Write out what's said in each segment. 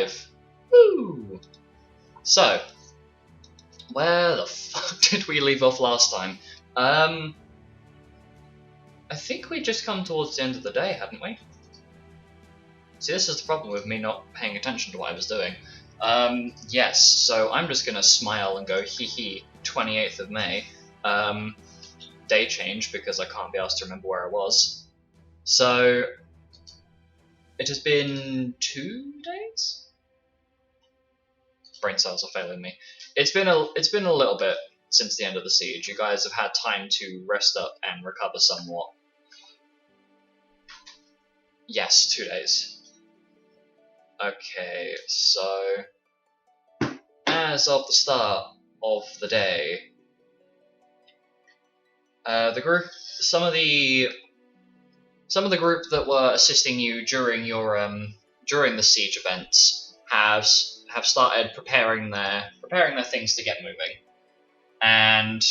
alive. Woo! So, where the fuck did we leave off last time? I think we'd just come towards the end of the day, hadn't we? See, this is the problem with me not paying attention to what I was doing. Yes, so I'm just gonna smile and go, hee hee, 28th of May. Day change, because I can't be asked to remember where I was. So, it has been 2 days? Brain cells are failing me. It's been a little bit since the end of the siege. You guys have had time to rest up and recover somewhat. Yes, 2 days. Okay, so as of the start of the day, the group, some of the group that were assisting you during your during the siege events have started preparing their things to get moving, and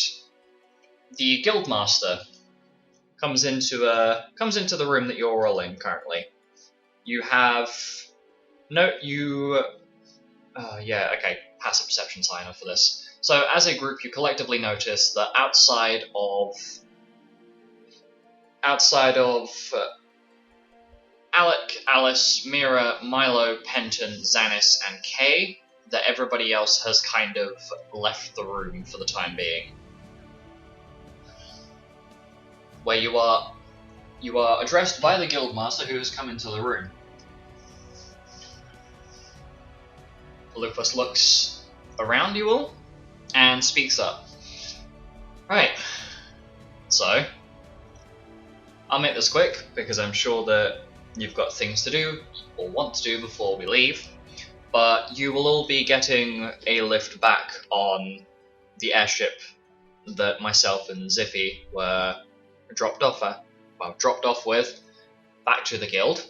the Guildmaster comes into the room that you're all in currently. You have passive perception sign for this. So as a group, you collectively notice that outside of Alec, Alice, Mira, Milo, Penton, Xanis, and Kay, that everybody else has kind of left the room for the time being. Where you are addressed by the Guildmaster, who has come into the room. Lupus looks around you all and speaks up. Right, so I'll make this quick because I'm sure that you've got things to do or want to do before we leave, but you will all be getting a lift back on the airship that myself and Ziffy were dropped off with back to the guild.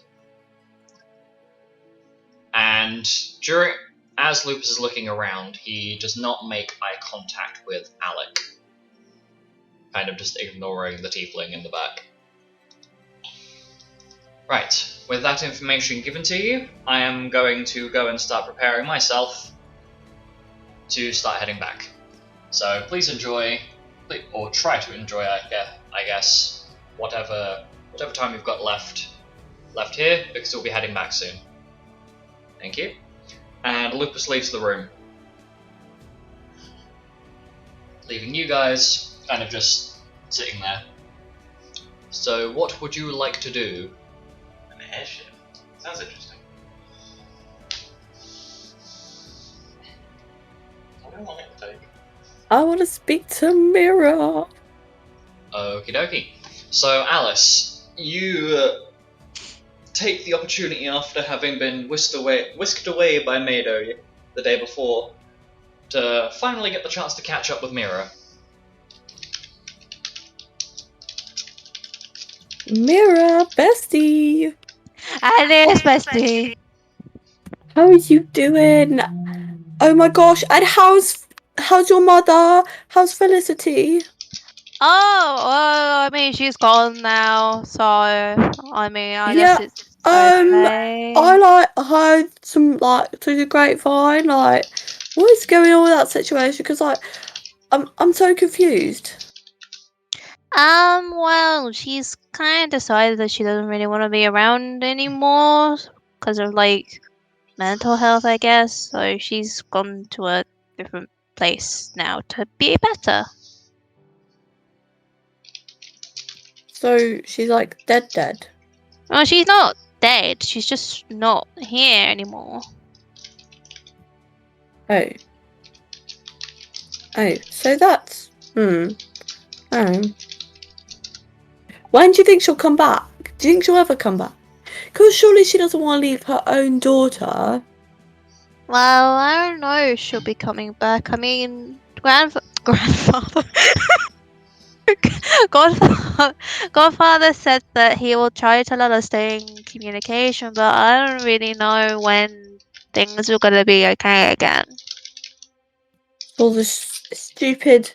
And as Lupus is looking around, he does not make eye contact with Alec, kind of just ignoring the tiefling in the back. Right, with that information given to you, I am going to go and start preparing myself to start heading back. So please enjoy, or try to enjoy, I guess, whatever time you've got left here, because we'll be heading back soon. Thank you. And Lupus leaves the room, leaving you guys kind of just sitting there. So what would you like to do? An airship. Sounds interesting. I don't want to take. I want to speak to Mira. Okie dokie. So Alice, you take the opportunity after having been whisked away by Mado the day before to finally get the chance to catch up with Mira. Mira, bestie. Alice, bestie. How are you doing? Oh my gosh, and how's your mother? How's Felicity? I mean, she's gone now, so I guess it's okay. I heard some through the grapevine, what is going on with that situation? Because I'm so confused. Well, she's kind of decided that she doesn't really want to be around anymore because of mental health, I guess. So she's gone to a different place now to be better. So she's dead. Well, she's not dead. She's just not here anymore. Oh, so that's When do you think she'll come back? Do you think she'll ever come back? Because surely she doesn't want to leave her own daughter. Well, I don't know if she'll be coming back. I mean, grandfather. Godfather said that he will try to let us stay in communication, but I don't really know when things are gonna be okay again. All this stupid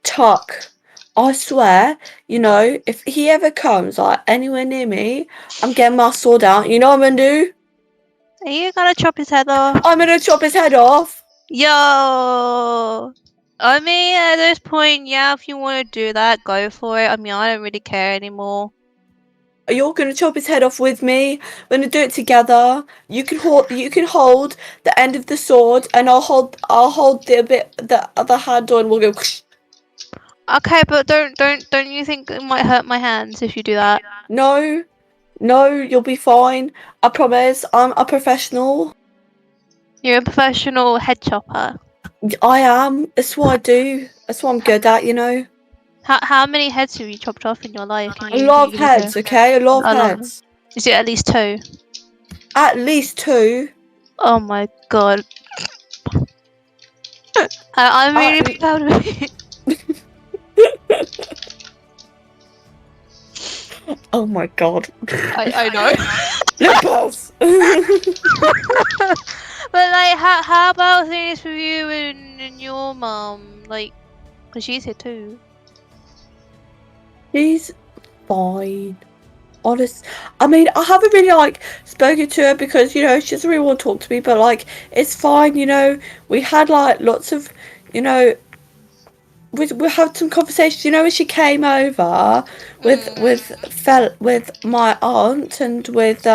Tuck. I swear, if he ever comes anywhere near me, I'm getting my sword out. You know what I'm gonna do? Are you gonna chop his head off? I'm gonna chop his head off. Yo! I mean, at this point, yeah, if you want to do that, go for it. I mean, I don't really care anymore. You're gonna chop his head off with me. We're gonna do it together. You can hold the end of the sword, and I'll hold the other handle, and we'll go. Okay, but don't you think it might hurt my hands if you do that? No, you'll be fine. I promise. I'm a professional. You're a professional head chopper. I am. That's what I do. That's what I'm good at. You know. How many heads have you chopped off in your life? A lot of heads. Okay, a lot of heads. Is it at least 2? At least 2. Oh my god. I'm really proud of you. Oh my god. I know. Nipples! But like, how about things with you and your mum? Like, cause she's here too. She's fine. Honest. I mean, I haven't really spoken to her because, you know, she doesn't really want to talk to me, but it's fine, you know. We had lots of, you know, we had some conversations, you know, when she came over with my aunt and with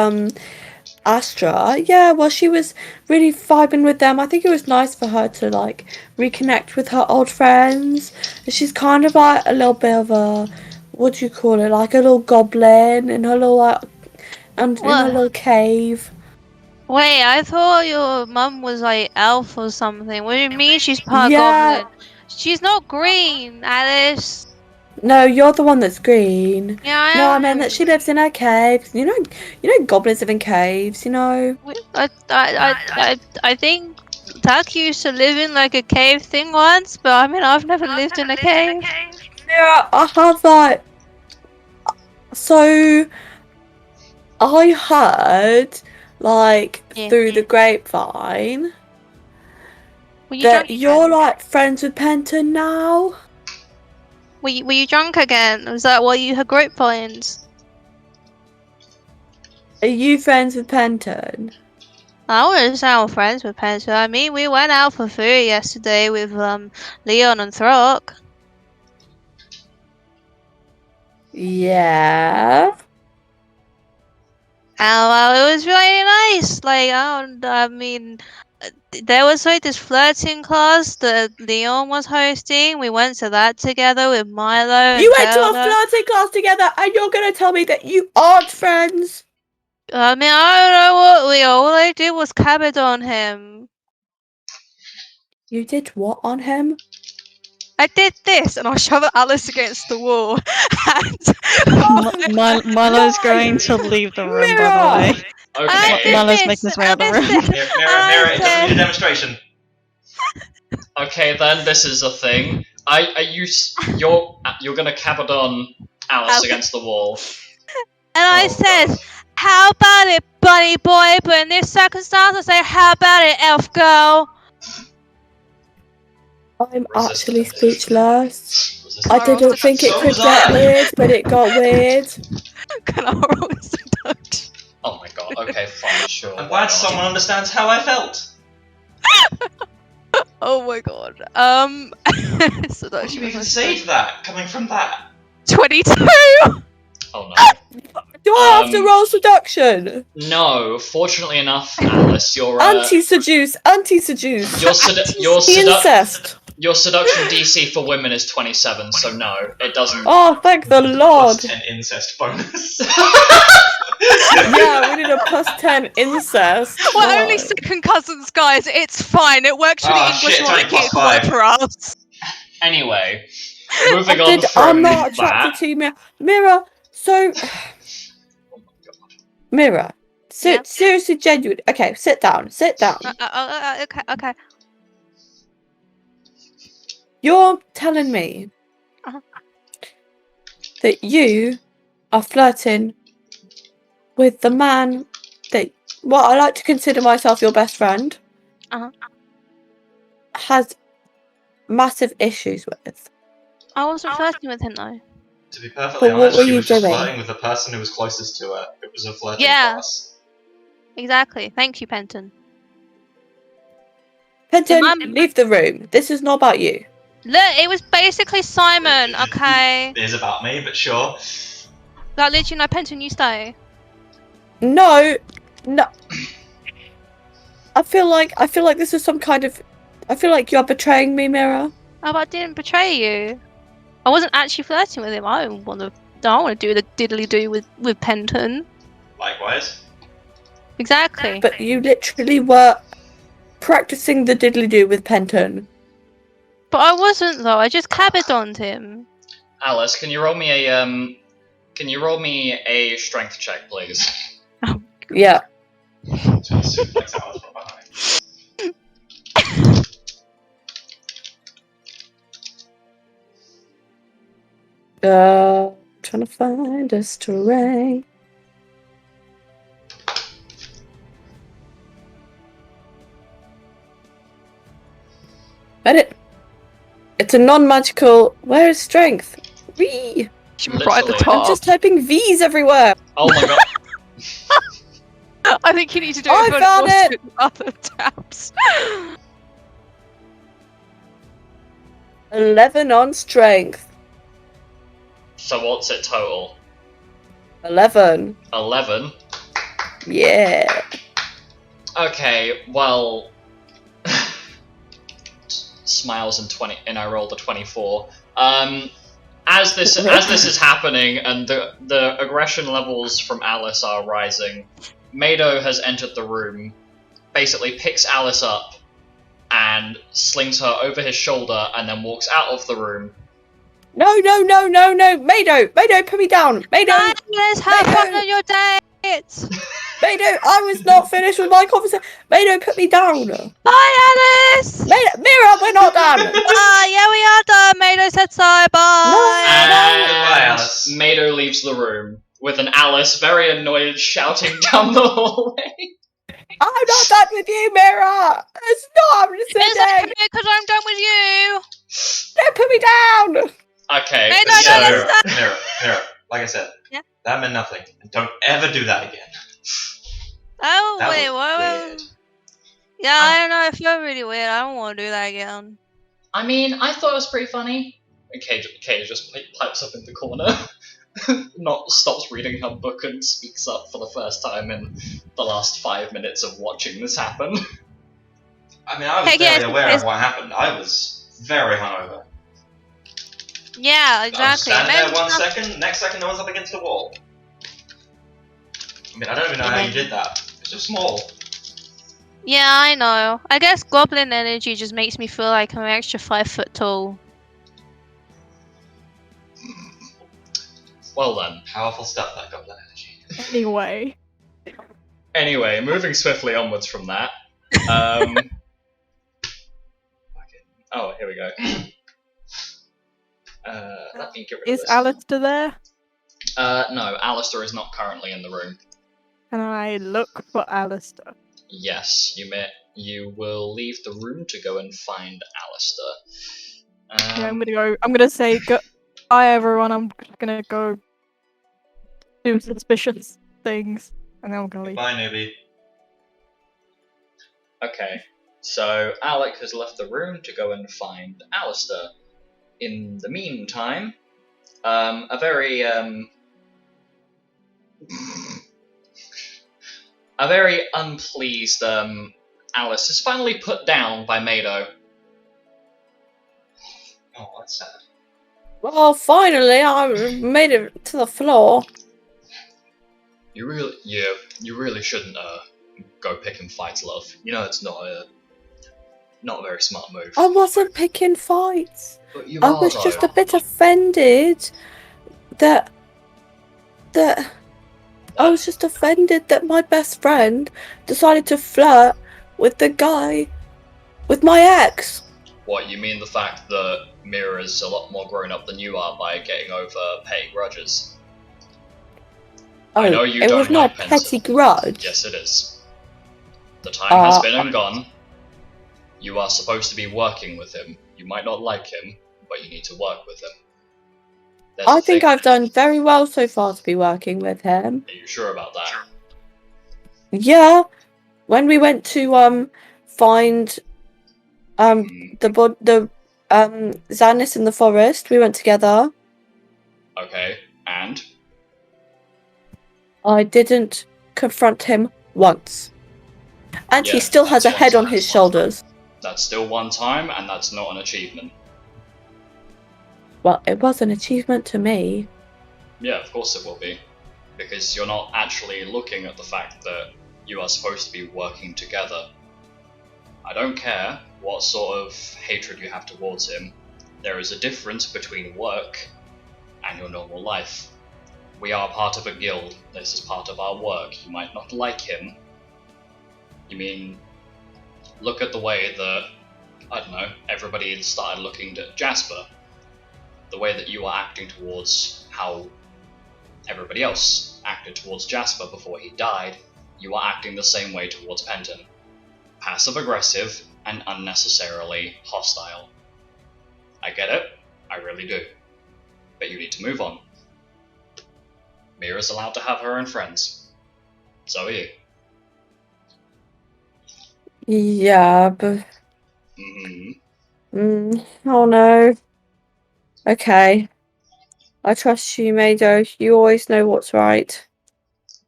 Astra. Yeah, well, she was really vibing with them. I think it was nice for her to reconnect with her old friends. She's kind of a little bit of a, what do you call it, like a little goblin in her little in her little cave. Wait, I thought your mum was elf or something. What do you mean she's part goblin? She's not green, Alice. No, you're the one that's green. Yeah, no, I mean that she lives in a cave. You know, goblins live in caves. You know. I think Throkk used to live in a cave thing once, but I mean I've never lived in a cave. Yeah, I have So, I heard through the grapevine that you're friends with Penton now. Were you drunk again? Was that why you had grapevines? Are you friends with Penton? I wouldn't say I'm friends with Penton. I mean, we went out for food yesterday with Leon and Throkk. Yeah. Oh, well, it was really nice. I mean, there was this flirting class that Leon was hosting. We went to that together with Milo. You went to a flirting class together, and you're gonna tell me that you aren't friends? I mean, I don't know what we all I did was cabot on him. You did what on him? I did this, and I'll shove Alice against the wall. Milo's going to leave the room, by the way. Okay. Milo's making his way out of the room. Mirror, it doesn't need a demonstration. Okay, then this is a thing. You're gonna cabadon Alice against the wall. And I said, "How about it, bunny boy?" But in this circumstance, I say, "How about it, elf girl?" I'm actually speechless. I didn't think it could get weird, but it got weird. Can I roll seduction? Oh my god, okay, fine, sure. I'm glad someone understands how I felt. Oh my god. Seduction. You even say that, coming from that. 22! Oh no. Do I have to roll seduction? No, fortunately enough, Alice, you're anti-seduce. Your seduction DC for women is 27, so no, it doesn't. Oh, thank the Lord! Plus 10 incest bonus. Yeah, we need a plus 10 incest. We're only second cousins, guys. It's fine. It works for the English monarchy. It worked for us. Anyway, moving on from I'm not attracted to you, Mirror. So, Mirror. Seriously, genuine. Okay, sit down. Okay. You're telling me that you are flirting with the man that, I like to consider myself your best friend, has massive issues with. I wasn't flirting with him though. To be perfectly But what honest, were she you was just doing? flirting with the person who was closest to her. It was a flirting class. Exactly. Thank you, Penton. Penton, Mum- leave the room. This is not about you. Look, it was basically Simon, okay? It is about me, but sure. Like, literally, no, Penton, you stay. No. I feel like this is some kind of. I feel like you're betraying me, Mira. Oh, but I didn't betray you. I wasn't actually flirting with him. I don't want to do the diddly do with Penton. Likewise. Exactly. But you literally were practicing the diddly do with Penton. But I wasn't though. I just cabadoned him. Alice, can you roll me a strength check, please? Yeah. Just suplex Alice from behind. Trying to find a string. Edit. It's a non-magical. Where is strength? V. Should be right at the Literally. I'm top. just typing V's everywhere. Oh my god. I think you need to do I it found it! with other tabs. 11 on strength. So what's it total? 11. 11? Yeah. Okay, well... Smiles and I rolled a 24. As this is happening and the aggression levels from Alice are rising, Mado has entered the room, basically picks Alice up and slings her over his shoulder and then walks out of the room. No. Mado, put me down. Mado, Alice, have fun on your date. Mado, I was not finished with my conversation. Mado, put me down. Bye, Alice. Mira, we're not done. Yeah, we are done. Mado said so. Bye. Goodbye, And Alice. Mado leaves the room, with an Alice very annoyed shouting down the hallway. I'm not done with you, Mira. It's not It's listening. because I'm done with you. Don't put me down. Okay, Mado, so... no, let's Mirror, like I said, Yeah? that meant nothing. And don't ever do that again. Oh, That wait, was what? weird. Yeah, I don't know. I feel really weird. I don't want to do that again. I mean, I thought it was pretty funny. Cage just pipes up in the corner. Stops reading her book and speaks up for the first time in the last 5 minutes of watching this happen. I mean, I was Heck yeah, very aware it's- of what happened. I was very hungover. Yeah, I was exactly. standing there Maybe 1 it's not- second, next second I was up against the wall. I mean, I don't even know how you did that. It's so small. Yeah, I know. I guess goblin energy just makes me feel like I'm an extra 5 foot tall. Well then. Powerful stuff, that goblin energy. Anyway. Anyway, moving swiftly onwards from that. Oh, here we go. Let me get rid of Is this. Alistair there? No, Alistair is not currently in the room. Can I look for Alistair? Yes, you will leave the room to go and find Alistair. Yeah, I'm gonna say bye everyone, I'm gonna go do suspicious things and then I'm gonna leave. Goodbye, newbie. Okay, so Alec has left the room to go and find Alistair. In the meantime, a very unpleased Alice is finally put down by Mado. Oh, that's sad. Well, finally, I made it to the floor. You really shouldn't go picking fights, love. You know it's not a very smart move. I wasn't picking fights. But you I are, was just though. a bit offended that I was just offended that my best friend decided to flirt with the guy with my ex. What, you mean the fact that Mira's a lot more grown up than you are by getting over petty grudges? I know you it don't was not like a Penton. petty grudge. Yes, it is. The time has been and gone. You are supposed to be working with him. You might not like him, but you need to work with him. There's I a think thing. I've done very well so far to be working with him. Are you sure about that? Yeah, when we went to find the Xanis in the forest, we went together. Okay, and? I didn't confront him once. And he Yeah, still has a that's head one on his shoulders. That's still one time, and that's not an achievement. Well, it was an achievement to me. Yeah, of course it will be. Because you're not actually looking at the fact that you are supposed to be working together. I don't care what sort of hatred you have towards him. There is a difference between work and your normal life. We are part of a guild. This is part of our work. You might not like him. You mean, look at the way that, I don't know, everybody started looking at Jasper. The way that you are acting towards how everybody else acted towards Jasper before he died, you are acting the same way towards Penton. Passive-aggressive and unnecessarily hostile. I get it, I really do. But you need to move on. Mira's allowed to have her own friends. So are you. Yeah, but... oh no. Okay. I trust you, Mado. You always know what's right.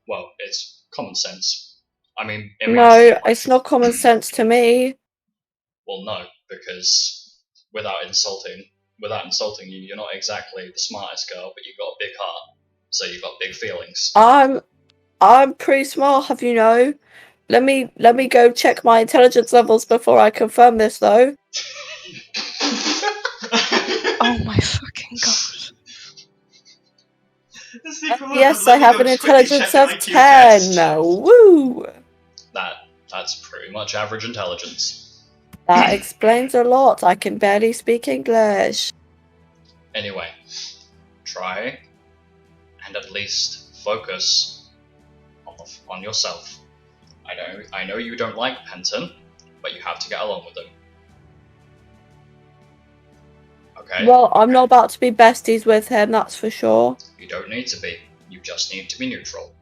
Well, it's common sense. I mean, No, it's not common sense to me. Well, no, because without insulting you, you're not exactly the smartest girl, but you've got a big heart, so you've got big feelings. I'm pretty smart, have you know. Let me go check my intelligence levels before I confirm this, though. Oh my fucking god. Yes, I have an intelligence of 10. Woo! That's pretty much average intelligence. That explains a lot. I can barely speak English. Anyway, try and at least focus on yourself. I know you don't like Penton, but you have to get along with him. Okay? Well, I'm not about to be besties with him, that's for sure. You don't need to be. You just need to be neutral.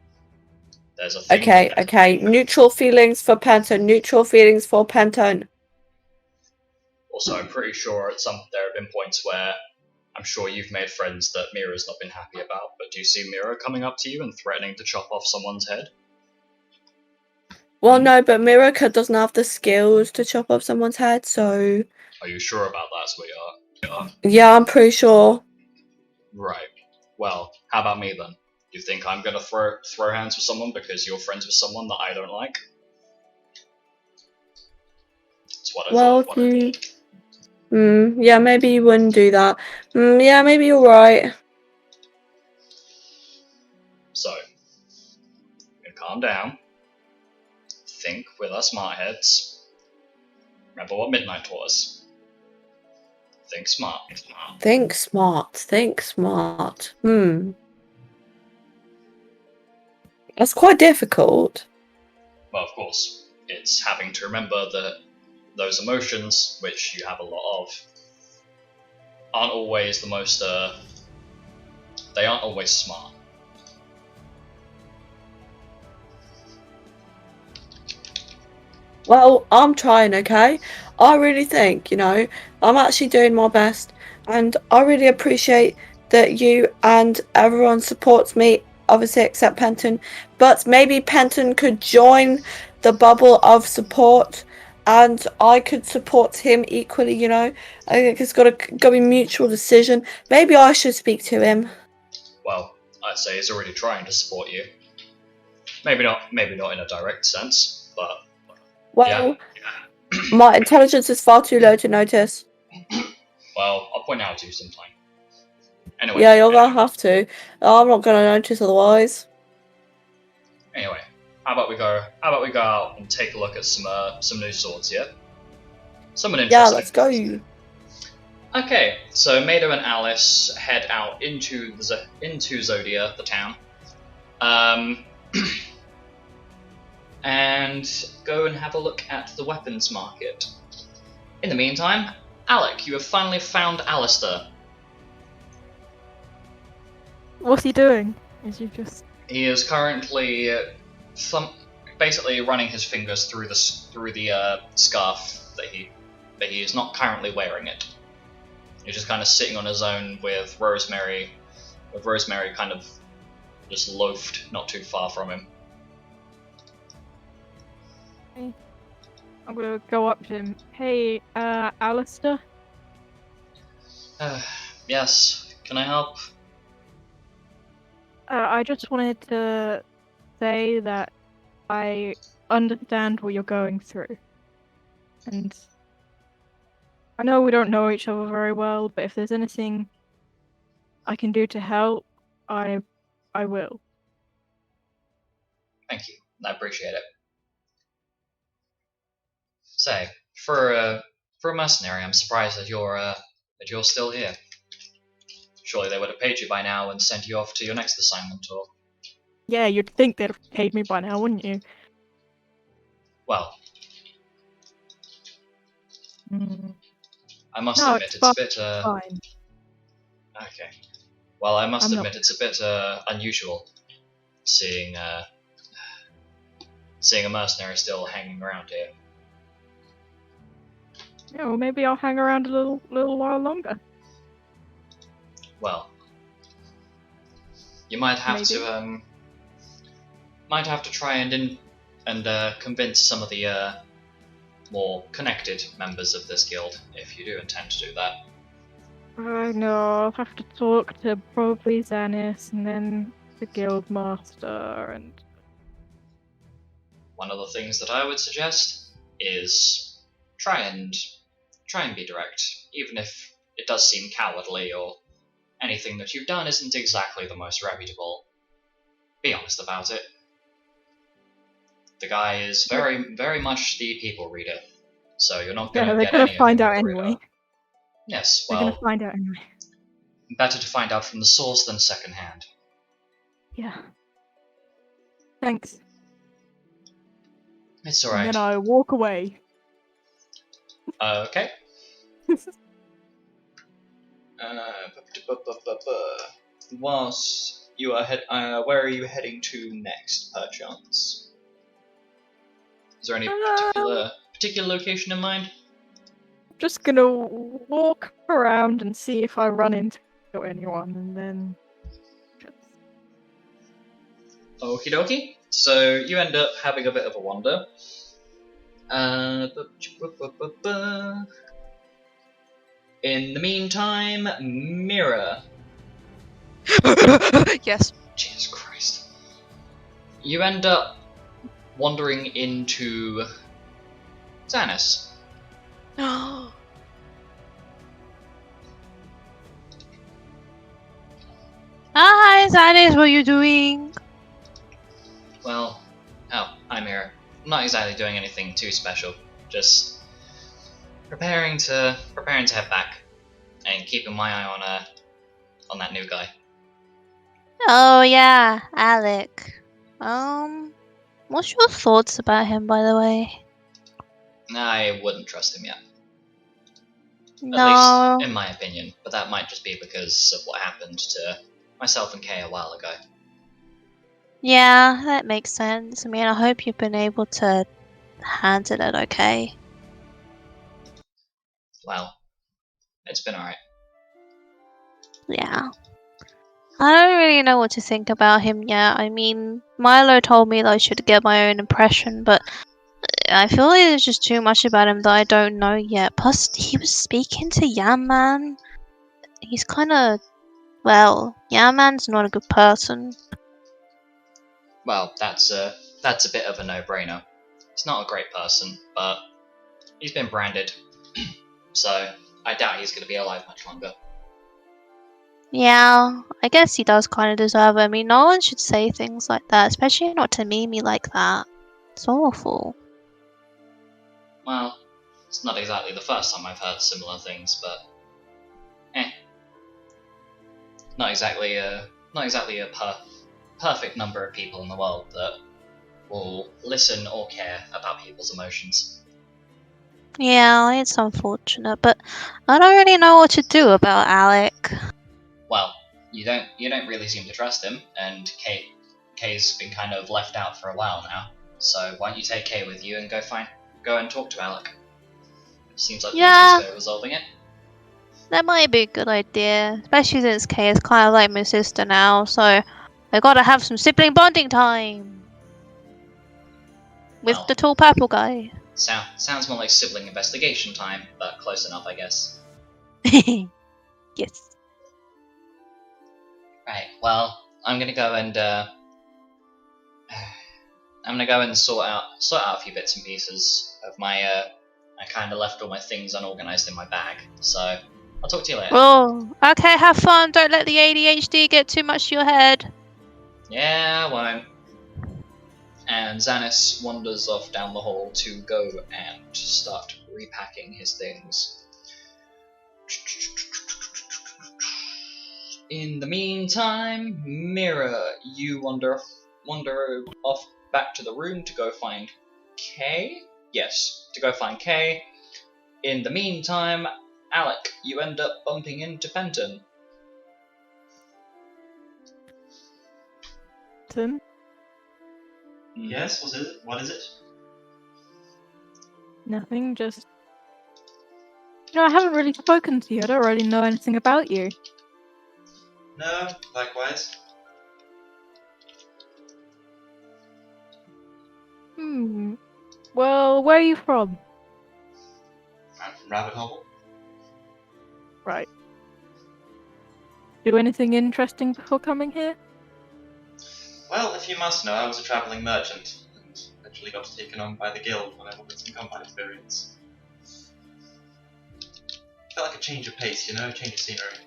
There's a thing. Okay. Neutral feelings for Penton. Neutral feelings for Penton. Also, I'm pretty sure there have been points where I'm sure you've made friends that Mira's not been happy about, but do you see Mira coming up to you and threatening to chop off someone's head? Well, no, but Miraka doesn't have the skills to chop off someone's head, so... Are you sure about that, sweetheart? Yeah, I'm pretty sure. Right. Well, how about me then? You think I'm gonna throw hands with someone because you're friends with someone that I don't like? That's what I thought. Yeah, maybe you wouldn't do that. Yeah, maybe you're right. So, you can calm down. Think with our smart heads. Remember what Midnight taught us. Think smart. Think smart. That's quite difficult. Well, of course, it's having to remember that those emotions, which you have a lot of, aren't always the most, they aren't always smart. Well, I'm trying, okay? I really think, I'm actually doing my best, and I really appreciate that you and everyone supports me, obviously except Penton, but maybe Penton could join the bubble of support, and I could support him equally, I think it's got to be a mutual decision. Maybe I should speak to him. Well, I'd say he's already trying to support you. Maybe not in a direct sense, but... Well, yeah. My intelligence is far too low to notice. Well, I'll point out to you sometime. Anyway. Yeah, you're gonna have to. I'm not gonna notice otherwise. Anyway, how about we go out and take a look at some new swords, yeah? Something interesting. Yeah, let's go. Okay, so Mado and Alice head out into Zodia, the town. And go and have a look at the weapons market. In the meantime, Alec, you have finally found Alistair. What's he doing? He is currently basically running his fingers through the scarf that he is not currently wearing it. He's just kind of sitting on his own with Rosemary kind of just loafed not too far from him. Okay. I'm gonna go up to him. Hey, Alistair? Yes, can I help? I just wanted to say that I understand what you're going through. And I know we don't know each other very well, but if there's anything I can do to help, I will. Thank you, I appreciate it. Say, for a mercenary, I'm surprised that you're still here. Surely they would have paid you by now and sent you off to your next assignment, or... Yeah, you'd think they'd have paid me by now, wouldn't you? Well, I must No, admit it's it's a bit fine. Okay. Well, I must I'm admit it's a bit unusual seeing a mercenary still hanging around here. Yeah, well, maybe I'll hang around a little while longer. Well, you might have Maybe. to try and convince some of the more connected members of this guild if you do intend to do that. I know, I'll have to talk to probably Xanis and then the Guildmaster and... One of the things that I would suggest is try and be direct, even if it does seem cowardly or anything that you've done isn't exactly the most reputable. Be honest about it. The guy is very, very much the people reader, so you're not going to get any of they're gonna find him out on the radar. anyway. Yes, They're well, gonna find out anyway. better to find out from the source than secondhand. Yeah. Thanks. It's And alright. then I walk away. Okay. Whilst you are where are you heading to next, perchance? Is there any particular location in mind? Just gonna walk around and see if I run into anyone, and then... Okie dokie. So you end up having a bit of a wander. In the meantime, Mira. Yes. Jesus Christ. You end up wandering into Xanis. Hi, Xanis, what are you doing? Well, I'm here. I'm not exactly doing anything too special. Just preparing to head back and keeping my eye on that new guy. Oh yeah, Alec. What's your thoughts about him, by the way? I wouldn't trust him yet. No. At least in my opinion, but that might just be because of what happened to myself and Kay a while ago. Yeah, that makes sense. I mean, I hope you've been able to handle it okay. Well, it's been alright. Yeah. I don't really know what to think about him yet. I mean, Milo told me that I should get my own impression, but I feel like there's just too much about him that I don't know yet. Plus, he was speaking to Yamman. He's kind of... Well, Yamman's not a good person. Well, that's a bit of a no-brainer. He's not a great person, but he's been branded, so I doubt he's going to be alive much longer. Yeah, I guess he does kind of deserve it. I mean, no one should say things like that, especially not to Mimi like that. It's awful. Well, it's not exactly the first time I've heard similar things, but not exactly a perfect number of people in the world that will listen or care about people's emotions. Yeah, it's unfortunate, but I don't really know what to do about Alec. Well, you don't really seem to trust him, and Kay's been kind of left out for a while now, So why don't you take Kay with you and go and talk to Alec? Seems like the Yeah. easiest way of resolving it. That might be a good idea, especially since Kay is kind of like my sister now, so I gotta have some sibling bonding time with Well, the tall purple guy. sounds more like sibling investigation time, but close enough, I guess. Yes. Right. Well, I'm gonna go and sort out a few bits and pieces of my. I kind of left all my things unorganized in my bag, so I'll talk to you later. Oh, okay, have fun. Don't let the ADHD get too much to your head. Yeah, I won't. And Xanis wanders off down the hall to go and start repacking his things. In the meantime, Mira, you wander off back to the room to go find Kay. Yes, to go find Kay. In the meantime, Alec, you end up bumping into Penton. Tim? Yes, what is it? Nothing, just... I haven't really spoken to you. I don't really know anything about you. No, likewise. Well, where are you from? I'm from Rabbit Hole. Right. Do anything interesting before coming here? Well, if you must know, I was a travelling merchant, and eventually got taken on by the guild when I wanted some combat experience. Felt like a change of pace, a change of scenery.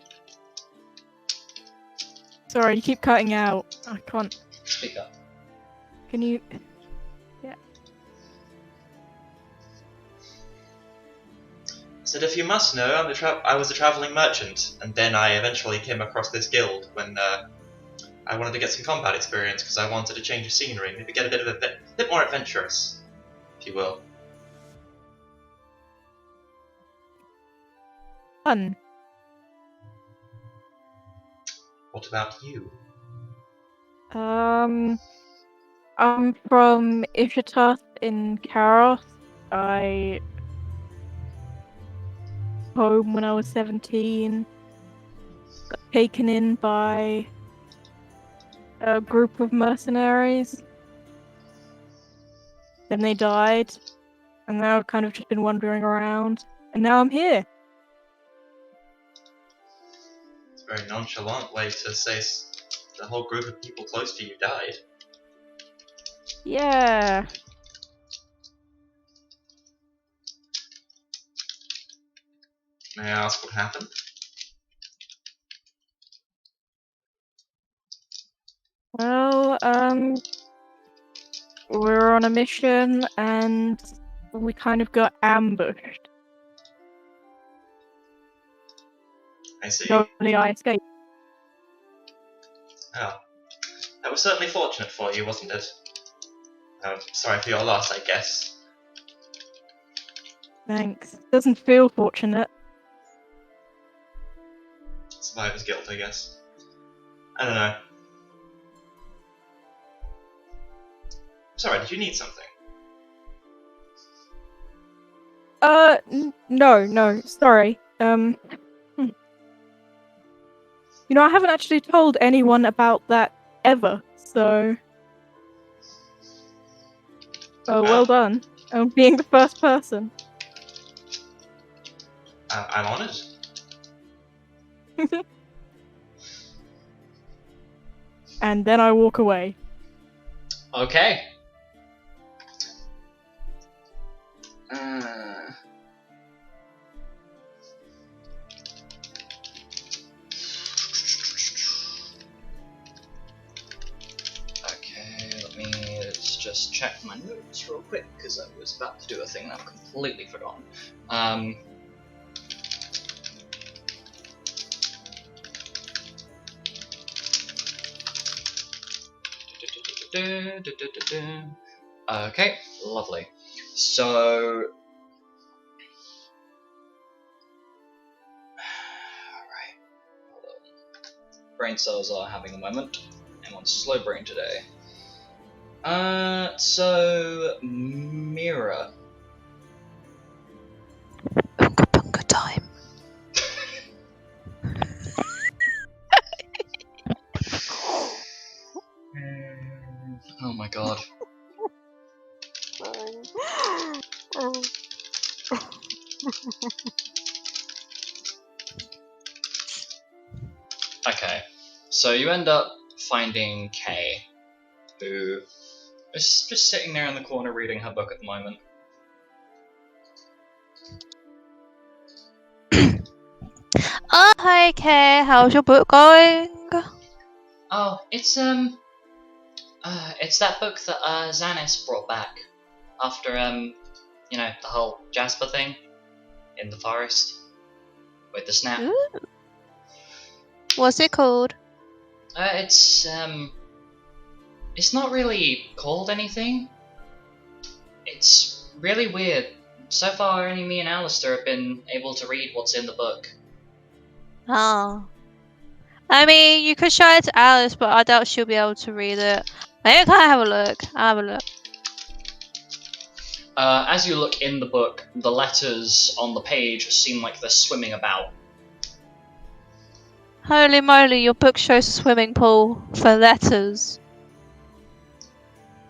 Sorry, you keep cutting out. I can't... Speak up. Can you... Yeah. Said if you must know, I was a travelling merchant, and then I eventually came across this guild when I wanted to get some combat experience because I wanted a change of scenery, maybe get a bit more adventurous, if you will. Fun. What about you? I'm from Ishitath in Karos. I... home when I was 17. Got taken in by a group of mercenaries. Then they died. And now I've kind of just been wandering around. And now I'm here. It's a very nonchalant way to say the whole group of people close to you died. Yeah. May I ask what happened? Well, we were on a mission and we kind of got ambushed. I see. Only I escaped. Oh. That was certainly fortunate for you, wasn't it? Sorry for your loss, I guess. Thanks. Doesn't feel fortunate. Survivor's guilt, I guess. I don't know. Sorry, did you need something? No, sorry. I haven't actually told anyone about that ever, so... Oh, well done. Being the first person. I'm honoured. And then I walk away. Okay. Okay, let me just check my notes real quick because I was about to do a thing that I've completely forgotten. Okay, lovely. So, alright. Brain cells are having a moment. I'm on slow brain today. So Mira. Bunga bunga time. Oh my god. Okay, so you end up finding Kay, who is just sitting there in the corner reading her book at the moment. Oh, hi, Kay. How's your book going? Oh, it's that book that Xanis brought back after the whole Jasper thing in the forest with the snap. Ooh. What's it called? It's not really called anything. It's really weird. So far, only me and Alistair have been able to read what's in the book. Oh. I mean, you could show it to Alice, but I doubt she'll be able to read it. Maybe can I have a look? I'll have a look. As you look in the book, the letters on the page seem like they're swimming about. Holy moly, your book shows a swimming pool for letters.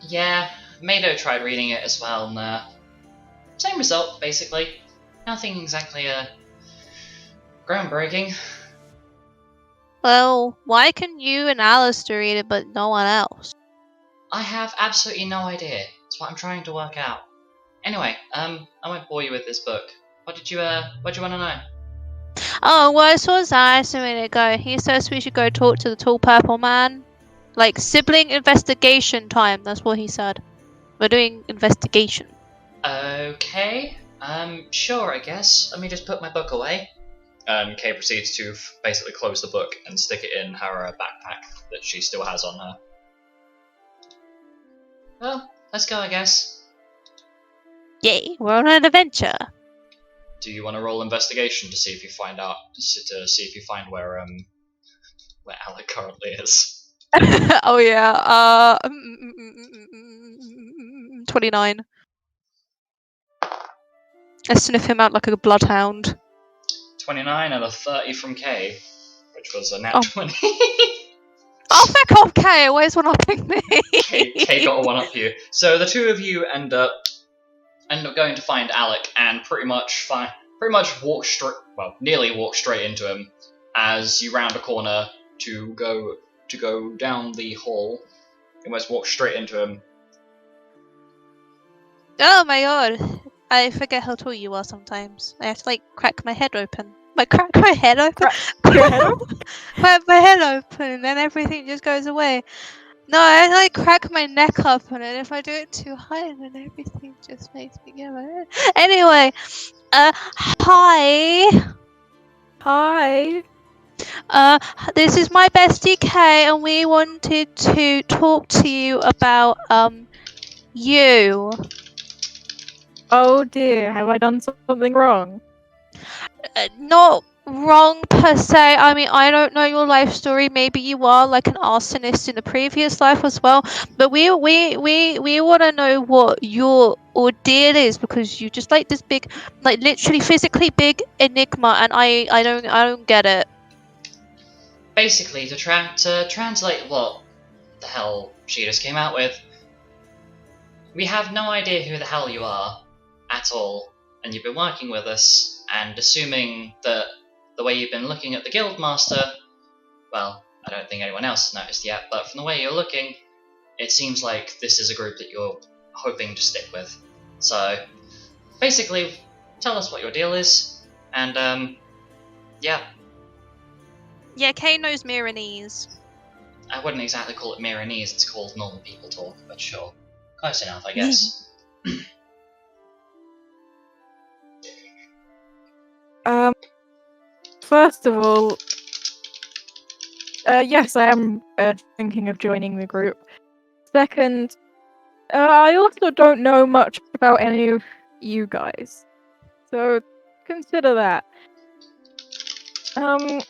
Yeah, Mado tried reading it as well, and same result, basically. Nothing exactly groundbreaking. Well, why can you and Alistair read it, but no one else? I have absolutely no idea. That's what I'm trying to work out. Anyway, I won't bore you with this book. What did you want to know? Oh, well, I saw Zayas a minute ago. He says we should go talk to the tall purple man. Like, sibling investigation time, that's what he said. We're doing investigation. Okay, sure, I guess. Let me just put my book away. Kay proceeds to basically close the book and stick it in her backpack that she still has on her. Well, let's go, I guess. Yay, we're on an adventure. Do you want to roll investigation to see if you find where Alec currently is? Oh yeah, 29. I sniff him out like a bloodhound. 29 and a 30 from Kay, which was a nat Oh. 20. Oh, fuck off, Kay! Always one upping me. Kay got a one up you. So the two of you end up going to find Alec and pretty much nearly walk straight into him as you round a corner to go down the hall. You almost walk straight into him. Oh my god. I forget how tall you are sometimes. I have to like crack my head open. Crack my head open? Your head open? Crack my head open and then everything just goes away. No, I like crack my neck open and if I do it too high then everything just makes me get my head. Anyway, hi. Hi. This is my bestie Kay and we wanted to talk to you about you. Oh dear, have I done something wrong? Not wrong per se. I mean, I don't know your life story. Maybe you are like an arsonist in a previous life as well. But we want to know what your ordeal is because you just like this big, like literally physically big enigma, and I don't get it. Basically, to translate what the hell she just came out with, we have no idea who the hell you are at all, and you've been working with us, and assuming that the way you've been looking at the Guildmaster, well, I don't think anyone else has noticed yet, but from the way you're looking, it seems like this is a group that you're hoping to stick with. So, basically, tell us what your deal is, and, yeah. Yeah, Kay knows Miranese. I wouldn't exactly call it Miranese, it's called normal people talk, but sure. Close enough, I guess. First of all, yes, I am thinking of joining the group. Second, I also don't know much about any of you guys, so consider that. I'm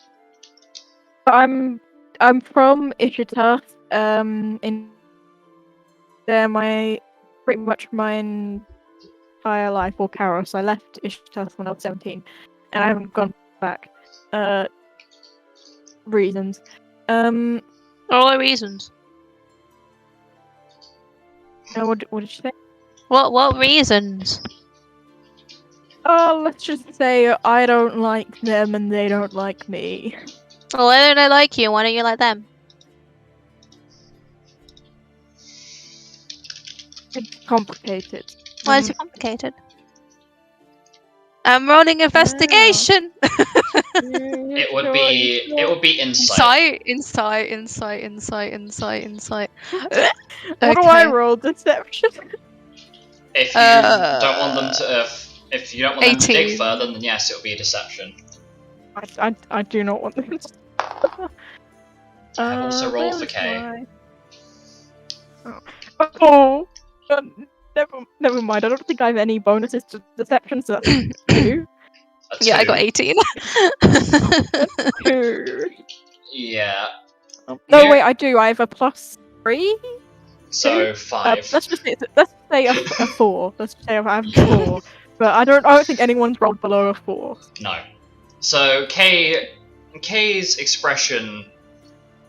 from Ishita, in there pretty much my entire life, or Karos. I left Ishtar when I was 17, and I haven't gone back. Reasons. All the reasons. What did you say? What reasons? Oh, let's just say I don't like them and they don't like me. Well, why don't they like you? Why don't you like them? It's complicated. Why is it complicated? I'm rolling investigation. It would be insight. Insight. What do I roll? Deception? If you don't want them to, if you don't want them to 18. dig further, then yes, it will be a deception. I do not want them to. I have also rolled for K. Oh, never mind. I don't think I have any bonuses to deception, so that's 2. Yeah, I got 18. 2. Yeah. No, wait, I do. I have a +3. So 5. Let's say a 4. Let's say I have a 4. But I don't think anyone's rolled below a 4. No. So K's expression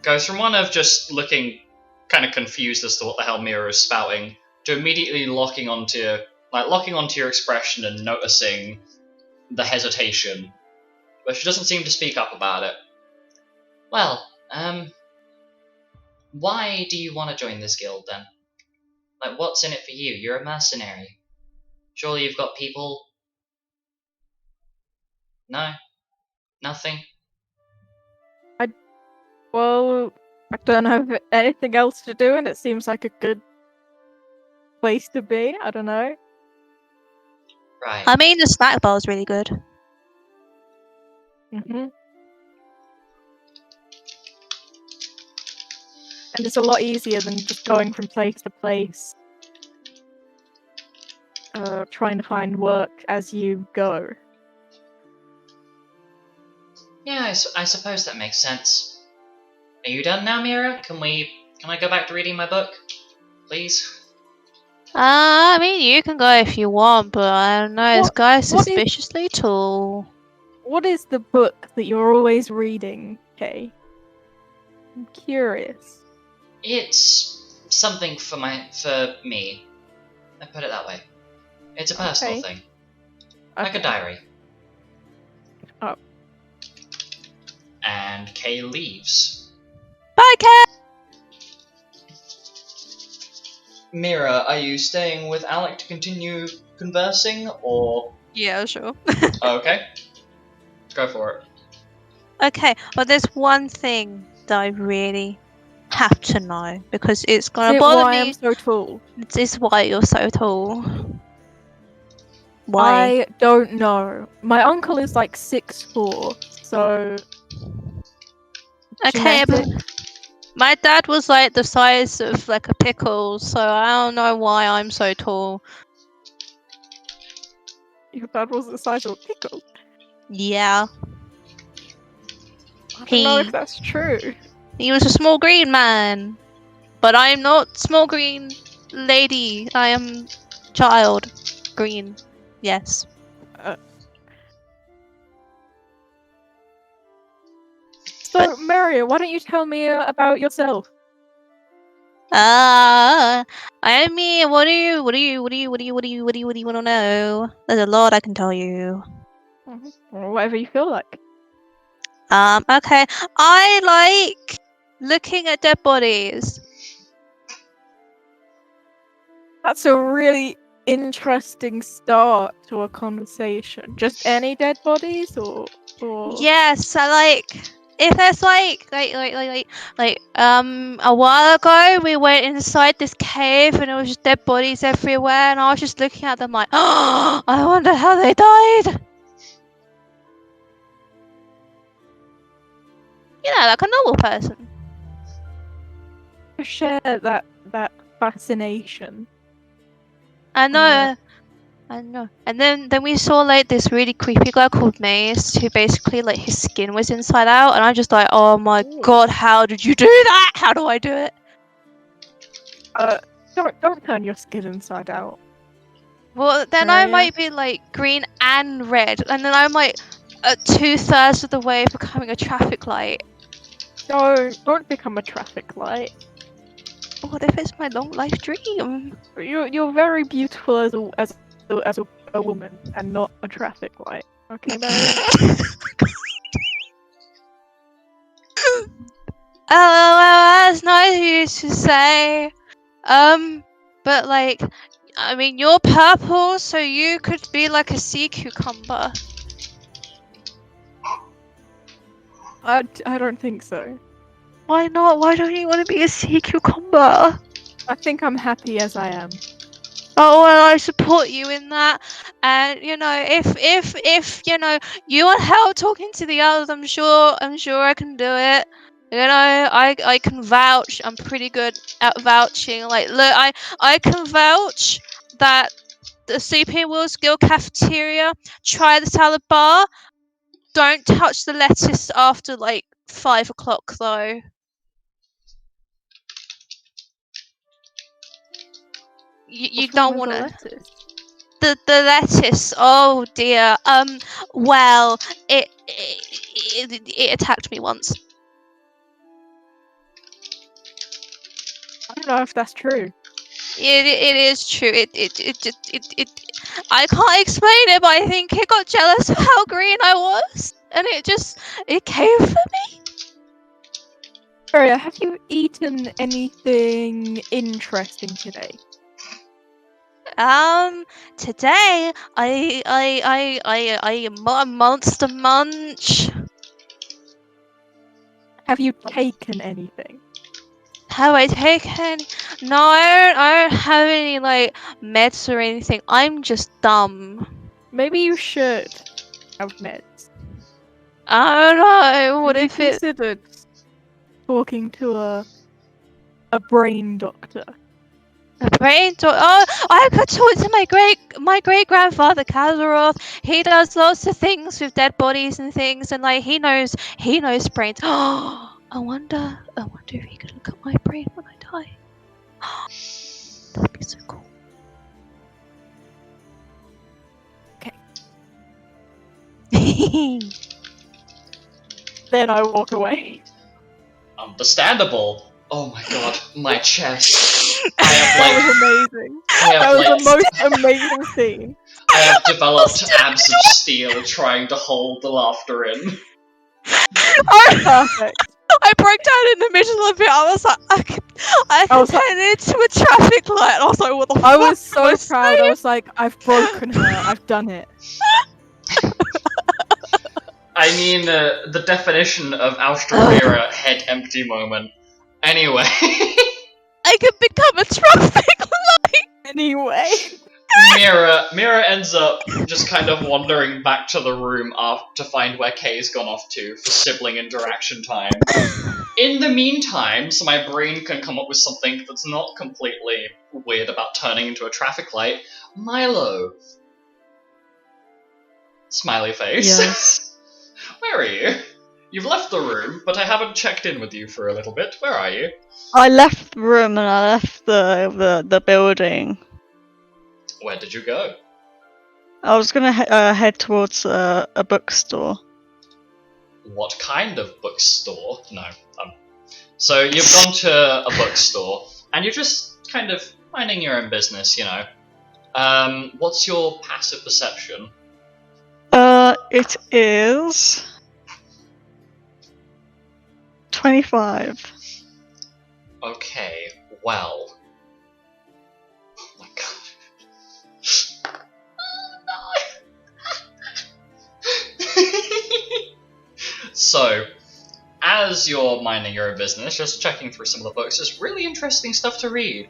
goes from one of just looking kind of confused as to what the hell Mira is spouting to immediately locking onto your expression and noticing the hesitation, but she doesn't seem to speak up about it. Well, why do you want to join this guild then? Like, what's in it for you? You're a mercenary. Surely you've got people. No? Nothing? Well, I don't have anything else to do, and it seems like a good place to be. I don't know. Right. I mean, the snack bar is really good. And it's a lot easier than just going from place to place, trying to find work as you go. Yeah, I suppose that makes sense. Are you done now, Mira? Can I go back to reading my book? Please? I mean, you can go if you want, but I don't know, this guy's suspiciously tall. What is the book that you're always reading, Kay? I'm curious. It's something for me. I put it that way. It's a personal thing. Like a diary. Oh. And Kay leaves. Bye, Kay! Mira, are you staying with Alec to continue conversing, or...? Yeah, sure. Okay. Go for it. Okay, but there's one thing that I really have to know, because it's gonna bother why me. I'm so tall? This is why you're so tall. Why? I don't know. My uncle is like 6'4", so... Okay, but genetics. my dad was like the size of like a pickle, so I don't know why I'm so tall. Your dad was the size of a pickle? Yeah. I don't know if that's true. He was a small green man. But I am not small green lady. I am child green. Yes. So, Mario, why don't you tell me about yourself? I mean, what do you want to know? There's a lot I can tell you. Or whatever you feel like. Okay. I like looking at dead bodies. That's a really interesting start to a conversation. Just any dead bodies, or... Yes, I like. If there's like a while ago we went inside this cave and there was just dead bodies everywhere and I was just looking at them like, oh, I wonder how they died. You know, like a normal person. Share that fascination. I know. And then we saw like this really creepy guy called Mace, who basically like his skin was inside out, and I'm just like, oh my god, how did you do that? How do I do it? Don't turn your skin inside out. Well, then I Maria? might be like green and red, and then I'm like 2/3 of the way of becoming a traffic light. Don't become a traffic light. What if it's my long life dream? You're very beautiful as a woman and not a traffic light. Okay, Maria? Oh, well, that's nice of you to say. But like, I mean, you're purple, so you could be like a sea cucumber. I don't think so. Why not? Why don't you want to be a sea cucumber? I think I'm happy as I am. Oh well, I support you in that. And you know, if you know you want help talking to the others, I'm sure I can do it. You know, I can vouch. I'm pretty good at vouching. Like, look, I can vouch that the Sleeping Wolves Guild cafeteria. Try the salad bar. Don't touch the lettuce after like 5 o'clock, though. You What's wrong don't with want the to. lettuce? The lettuce. Oh dear. Well, it attacked me once. I don't know if that's true. It is true. It I can't explain it, but I think it got jealous of how green I was, and it came for me. Maria, have you eaten anything interesting today? Today I monster munch. Have you taken anything? Have I taken? No, I don't have any like meds or anything. I'm just dumb. Maybe you should have meds. I don't know. What Have you if it? considered talking to a brain doctor? A brain Oh, I could talk to my great grandfather Kazaroth. He does lots of things with dead bodies and things, and like he knows brains. Oh, I wonder if he could look at my brain when I die. That'd be so cool. Okay. I Then I walk away. Understandable. Oh my god, my chest. I That have was amazing. I That have was the most amazing scene. I have developed abs of steel trying to hold the laughter in. Perfect. broke down in the middle of it. I was like, I can was like- turn into a traffic light. And I was like, what the fuck? I was so am I proud. I saying? was like, I've broken her. I've done it. I mean, the definition of Australiera head empty moment. Anyway, I could become a traffic light. Anyway. Mira ends up just kind of wandering back to the room to find where Kay's gone off to for sibling interaction time. In the meantime, so my brain can come up with something that's not completely weird about turning into a traffic light, Milo. Smiley face. Yes. Where are you? You've left the room, but I haven't checked in with you for a little bit. Where are you? I left the room and I left the building. Where did you go? I was gonna head towards a bookstore. What kind of bookstore? No. So you've gone to a bookstore, and you're just kind of minding your own business, you know. What's your passive perception? It is 25. Okay, well. Oh my god. Oh no! So, as you're minding your own business, just checking through some of the books, there's really interesting stuff to read.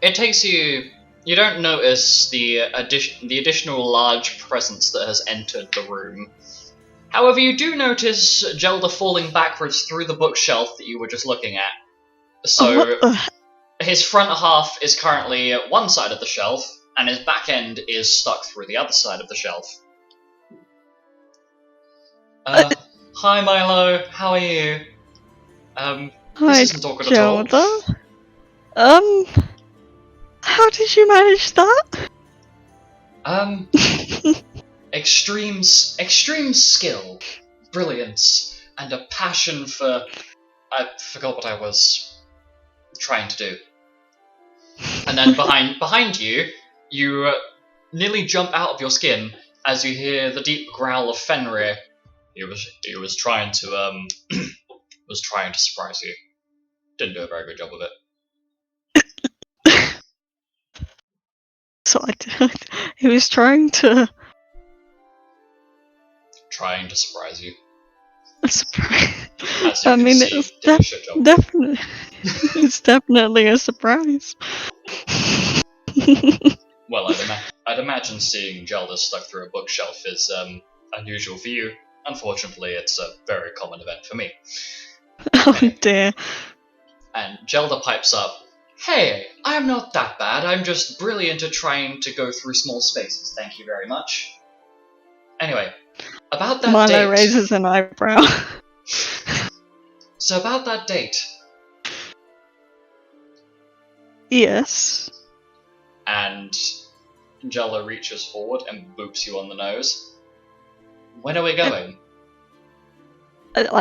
It takes you... You don't notice the additional large presence that has entered the room. However, you do notice Jelda falling backwards through the bookshelf that you were just looking at. So, his front half is currently at one side of the shelf, and his back end is stuck through the other side of the shelf. Hi Milo, how are you? This Hi, isn't awkward at all. Jelda. How did you manage that? Extreme skill, brilliance, and a passion for... I forgot what I was trying to do. And then behind you, you nearly jump out of your skin as you hear the deep growl of Fenrir. He was trying to was trying to surprise you. Didn't do a very good job of it. So he was trying to surprise you. surprise. As you I can mean, see, it's did a shit job. definitely, it's definitely a surprise. Well, I'd imagine seeing Jelda stuck through a bookshelf is unusual for you. Unfortunately, it's a very common event for me. Oh dear. And Jelda pipes up, "Hey, I'm not that bad. I'm just brilliant at trying to go through small spaces. Thank you very much." Anyway, about that Milo date. raises an eyebrow. So about that date. Yes. And Jelda reaches forward and boops you on the nose. When are we going? I don't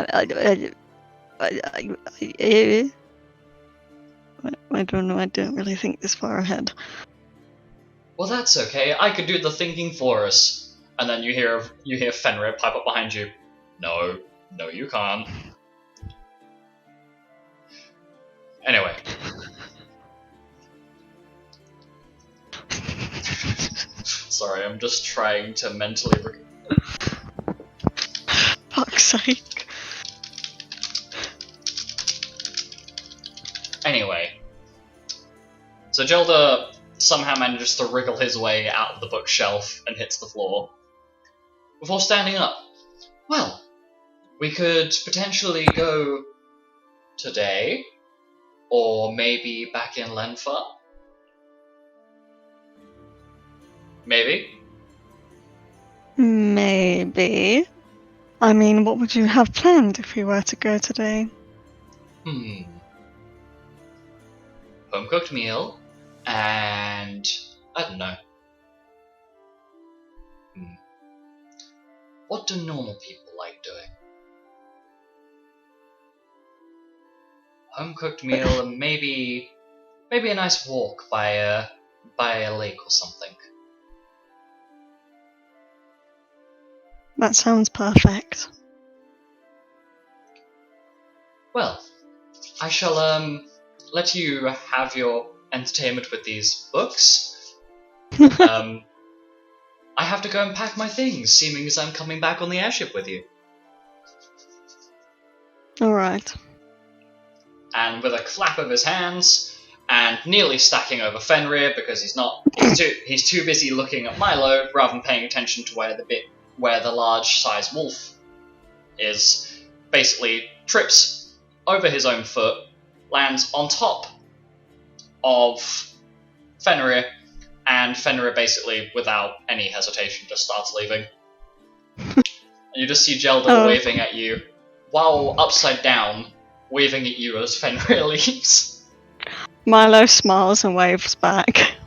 know. I don't really think this far ahead. Well, that's okay. I could do the thinking for us. And then you hear Fenrir pipe up behind you. No, you can't. Anyway. Sorry, I'm just trying to mentally... Fuck's sake. Anyway. So Jelda somehow manages to wriggle his way out of the bookshelf and hits the floor. Before standing up. Well, we could potentially go today, or maybe back in Lenfa. Maybe. Maybe. I mean, what would you have planned if we were to go today? Home cooked meal, and I don't know. What do normal people like doing? Home cooked meal and maybe a nice walk by a lake or something. That sounds perfect. Well, I shall let you have your entertainment with these books. I have to go and pack my things, seeming as I'm coming back on the airship with you. Alright. And with a clap of his hands, and nearly stacking over Fenrir because he's too busy looking at Milo rather than paying attention to where the large sized wolf is, basically trips over his own foot, lands on top of Fenrir, and Fenrir basically, without any hesitation, just starts leaving. And you just see Jelda waving at you, while upside down, waving at you as Fenrir leaves. Milo smiles and waves back.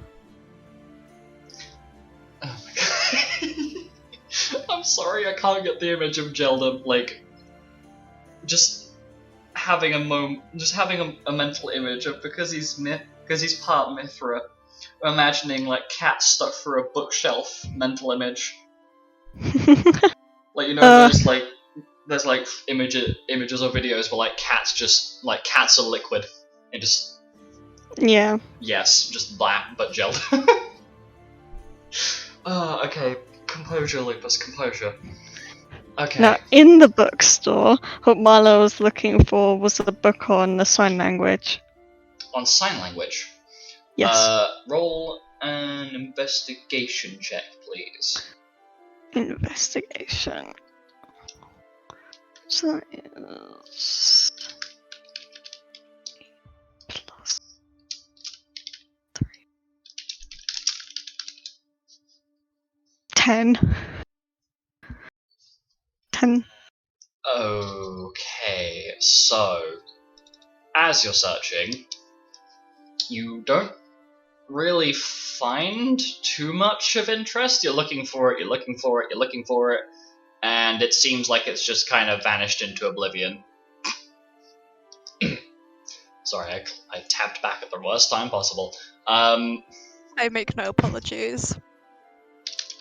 Oh my god. I'm sorry, I can't get the image of Jelda, like, just having a mental image of, because he's part Mithra, imagining, like, cats stuck through a bookshelf mental image. Like, you know, there's images or videos where, like, cats are liquid. And just... Yeah. Yes, just that, but Jelda. Okay. Composure, Lupus, composure. Okay. Now, in the bookstore, what Milo was looking for was a book on the sign language. On sign language? Yes. Roll an investigation check, please. Investigation. Science. Plus 3. 10. 10. Okay, so as you're searching, you don't really find too much of interest. You're looking for it, you're looking for it, you're looking for it, and it seems like it's just kind of vanished into oblivion. Sorry, I tapped back at the worst time possible. I make no apologies.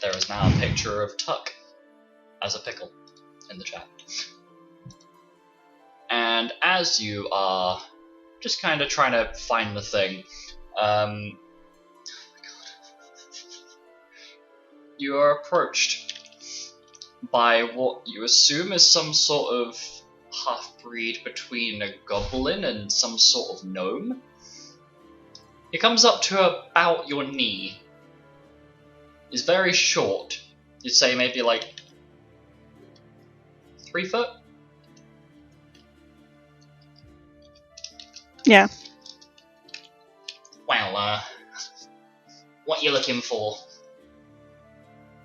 There is now a picture of Tuck as a pickle in the chat. And as you are just kind of trying to find the thing, you are approached by what you assume is some sort of half-breed between a goblin and some sort of gnome. It comes up to about your knee. It's very short. You'd say maybe like 3 foot? Yeah. Well, what you looking for?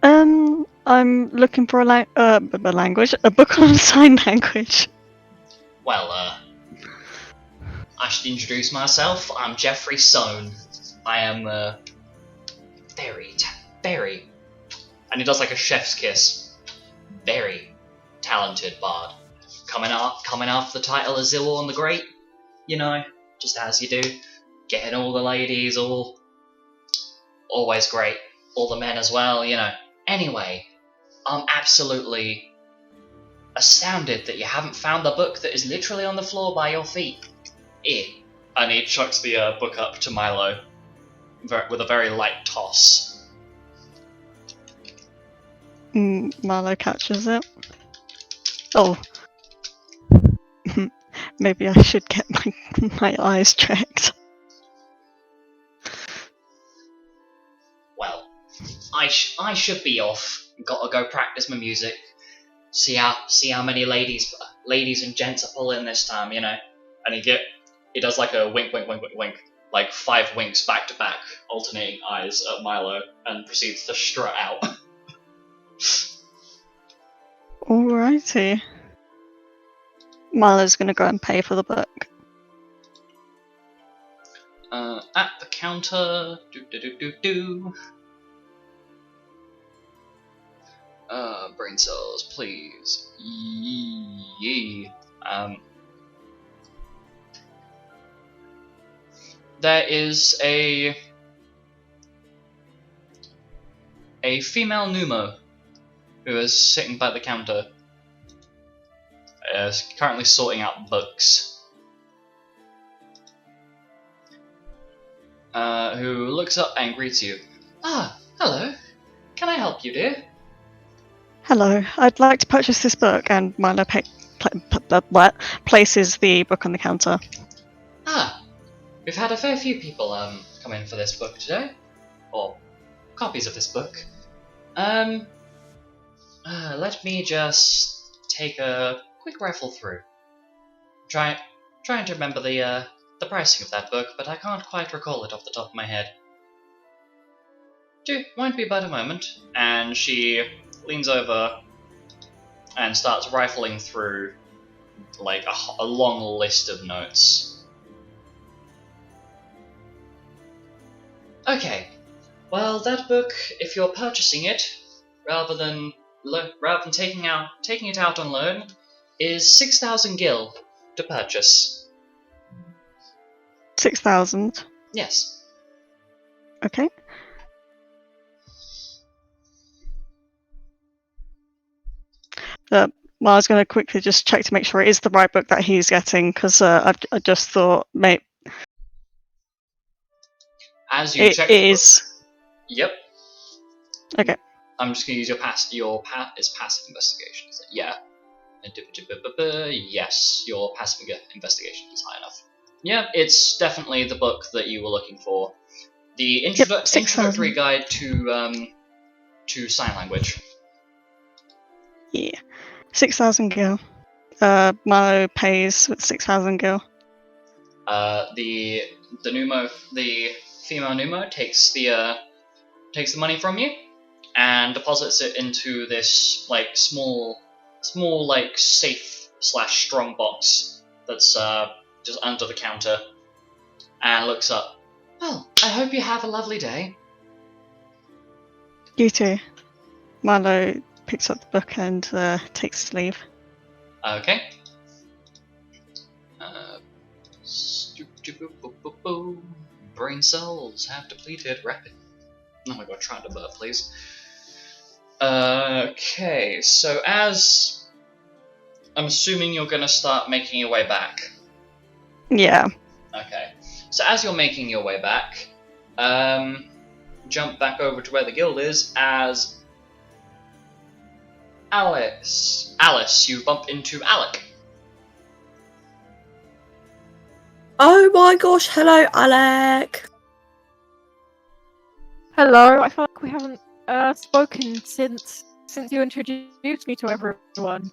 I'm looking for a language, a book on sign language. Well, I should introduce myself. I'm Jeffrey Sohn. I am, very, and he does like a chef's kiss. Very talented bard. Coming off the title of Zilorn the Great, you know, just as you do. Getting all the ladies, always great. All the men as well, you know. Anyway, I'm absolutely astounded that you haven't found the book that is literally on the floor by your feet. Here. And he chucks the book up to Milo with a very light toss. Milo catches it. Oh. Maybe I should get my eyes checked. Well, I should be off. Gotta go practice my music. See how many ladies and gents are pulling this time, you know. And he does like a wink, like 5 winks back to back, alternating eyes at Milo, and proceeds to strut out. Alrighty. Milo's gonna go and pay for the book. At the counter, brain cells, please. Yee. There is a female pneumo who is sitting by the counter, currently sorting out books. Who looks up and greets you. Ah, hello. Can I help you, dear? Hello, I'd like to purchase this book, and Milo places the book on the counter. Ah, we've had a fair few people come in for this book today, or copies of this book. Let me just take a quick rifle through. Trying to remember the pricing of that book, but I can't quite recall it off the top of my head. Won't be but a moment. And she leans over and starts rifling through like a long list of notes. Okay, well, that book, if you're purchasing it, rather than taking it out on loan, is 6,000 gil to purchase. 6,000. Yes. Okay. Well, I was going to quickly just check to make sure it is the right book that he's getting, because I just thought, mate. As you check, it is. Yep. Okay. I'm just going to use your passive investigation. Is it? Yeah. Yes, your passive investigation is high enough. Yeah, it's definitely the book that you were looking for. The introductory guide to sign language. Yeah. 6,000 gil. Milo pays with 6,000 gil. The female pneumo takes the money from you and deposits it into this like small like safe/strong box that's just under the counter, and looks up. Well, I hope you have a lovely day. You too. Milo picks up the book and takes his leave. Okay. Brain cells have depleted rapid. Oh my god, try to burp, please. Okay, so as... I'm assuming you're gonna start making your way back. Yeah. Okay. So as you're making your way back, jump back over to where the guild is as Alice, you bump into Alec. Oh my gosh, hello, Alec. Hello, I feel like we haven't spoken since you introduced me to everyone.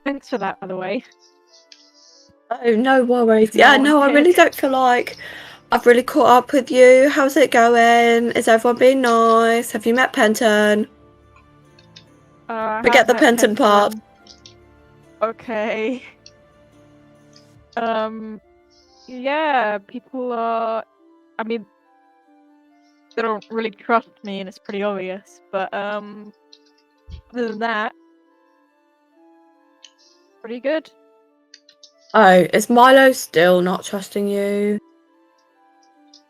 Thanks for that, by the way. Oh, no worries. No Yeah, one no, I really cared. don't feel like I've really caught up with you. How's it going? Is everyone being nice? Have you met Penton? I Forget have the met Penton part. Okay. Yeah, people are... I mean, they don't really trust me, and it's pretty obvious, but, other than that, pretty good. Oh, is Milo still not trusting you?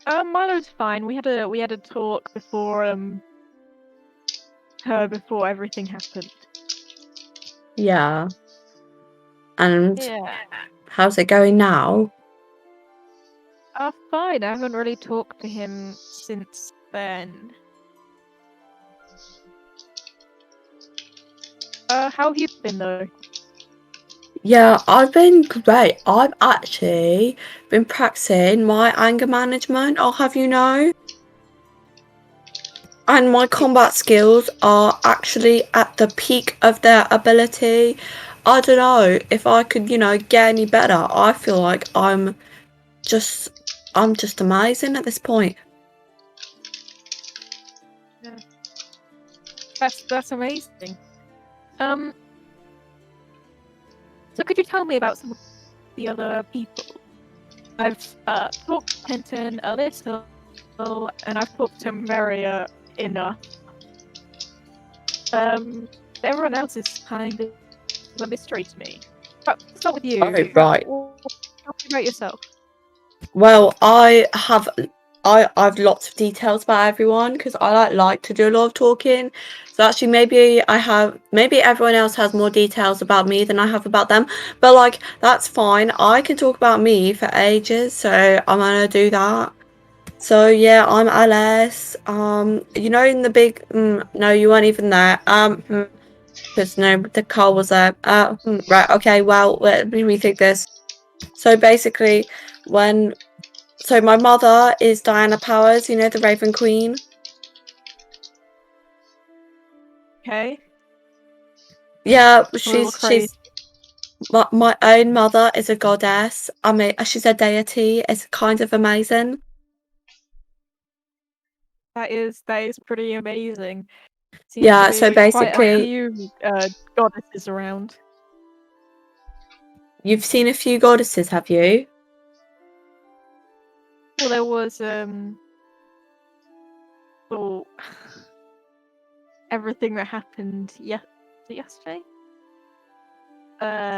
Milo's fine. We had a talk before everything happened. Yeah. And Yeah. how's it going now? Fine. I haven't really talked to him since then. How have you been though? Yeah, I've been great. I've actually been practicing my anger management, I'll have you know. And my combat skills are actually at the peak of their ability. I don't know if I could, get any better. I feel like I'm just amazing at this point. Yeah. That's amazing. So could you tell me about some of the other people? I've talked to Penton a little, and I've talked to Maria enough. Everyone else is kind of a mystery to me. But let's start with you. Oh, right. Tell me about yourself. Well, I've lots of details about everyone because I like to do a lot of talking. So actually, maybe everyone else has more details about me than I have about them. But like, that's fine. I can talk about me for ages, so I'm gonna do that. So yeah, I'm Alice. In the big no, you weren't even there. Because no, the car was there. Right. Okay. Well, let me rethink this. So basically, so my mother is Diana Powers, the Raven Queen. Okay. Yeah, little crazy. she's my own mother is a goddess. I mean, she's a deity. It's kind of amazing. That is pretty amazing. Seems Yeah, to so be quite a basically, few goddesses around. you've seen a few goddesses, have you? Well, there was everything that happened yesterday.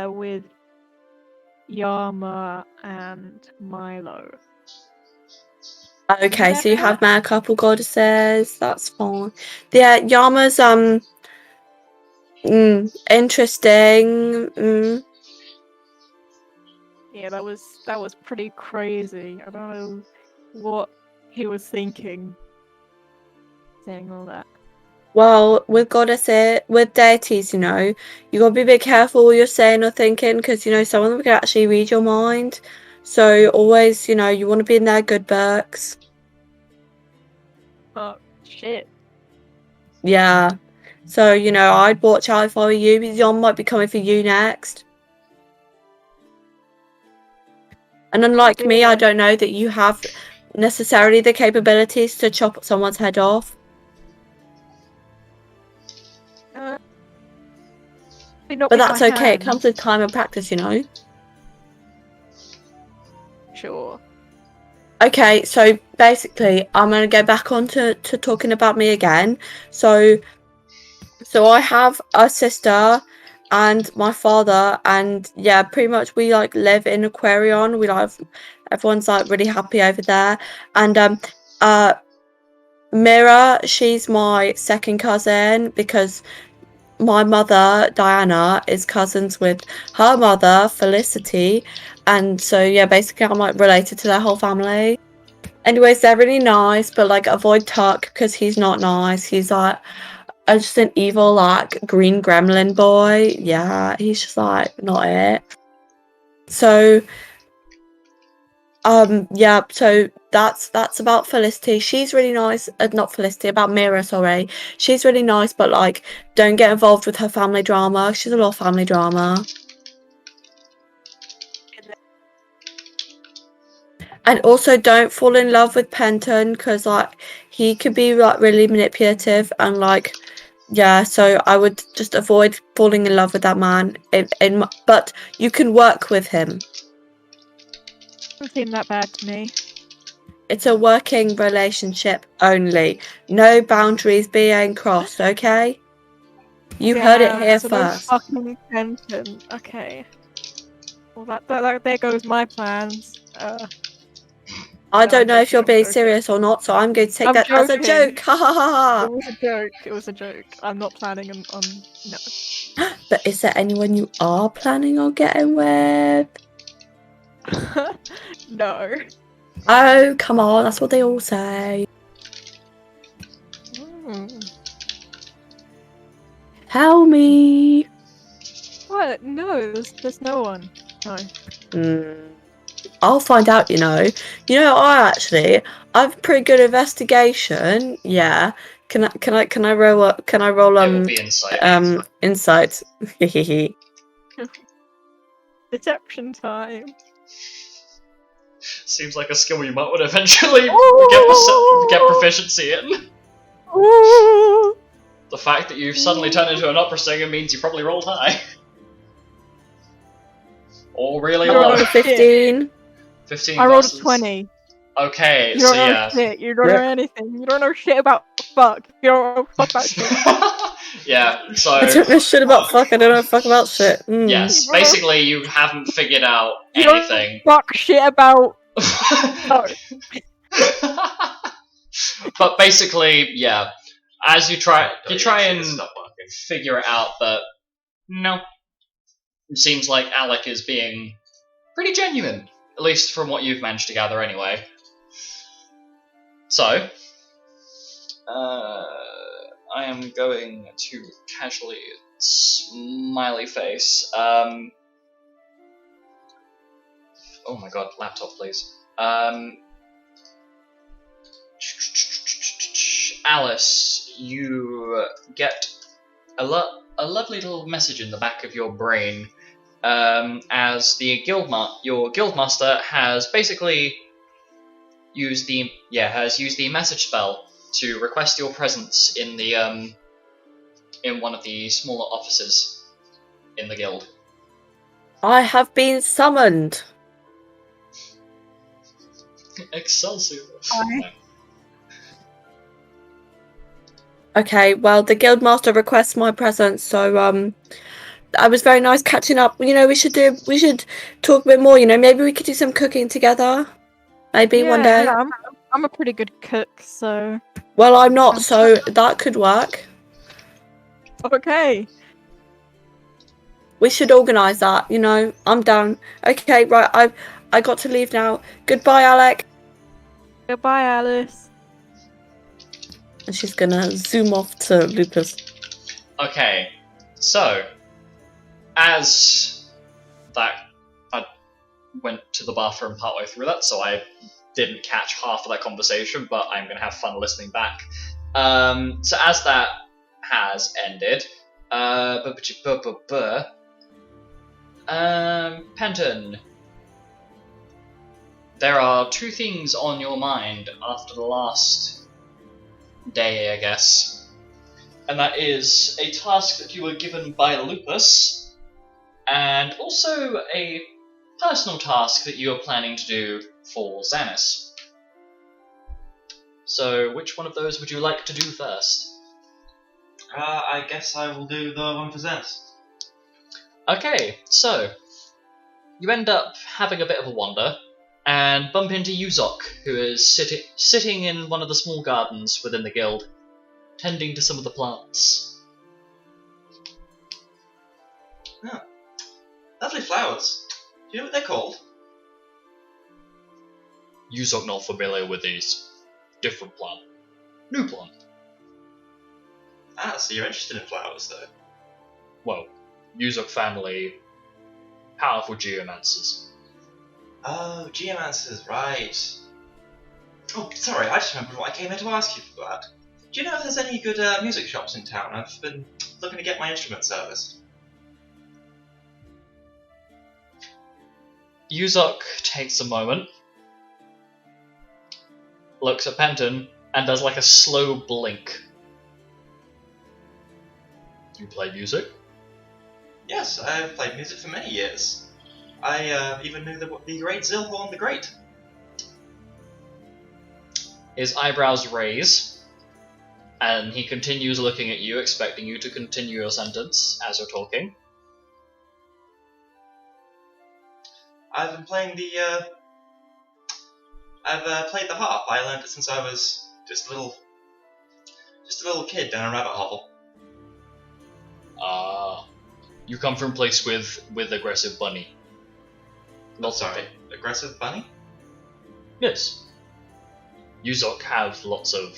With Yarma and Milo. Okay, so you have met a couple goddesses. That's fine. Yeah, Yarma's interesting. Yeah, that was pretty crazy. I don't know what he was thinking, saying all that. Well, with goddesses, with deities, you gotta be a bit careful what you're saying or thinking because some of them can actually read your mind. So always, you want to be in their good books. Oh shit! Yeah. So I'd watch out if I were you. Because Yon might be coming for you next. And unlike me, I don't know that you have necessarily the capabilities to chop someone's head off. But that's okay. It comes with time and practice, Sure. Okay, so basically, I'm gonna go back on to talking about me again. So I have a sister and my father, and yeah, pretty much we like live in Aquarion. We like everyone's like really happy over there, and Mira, she's my second cousin because my mother Diana is cousins with her mother Felicity, and so yeah, basically I'm like related to their whole family. Anyways, they're really nice, but like avoid Tuck because he's not nice. He's like just an evil like green gremlin boy. Yeah, he's just like not it. So yeah, so that's about Felicity. She's really nice. Not Felicity, about Mira, sorry. She's really nice, but like don't get involved with her family drama. She's a lot of family drama. And also don't fall in love with Penton because like he could be like really manipulative and like yeah, so I would just avoid falling in love with that man. But you can work with him. Doesn't seem that bad to me. It's a working relationship only. No boundaries being crossed, okay? You heard it here so first. No fucking Penton. Okay. Well, that there goes my plans. I No, don't I'm know if you're joking, I'm being joking. serious or not, so I'm going to take I'm that as a joking. joke. Ha ha ha It was a joke. It was a joke. I'm not planning on no. ha. But is there anyone you are planning on getting with? No. Oh, come on, that's what they all say. Tell me. What? No, there's no one. No. I'll find out, you know. You know, I have pretty good investigation. Yeah. Can I roll It will be insight. insight. Deception time. Seems like a skill you might would eventually get proficiency in. The fact that you've suddenly turned into an opera singer means you probably rolled high. Or really low. 15. 15 I rolled versus... a 20. Okay, You don't so know yeah. shit. You don't know anything. You don't know shit about fuck. You don't know fuck about shit. Yeah, so... I don't know shit about fuck. I don't know fuck about shit. Yes, basically you haven't figured out You anything. don't fuck shit about... No. But basically, yeah, as you try and figure it out, but no, it seems like Alec is being pretty genuine, at least from what you've managed to gather anyway. So, I am going to casually smiley face. Oh my god, laptop please. Alice, you get a lovely little message in the back of your brain, as your guildmaster has basically used the message spell to request your presence in the in one of the smaller offices in the guild. I have been summoned. Excelsior. Okay, well, the guildmaster requests my presence, so I was very nice catching up. You know, we should talk a bit more. You know, maybe we could do some cooking together. Maybe one day. Yeah, I'm a pretty good cook, so... Well, I'm not, so that could work. Okay. We should organise that, you know. I'm down. Okay, right, I got to leave now. Goodbye, Alec. Goodbye, Alice. And she's gonna zoom off to Lucas. Okay, so as that, I went to the bathroom partway through that, so I didn't catch half of that conversation, but I'm gonna have fun listening back. So as that has ended, Penton, there are two things on your mind after the last day, I guess. And that is a task that you were given by Lupus, and also a personal task that you are planning to do for Xanis. So, which one of those would you like to do first? I guess I will do the one possessed. Okay, so you end up having a bit of a wander and bump into Yuzok, who is sitting in one of the small gardens within the guild, tending to some of the plants. Oh, lovely flowers. Do you know what they're called? Yuzok not familiar with these. Different plant. New plant. Ah, so you're interested in flowers, though. Well, Yuzok family, powerful geomancers. Oh, geomancers, right. Oh, sorry, I just remembered what I came here to ask you for that. Do you know if there's any good music shops in town? I've been looking to get my instrument serviced. Yuzok takes a moment, looks at Penton, and does like a slow blink. You play music? Yes, I've played music for many years. I even knew the great Zilhorn the Great. His eyebrows raise, and he continues looking at you, expecting you to continue your sentence as you're talking. I've been playing I've played the harp. I learned it since I was just a little kid down a rabbit hole. You come from a place with aggressive bunny. Aggressive bunny? Yes. Yuzok have lots of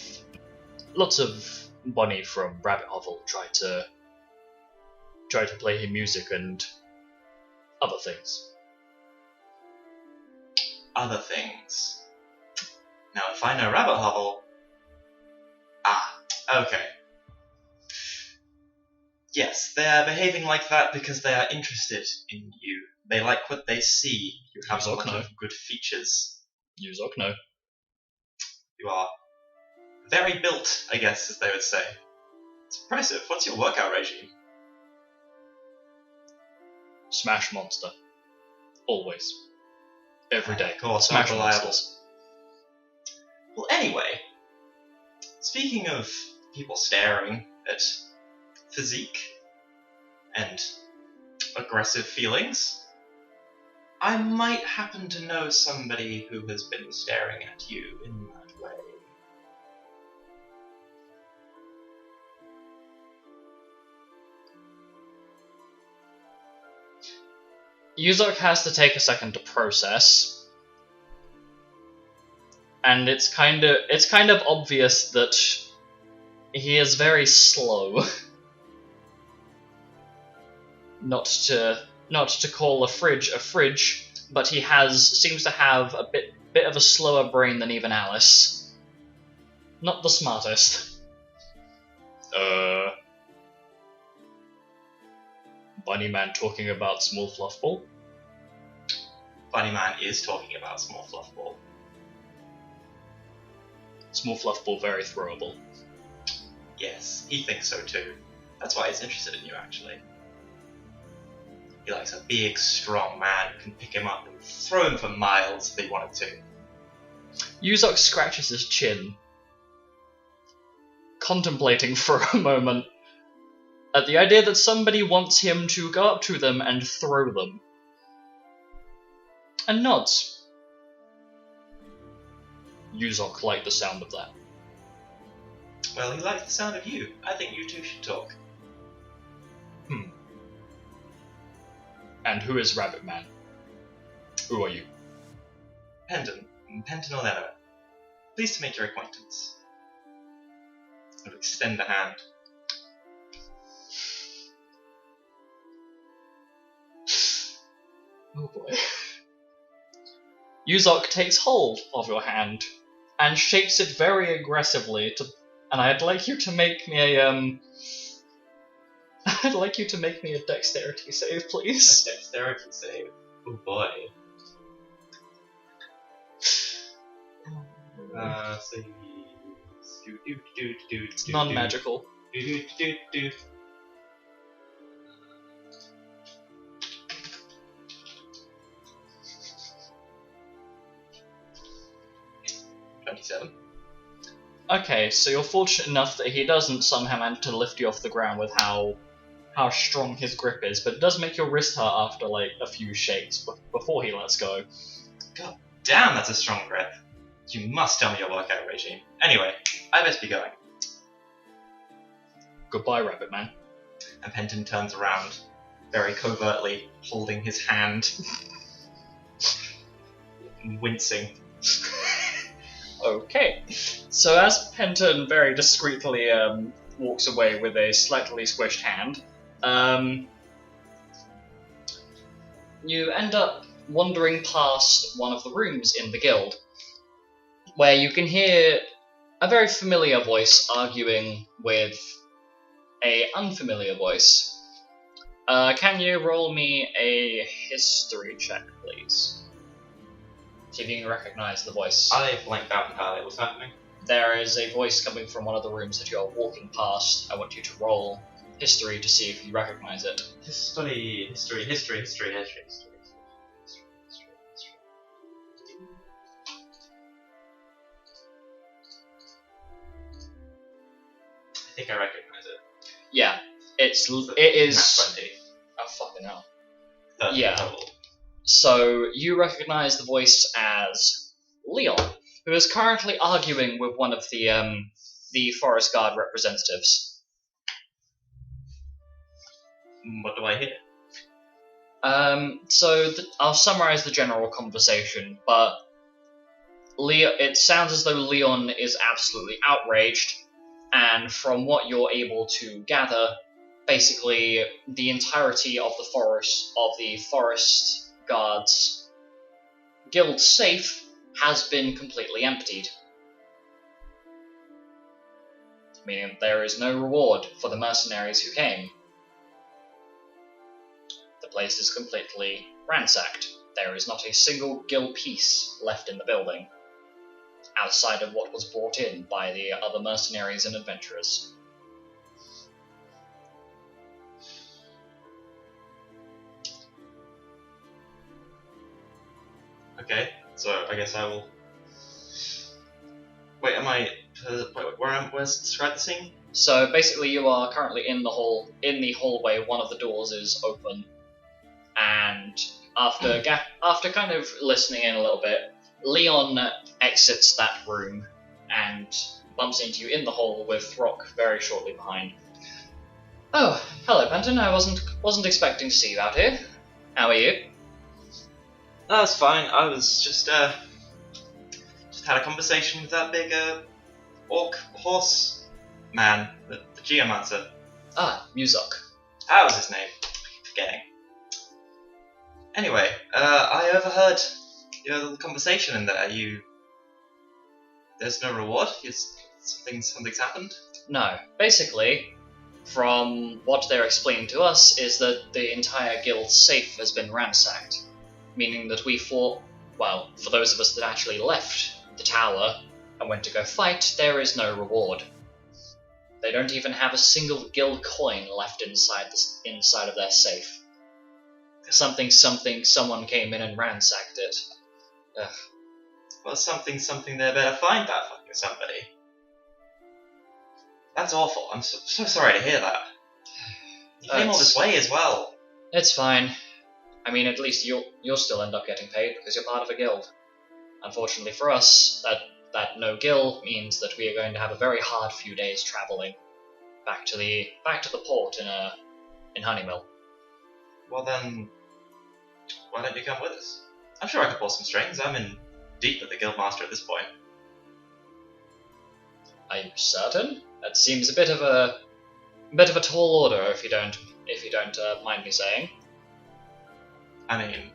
bunny from rabbit hovel try to play him music and other things. Other things. Now, if I know rabbit hovel... Ah, okay. Yes, they are behaving like that because they are interested in you. They like what they see. You have a lot of good features. Yuzok, no. You are very built, I guess, as they would say. It's impressive. What's your workout regime? Smash monster. Always. Every day. Of course, Smash reliable. monsters. Well, anyway, speaking of people staring at physique and aggressive feelings, I might happen to know somebody who has been staring at you in that way. Yuzok has to take a second to process, and it's kind of obvious that he is very slow. Not to call a fridge, but he seems to have a bit of a slower brain than even Alice. Not the smartest. Bunny Man talking about small fluff ball? Bunny Man is talking about small fluff ball. Small fluff ball very throwable. Yes, he thinks so too. That's why he's interested in you, actually. He likes a big, strong man who can pick him up and throw him for miles if he wanted to. Yuzok scratches his chin, contemplating for a moment at the idea that somebody wants him to go up to them and throw them. And nods. Yuzok liked the sound of that. Well, he likes the sound of you. I think you two should talk. And who is Rabbit Man? Who are you? Penton. Penton. Pleased to make your acquaintance. I'll extend the hand. Oh boy. Yuzok takes hold of your hand and shakes it very aggressively and I'd like you to make me a dexterity save, please. A dexterity save. Oh boy. It's non-magical. Do. 27. Okay, so you're fortunate enough that he doesn't somehow manage to lift you off the ground with how strong his grip is, but it does make your wrist hurt after like a few shakes before he lets go. God damn, that's a strong grip. You must tell me your workout regime. Anyway, I best be going. Goodbye, Rabbit Man. And Penton turns around, very covertly holding his hand, wincing. Okay, so as Penton very discreetly walks away with a slightly squished hand, you end up wandering past one of the rooms in the guild, where you can hear a very familiar voice arguing with a unfamiliar voice. Can you roll me a history check, please? See if you can recognize the voice. I blanked out entirely. What's happening? There is a voice coming from one of the rooms that you're walking past. I want you to roll history to see if you recognize it. History. I think I recognize it. Yeah, it is. Nat 20. Oh fucking hell! 30 Yeah. total. So you recognize the voice as Leon, who is currently arguing with one of the forest guard representatives. What do I hear? I'll summarize the general conversation, but it sounds as though Leon is absolutely outraged, and from what you're able to gather, basically the entirety of the forest guards guild safe has been completely emptied. Meaning there is no reward for the mercenaries who came. The place is completely ransacked. There is not a single guild piece left in the building, outside of what was brought in by the other mercenaries and adventurers. Okay, so I guess I will. Wait, am I? Where's describe the scene? So basically, you are currently in the hallway. One of the doors is open, and after kind of listening in a little bit, Leon exits that room and bumps into you in the hall with Throkk very shortly behind. Oh, hello, Penton. I wasn't expecting to see you out here. How are you? No, it's fine. I was just had a conversation with that big orc horse man, the geomancer. Ah, Yuzok. That was his name. Forgetting. Anyway, I overheard your little conversation in there. There's no reward. Something's happened. No, basically, from what they're explaining to us, is that the entire guild's safe has been ransacked. Meaning that we fought, well, for those of us that actually left the tower and went to go fight, there is no reward. They don't even have a single guild coin left inside of their safe. Someone came in and ransacked it. Ugh. Well, something, they better find that fucking somebody. That's awful. I'm so sorry to hear that. You came all this way as well. It's fine. I mean, at least you'll still end up getting paid because you're part of a guild. Unfortunately for us, that no guild means that we are going to have a very hard few days traveling back to the port in Honeymill. Well then, why don't you come with us? I'm sure I could pull some strings. I'm in deep with the Guildmaster at this point. Are you certain? That seems a bit of a tall order, if you don't mind me saying. I mean,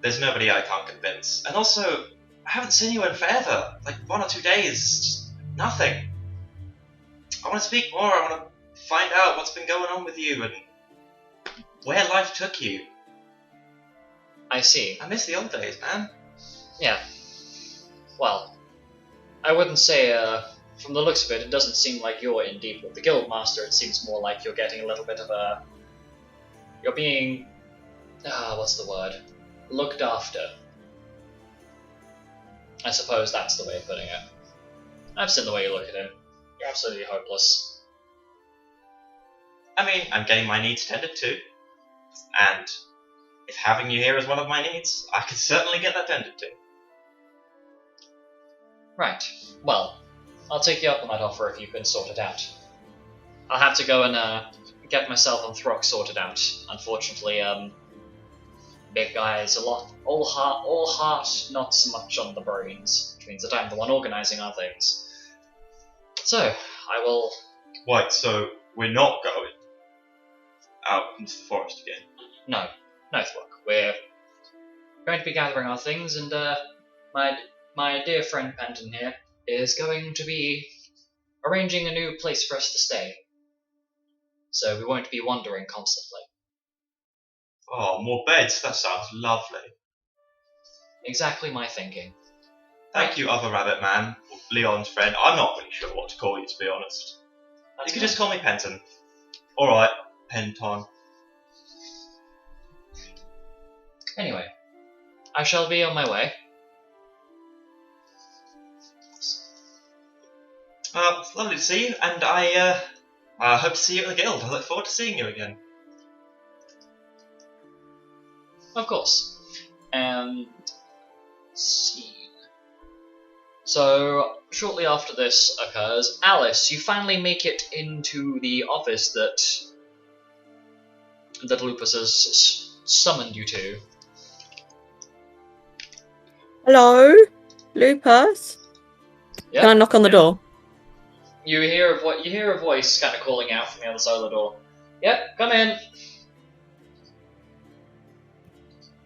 there's nobody I can't convince. And also, I haven't seen you in forever. Like 1 or 2 days. Just nothing. I want to speak more. I want to find out what's been going on with you and where life took you. I see. I miss the old days, man. Yeah. Well, I wouldn't say, from the looks of it, it doesn't seem like you're in deep with the Guildmaster. It seems more like you're getting a little bit of a... You're being... what's the word? Looked after. I suppose that's the way of putting it. I've seen the way you look at him. You're absolutely hopeless. I mean, I'm getting my needs tended to, and if having you here is one of my needs, I could certainly get that tended to. Right. Well, I'll take you up on that offer if you can sort it out. I'll have to go and get myself and Throkk sorted out. Unfortunately, big guy is a lot all heart, not so much on the brains, which means that I'm the one organising our things. So, I will. Wait, so we're not going out into the forest again? No, Throkk. We're going to be gathering our things, and my dear friend Penton here is going to be arranging a new place for us to stay. So we won't be wandering constantly. Oh, more beds. That sounds lovely. Exactly my thinking. Thank you, other rabbit man, Leon's friend. I'm not really sure what to call you, to be honest. You could just call me Penton. Alright, Penton. Anyway, I shall be on my way. It's lovely to see you, and I hope to see you at the guild. I look forward to seeing you again. Of course. And scene. So shortly after this occurs, Alice, you finally make it into the office that Lupus has summoned you to. Hello, Lupus. Yep. Can I knock on the door? You hear a voice kind of calling out from the other side of the door. Yep, come in.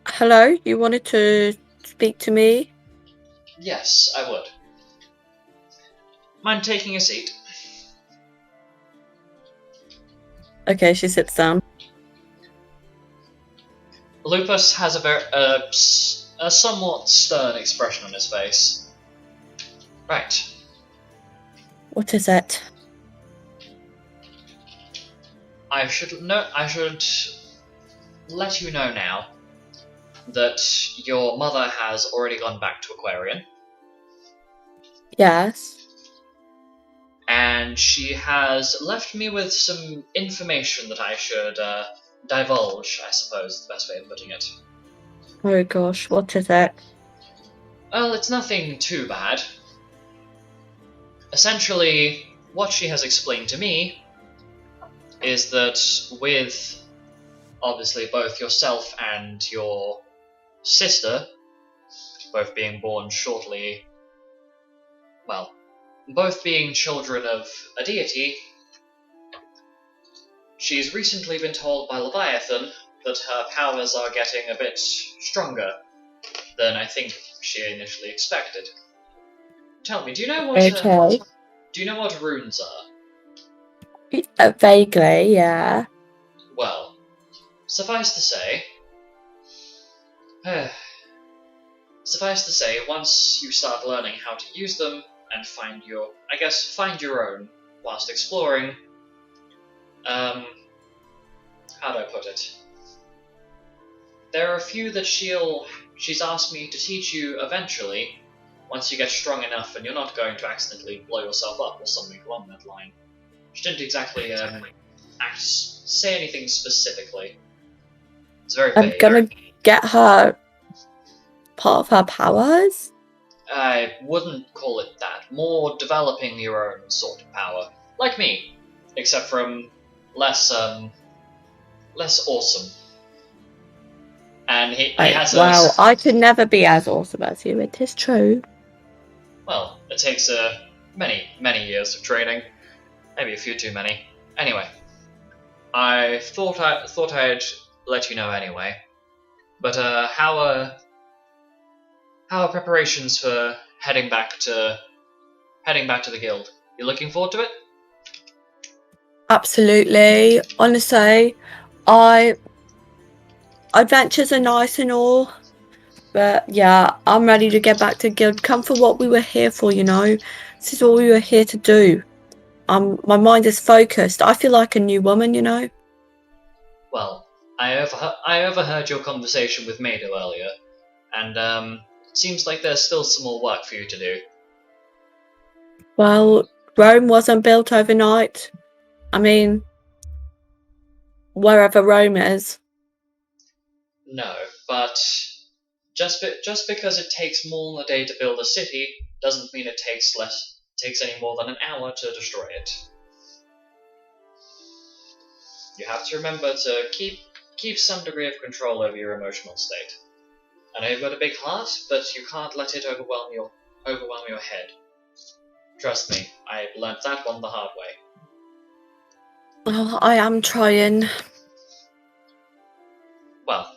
Hello, you wanted to speak to me? Yes, I would. Mind taking a seat? Okay, she sits down. Lupus has a somewhat stern expression on his face. Right. What is it? I should let you know now that your mother has already gone back to Aquarian. Yes. And she has left me with some information that I should divulge, I suppose is the best way of putting it. Oh gosh, what is it? Well, it's nothing too bad. Essentially, what she has explained to me is that with, obviously, both yourself and your sister, both being born shortly, well, both being children of a deity, she's recently been told by Leviathan that her powers are getting a bit stronger than I think she initially expected. Tell me, do you know what runes are? Vaguely, yeah. Well, suffice to say, once you start learning how to use them and find your own whilst exploring, how do I put it? There are a few that she's asked me to teach you eventually, once you get strong enough and you're not going to accidentally blow yourself up or something along that line. She didn't exactly say anything specifically. It's very vague. I'm gonna get her part of her powers? I wouldn't call it that. More developing your own sort of power. Like me. Except from less awesome. And he has wow, I could never be as awesome as you, it is true. Well, it takes many, many years of training. Maybe a few too many. Anyway. I thought I'd let you know anyway. But how are preparations for heading back to the guild? You looking forward to it? Absolutely. Honestly, adventures are nice and all, but yeah, I'm ready to get back to guild. Come for what we were here for, you know. This is what we were here to do. My mind is focused. I feel like a new woman, you know. Well, I overheard your conversation with Mado earlier, and it seems like there's still some more work for you to do. Well, Rome wasn't built overnight. I mean, wherever Rome is. No, but just because it takes more than a day to build a city doesn't mean it takes any more than an hour to destroy it. You have to remember to keep some degree of control over your emotional state. I know you've got a big heart, but you can't let it overwhelm your head. Trust me, I learnt that one the hard way. Oh, I am trying. Well,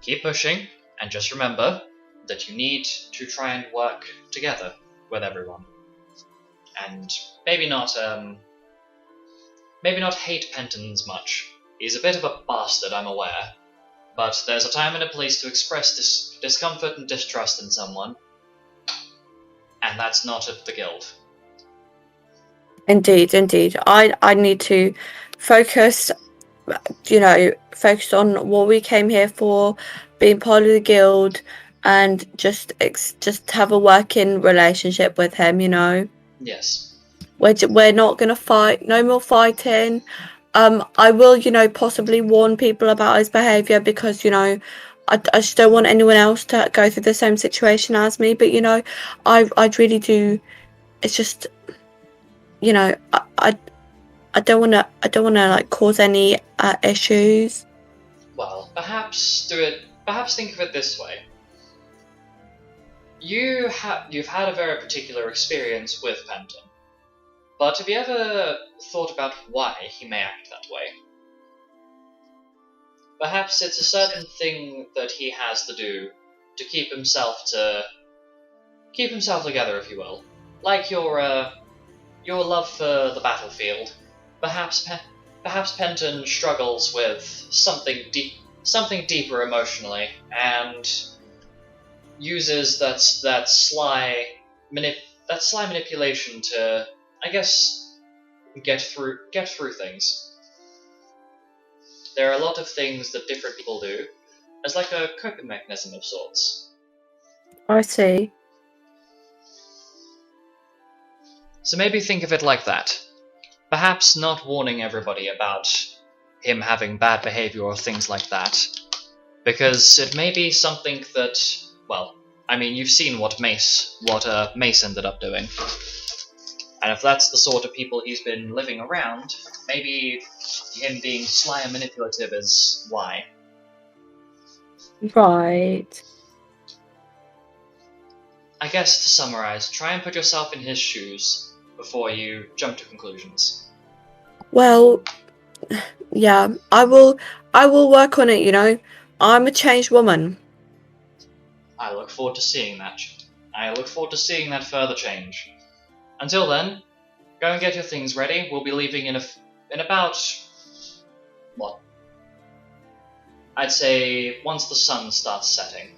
keep pushing, and just remember that you need to try and work together with everyone. And maybe not hate Penton as much. He's a bit of a bastard, I'm aware. But there's a time and a place to express discomfort and distrust in someone. And that's not at the guild. Indeed. I need to focus, focus on what we came here for, being part of the guild, and just have a working relationship with him, Yes. We're not going to fight, no more fighting. I will, possibly warn people about his behaviour because, I just don't want anyone else to go through the same situation as me. But, I really do. It's just, I don't want to like cause any issues. Well, perhaps think of it this way. You've had a very particular experience with Penton. But have you ever thought about why he may act that way? Perhaps it's a certain thing that he has to do to keep himself together, if you will. Like your love for the battlefield. Perhaps Penton struggles with something deeper emotionally, and uses that sly manipulation to, I guess, get through things. There are a lot of things that different people do as like a coping mechanism of sorts. I see. So maybe think of it like that. Perhaps not warning everybody about him having bad behavior or things like that, because it may be something that, well, I mean, you've seen what Mace ended up doing. And if that's the sort of people he's been living around, maybe him being sly and manipulative is why. Right. I guess to summarize, try and put yourself in his shoes before you jump to conclusions. Well, yeah, I will work on it, I'm a changed woman. I look forward to seeing that. I look forward to seeing that further change. Until then, go and get your things ready. We'll be leaving in about, what? I'd say once the sun starts setting.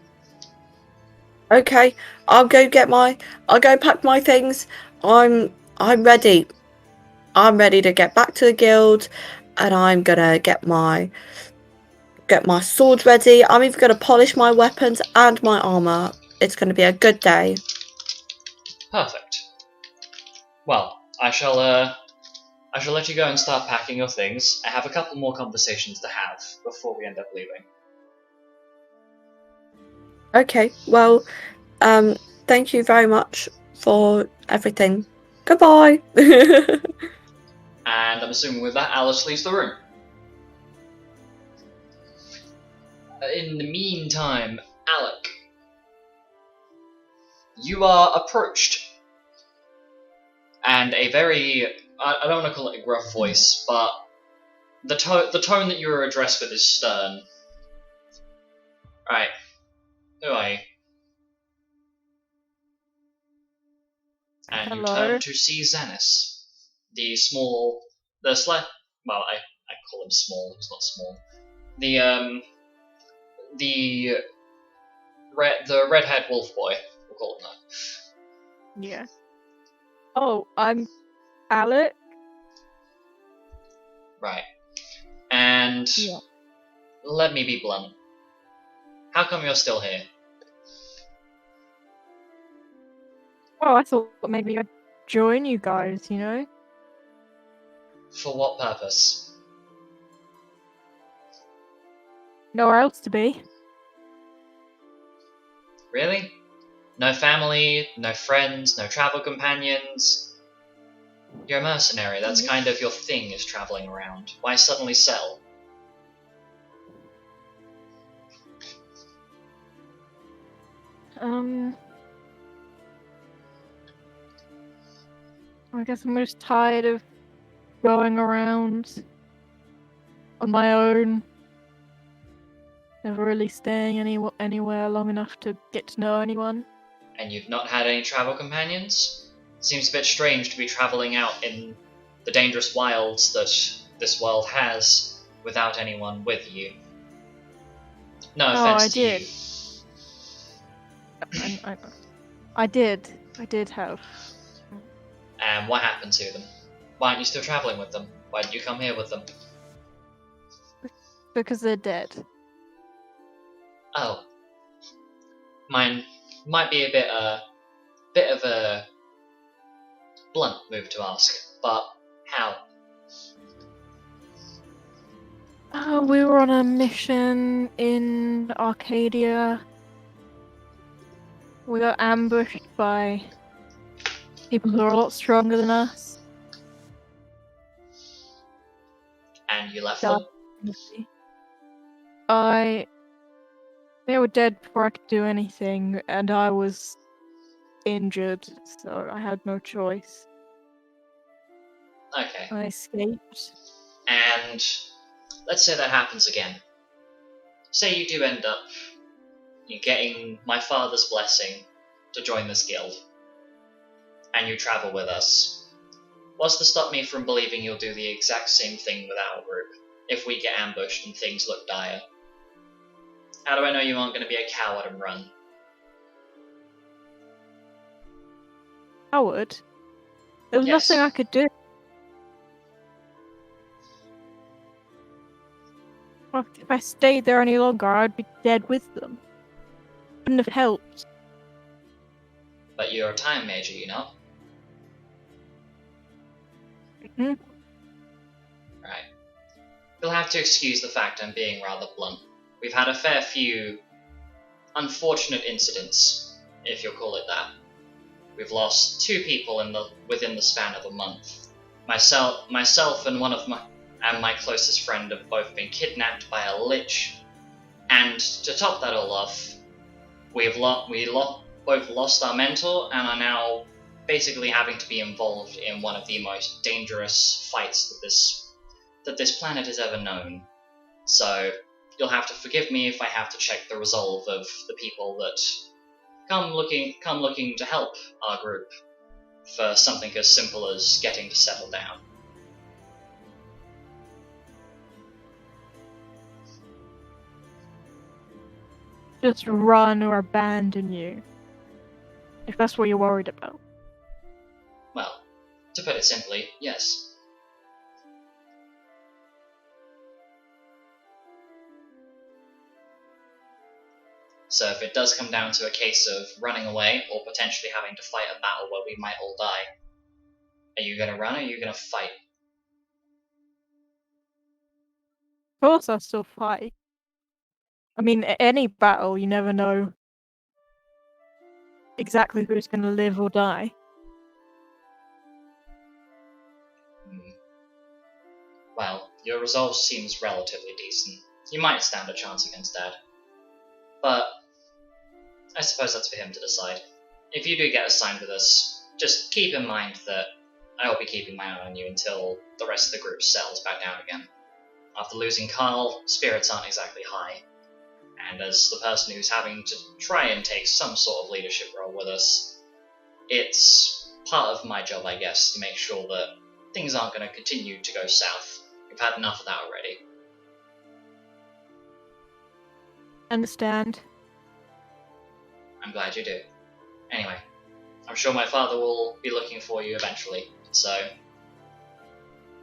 Okay, I'll go pack my things. I'm ready. I'm ready to get back to the guild, and I'm gonna get my sword ready. I'm even gonna polish my weapons and my armor. It's gonna be a good day. Perfect. Well, I shall let you go and start packing your things. I have a couple more conversations to have before we end up leaving. Okay, well, thank you very much for everything. Goodbye. And I'm assuming with that, Alice leaves the room. In the meantime, Alec, you are approached, and a very, I don't want to call it a gruff voice, but the tone that you are addressed with is stern. Right, who are you? And Hello. you turn to see Xanis, the I call him small, he's not small. The redhead wolf boy, we'll call him that. Yeah. Oh, I'm Alec. Right. And Yeah. let me be blunt. How come you're still here? Oh, I thought maybe I'd join you guys, you know? For what purpose? Nowhere else to be. Really? No family, no friends, no travel companions? You're a mercenary, that's kind of your thing, is traveling around. Why suddenly sell? I guess I'm just tired of going around on my own. Never really staying anywhere long enough to get to know anyone. And you've not had any travel companions? Seems a bit strange to be travelling out in the dangerous wilds that this world has without anyone with you. No offense I to did. you. I did have. And what happened to them? Why aren't you still travelling with them? Why didn't you come here with them? Because they're dead. Oh. Mine might be a bit of a blunt move to ask, but how? We were on a mission in Arcadia. We got ambushed by people who are a lot stronger than us. And you left them? They were dead before I could do anything, and I was injured, so I had no choice. Okay. I escaped. And let's say that happens again. Say you do end up getting my father's blessing to join this guild, and you travel with us. What's to stop me from believing you'll do the exact same thing with our group, if we get ambushed and things look dire? How do I know you aren't going to be a coward and run? Coward? There was Yes. nothing I could do. Well, if I stayed there any longer, I'd be dead with them. Wouldn't have helped. But you're a time major, you know? Hmm? Right. You'll have to excuse the fact I'm being rather blunt. We've had a fair few unfortunate incidents, if you'll call it that. We've lost 2 people within the span of a month. Myself and my closest friend have both been kidnapped by a lich, and to top that all off, we both lost our mentor and are now basically having to be involved in one of the most dangerous fights that this planet has ever known. So you'll have to forgive me if I have to check the resolve of the people that come looking to help our group for something as simple as getting to settle down. Just run or abandon you. If that's what you're worried about. Well, to put it simply, yes. So if it does come down to a case of running away or potentially having to fight a battle where we might all die, are you going to run or are you going to fight? Of course I'll still fight. I mean, any battle, you never know exactly who's going to live or die. Well, your resolve seems relatively decent. You might stand a chance against Dad. But I suppose that's for him to decide. If you do get assigned with us, just keep in mind that I will be keeping my eye on you until the rest of the group settles back down again. After losing Carl, spirits aren't exactly high. And as the person who's having to try and take some sort of leadership role with us, it's part of my job, I guess, to make sure that things aren't going to continue to go south. We've had enough of that already. Understand. I'm glad you do. Anyway, I'm sure my father will be looking for you eventually, so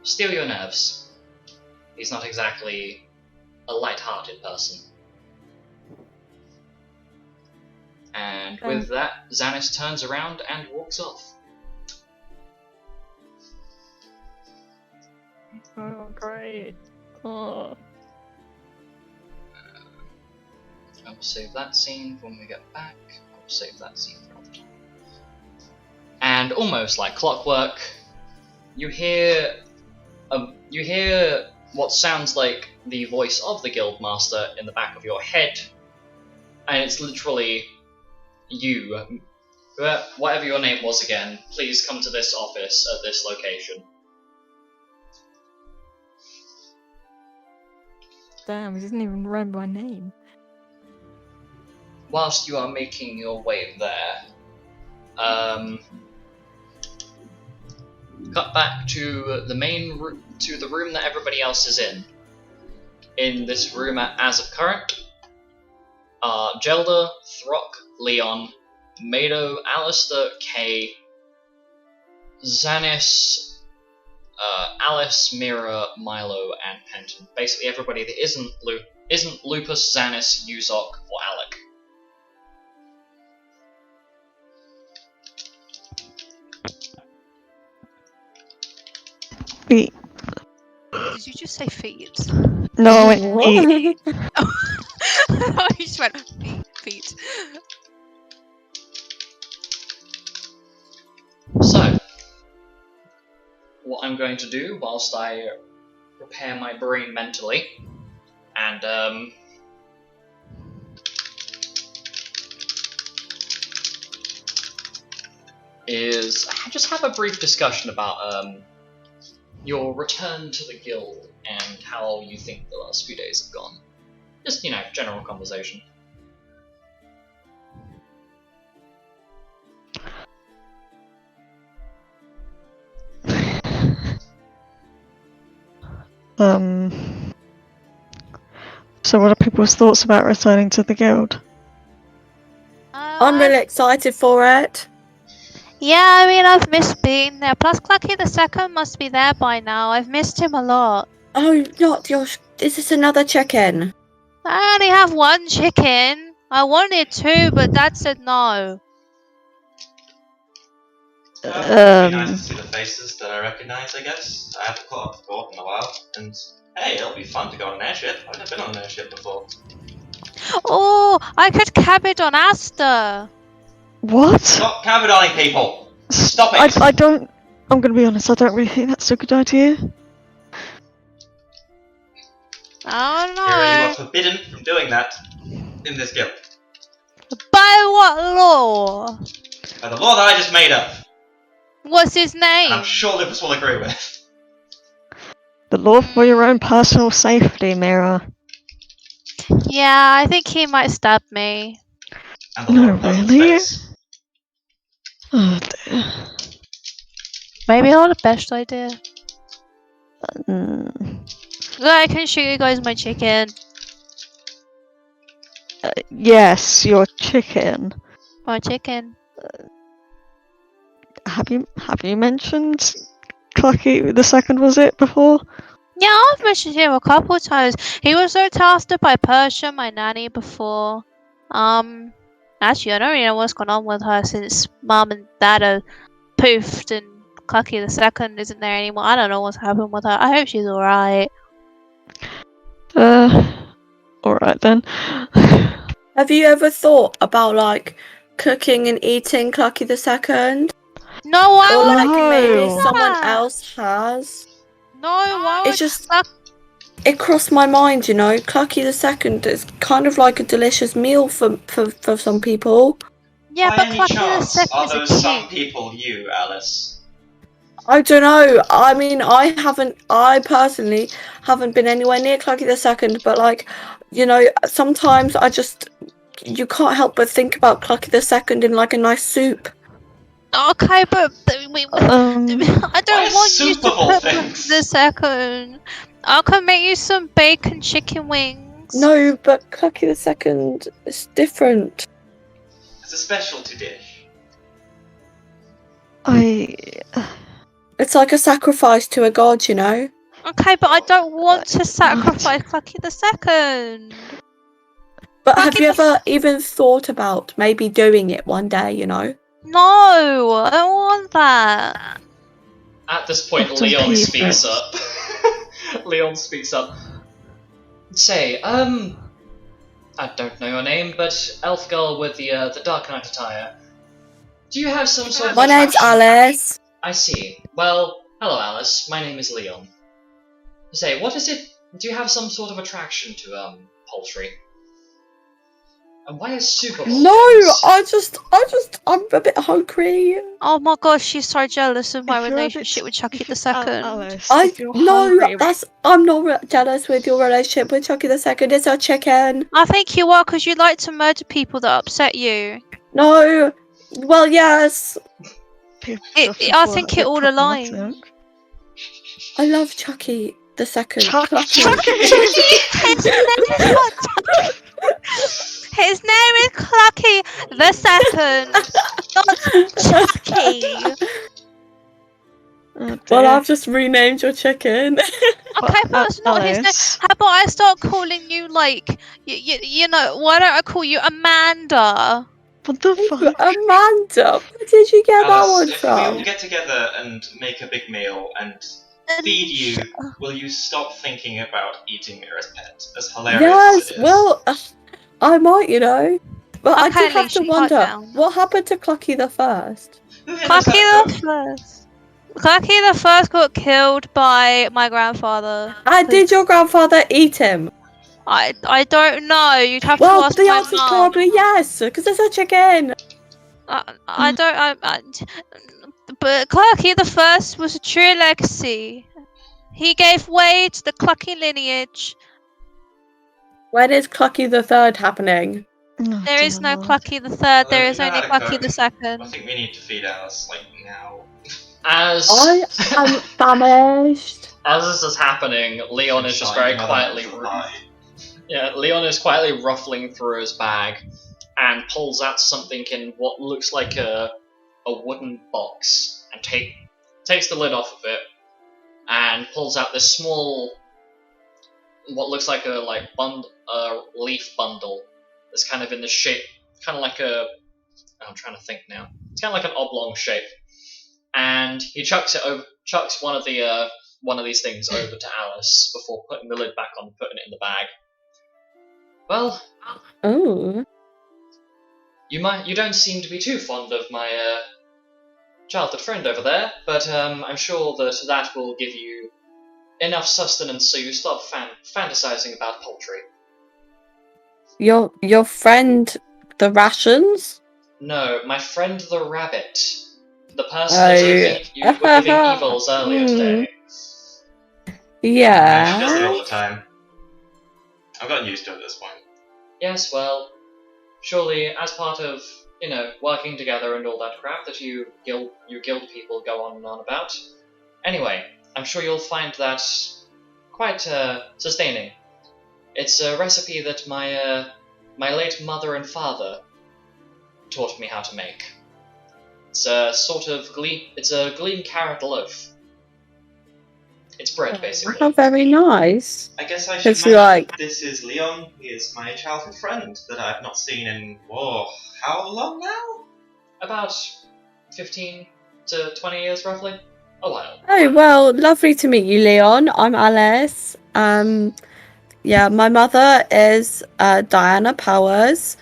steel your nerves. He's not exactly a light-hearted person. And with that, Xanis turns around and walks off. Oh, great. Oh. I will save that scene when we get back. I will save that scene for another time. And almost like clockwork, you hear what sounds like the voice of the Guildmaster in the back of your head, and it's literally you. Whatever your name was again, please come to this office at this location. Damn, he doesn't even remember my name. Whilst you are making your way there, cut back to the main to the room that everybody else is in. In this room, as of current, Jelda, Throkk, Leon, Mado, Alistair, Kay, Xanis, Alice, Mira, Milo, and Penton. Basically, everybody that isn't Lupus, Xanis, Yuzok, or Alec. Feet. Did you just say feet? No, I went feet. Oh, you just went feet. So, what I'm going to do whilst I prepare my brain mentally, and is just have a brief discussion about your return to the guild and how you think the last few days have gone. Just, general conversation. So what are people's thoughts about returning to the guild? I'm really excited for it. Yeah, I mean, I've missed being there. Plus, Clucky the Second must be there by now. I've missed him a lot. Oh, not your. Is this another check-in? I only have one chicken. I wanted two, but Dad said no. It'd be nice to see the faces that I recognise, I guess. I haven't caught up with Gordon in a while, and hey, it'll be fun to go on an airship. I've never been on an airship before. Oh, I could cabin on Asta. What? Stop cabidoning people! Stop it! I don't. I'm gonna be honest. I don't really think that's a good idea. I don't know. Mira, you are forbidden from doing that in this guild. By what law? By the law that I just made up. What's his name? And I'm sure Lupus will agree with. The law for your own personal safety, Mira. Yeah, I think he might stab me. And the No, law of Penton's really? face. Oh dear. Maybe not the best idea. Mm. I can show you guys my chicken. Yes, your chicken. My chicken. Have you mentioned Clucky the Second? Was it before? Yeah, I've mentioned him a couple times. He was so tasked by Persia, my nanny, before. Actually, I don't really know what's gone on with her since Mum and Dad are poofed and Clucky the Second isn't there anymore. I don't know what's happened with her. I hope she's alright. Alright then. Have you ever thought about cooking and eating Clucky the Second? No, why Or would maybe I do someone that? else has? No, why would It's just it crossed my mind, Clucky the Second is kind of like a delicious meal for some people. Yeah, By but any Clucky the chance, Second are is a those king. some people you, Alice? I don't know. I mean, I personally haven't been anywhere near Clucky the Second, but sometimes you can't help but think about Clucky the Second in a nice soup. Okay, but I don't want you to soup of all cook things? the second. I can make you some bacon chicken wings. No, but Clucky the Second is different. It's a specialty dish. It's like a sacrifice to a god, Okay, but I don't want to sacrifice Clucky the Second. But have you ever even thought about maybe doing it one day, No, I don't want that. At this point, Often Leon people- speaks up. Leon speaks up. Say, I don't know your name, but elf girl with the dark knight attire. Do you have some sort of My name's attraction? Alice. I see. Well, hello Alice, my name is Leon. Say, what is it? Do you have some sort of attraction to, poultry? And why is Super Bowl No, things? I'm a bit hungry. Oh my gosh, she's so jealous of my If you're a relationship bit- with Chucky if the you- Second. Alice, I if you're no, hungry, I'm not jealous with your relationship with Chucky the Second. It's a chicken. I think you are because you like to murder people that upset you. No, well, yes, I think it all aligns. I love Chucky the Second. Chucky. His name is not Chucky. His name is Clucky the Second, not Chucky. Oh, Well, dear. I've just renamed your chicken. Okay, but that's not his name. Alice. How about I start calling you like, you know, why don't I call you Amanda? What the fuck? Amanda, where did you get that Alice, one if we all from? get together and make a big meal and feed you, will you stop thinking about eating me as pet? As hilarious Yes, as it is. well, I might, you know. But I Okay, did have to Alicia, calm wonder, down. what happened to Clucky the First? Who here knows Clucky that the book? First. Clucky the First got killed by my grandfather. And did your grandfather eat him? I don't know. You'd have Well, to ask the my answer's mum. probably yes, because it's a chicken. I don't. But Clucky the First was a true legacy. He gave way to the Clucky lineage. When is Clucky the Third happening? Oh, There is dear no Lord. Clucky the Third. Although There if is you know only how to Clucky cook, the Second. I think we need to feed Alice, like, now. As I am famished. as this is happening, Leon is just very quietly Leon is quietly ruffling through his bag and pulls out something in what looks like a wooden box and takes the lid off of it and pulls out this small, what looks like a leaf bundle that's kind of in the shape, kind of like I'm trying to think now. It's kind of like an oblong shape, and he chucks one of these things over to Alice before putting the lid back on, putting it in the bag. Well, Oh. you don't seem to be too fond of my childhood friend over there, but I'm sure that will give you enough sustenance so you stop fantasizing about poultry. Your friend, the rations? No, my friend the rabbit. The person that you were giving evils earlier today. Yeah. She does it all the time. I've gotten used to it at this point. Yes, well, surely as part of, working together and all that crap that you guild people go on and on about. Anyway, I'm sure you'll find that quite sustaining. It's a recipe that my late mother and father taught me how to make. It's a sort of gleam carrot loaf. It's bread, basically. How very nice. I guess I should It's mention like- this is Leon. He is my childhood friend that I've not seen in, how long now? About 15 to 20 years, roughly. A while. Oh, well, lovely to meet you, Leon. I'm Alice. Yeah, my mother is Diana Powers.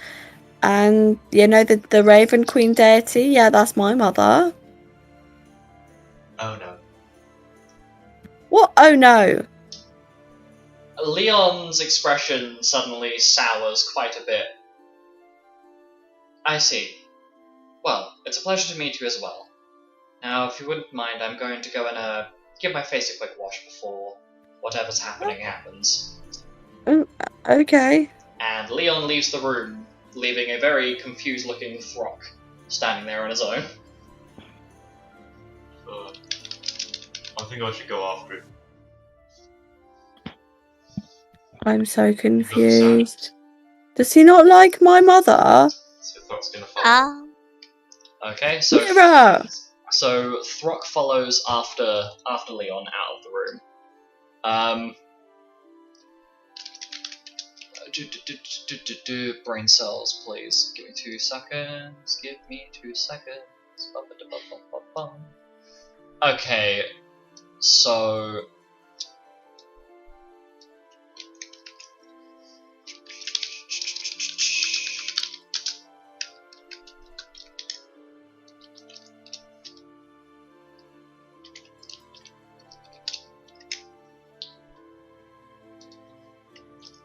And, the Raven Queen deity, yeah, that's my mother. Oh no. What? Oh, no. Leon's expression suddenly sours quite a bit. I see. Well, it's a pleasure to meet you as well. Now, if you wouldn't mind, I'm going to go and give my face a quick wash before whatever's happening happens. Okay. And Leon leaves the room, leaving a very confused-looking Throkk standing there on his own. I think I should go after it. I'm so confused. Does he not like my mother? So Throck's gonna follow. Okay, so Mira! So Throkk follows after Leon out of the room. Brain cells, please. Give me 2 seconds. Give me 2 seconds. Okay, so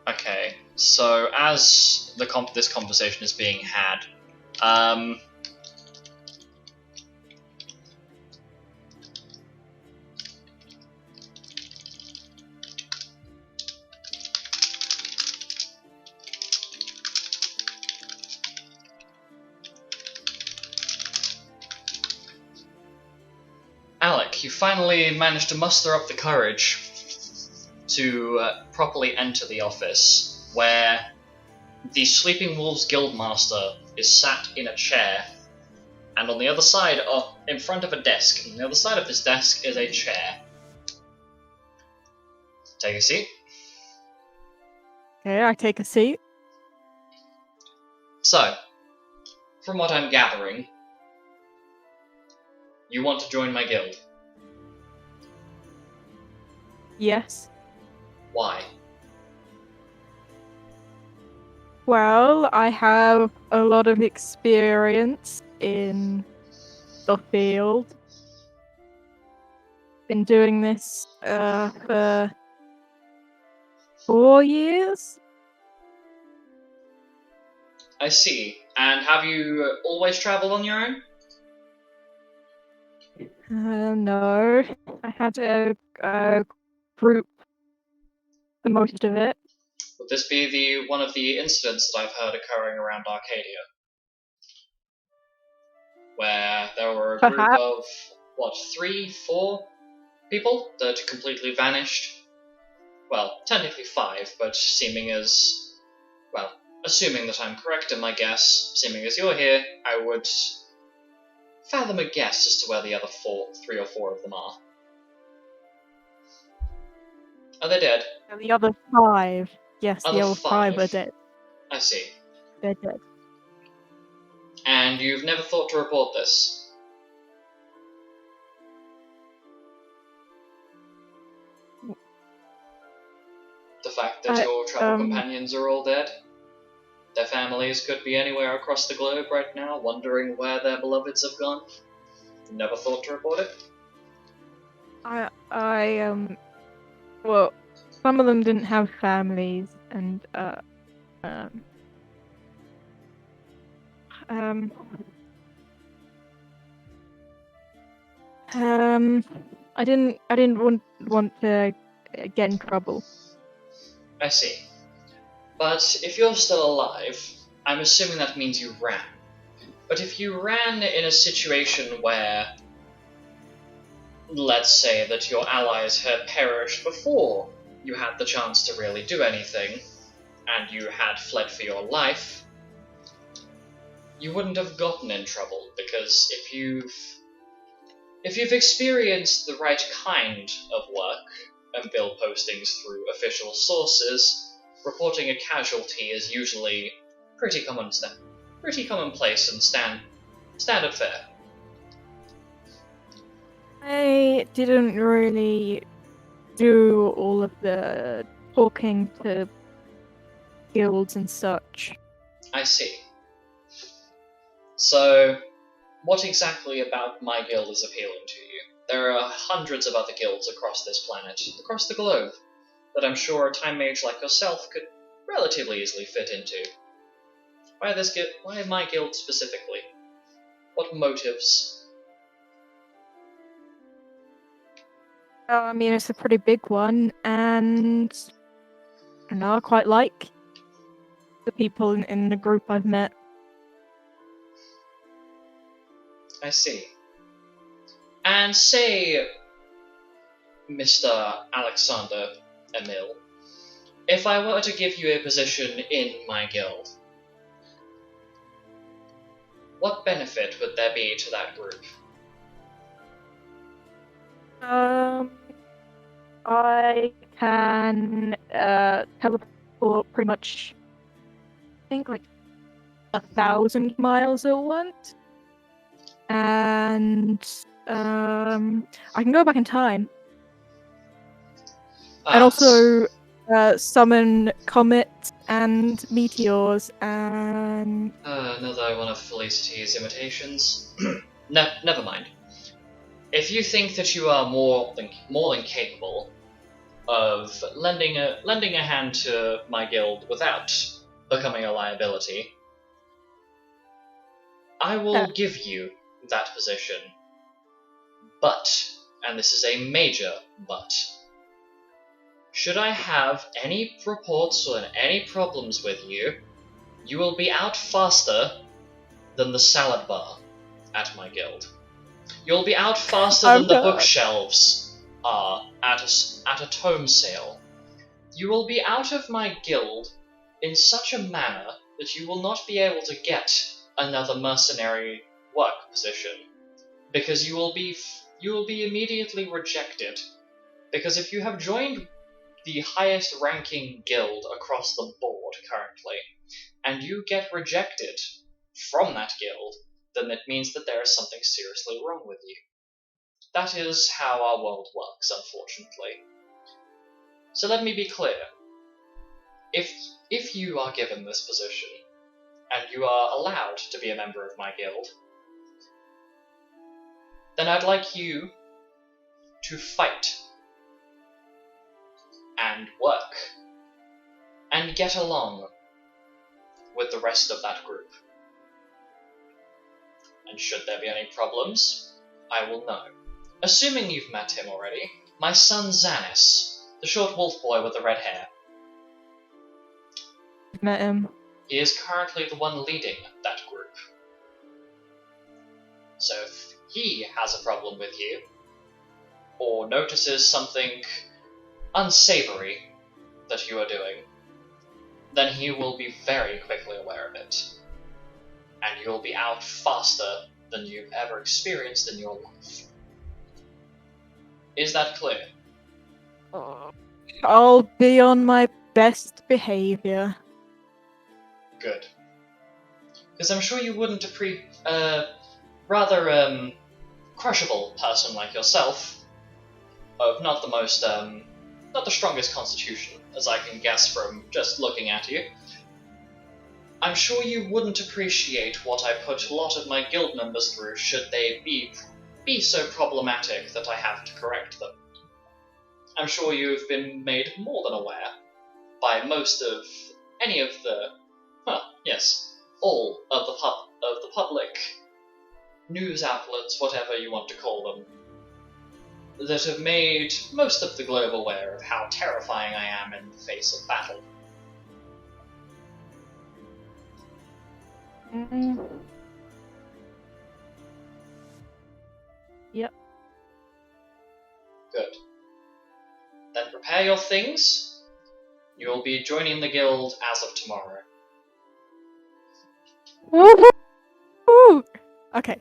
Okay, so as this conversation is being had, Alec, you finally managed to muster up the courage to properly enter the office, where the Sleeping Wolves Guildmaster is sat in a chair, and on the other side, in front of a desk, on the other side of this desk is a chair. Take a seat. Okay, I take a seat. So, from what I'm gathering, you want to join my guild. Yes. Why? Well, I have a lot of experience in the field. Been doing this for 4 years. I see. And have you always travelled on your own? No, I had a group for most of it. Would this be one of the incidents that I've heard occurring around Arcadia? Where there were a group Perhaps. of, 3, 4 people that completely vanished? Well, technically 5, but assuming that I'm correct in my guess, seeming as you're here, I would fathom a guess as to where the other 3 or 4 of them are. Are they dead? And the other 5. Yes, the Other other 5 are 5. dead. I see. They're dead. And you've never thought to report this? The fact that your travel companions are all dead? Their families could be anywhere across the globe right now, wondering where their beloveds have gone? Never thought to report it? Well, some of them didn't have families, and I didn't want to get in trouble. I see. But if you're still alive, I'm assuming that means you ran. But if you ran in a situation where, let's say that your allies had perished before you had the chance to really do anything, and you had fled for your life, you wouldn't have gotten in trouble, because if you've experienced the right kind of work and bill postings through official sources, reporting a casualty is usually pretty commonplace and standard fare. I didn't really do all of the talking to guilds and such. I see. So, what exactly about my guild is appealing to you? There are hundreds of other guilds across this planet, across the globe, that I'm sure a time mage like yourself could relatively easily fit into. Why my guild specifically? What motives? I mean, it's a pretty big one, and I quite like the people in the group I've met. I see. And say, Mr. Alexander Emil, if I were to give you a position in my guild, what benefit would there be to that group? I can teleport pretty much, I think, like 1,000 miles at once, and I can go back in time, and also summon comets and meteors and another one of Felicity's imitations. Never mind. If you think that you are more than capable of lending a hand to my guild without becoming a liability, I will give you that position. But, and this is a major but, should I have any reports or any problems with you, you will be out faster than the salad bar at my guild. You'll be out faster than the bookshelves are at a tome sale. You will be out of my guild in such a manner that you will not be able to get another mercenary work position, because you will be immediately rejected. Because if you have joined the highest ranking guild across the board currently, and you get rejected from that guild, then it means that there is something seriously wrong with you. That is how our world works, unfortunately. So let me be clear. If you are given this position, and you are allowed to be a member of my guild, then I'd like you to fight, and work, and get along with the rest of that group. And should there be any problems, I will know. Assuming you've met him already, my son Xanis, the short wolf boy with the red hair. Met him. He is currently the one leading that group. So if he has a problem with you, or notices something unsavory that you are doing, then he will be very quickly aware of it. And you'll be out faster than you've ever experienced in your life. Is that clear? I'll be on my best behavior. Good. Because I'm sure you wouldn't crushable person like yourself, of not the strongest constitution, as I can guess from just looking at you. I'm sure you wouldn't appreciate what I put a lot of my guild members through should they be so problematic that I have to correct them. I'm sure you've been made more than aware by all of the public news outlets, whatever you want to call them, that have made most of the globe aware of how terrifying I am in the face of battle. Yep. Good. Then prepare your things. You will be joining the guild as of tomorrow. Woo! Okay.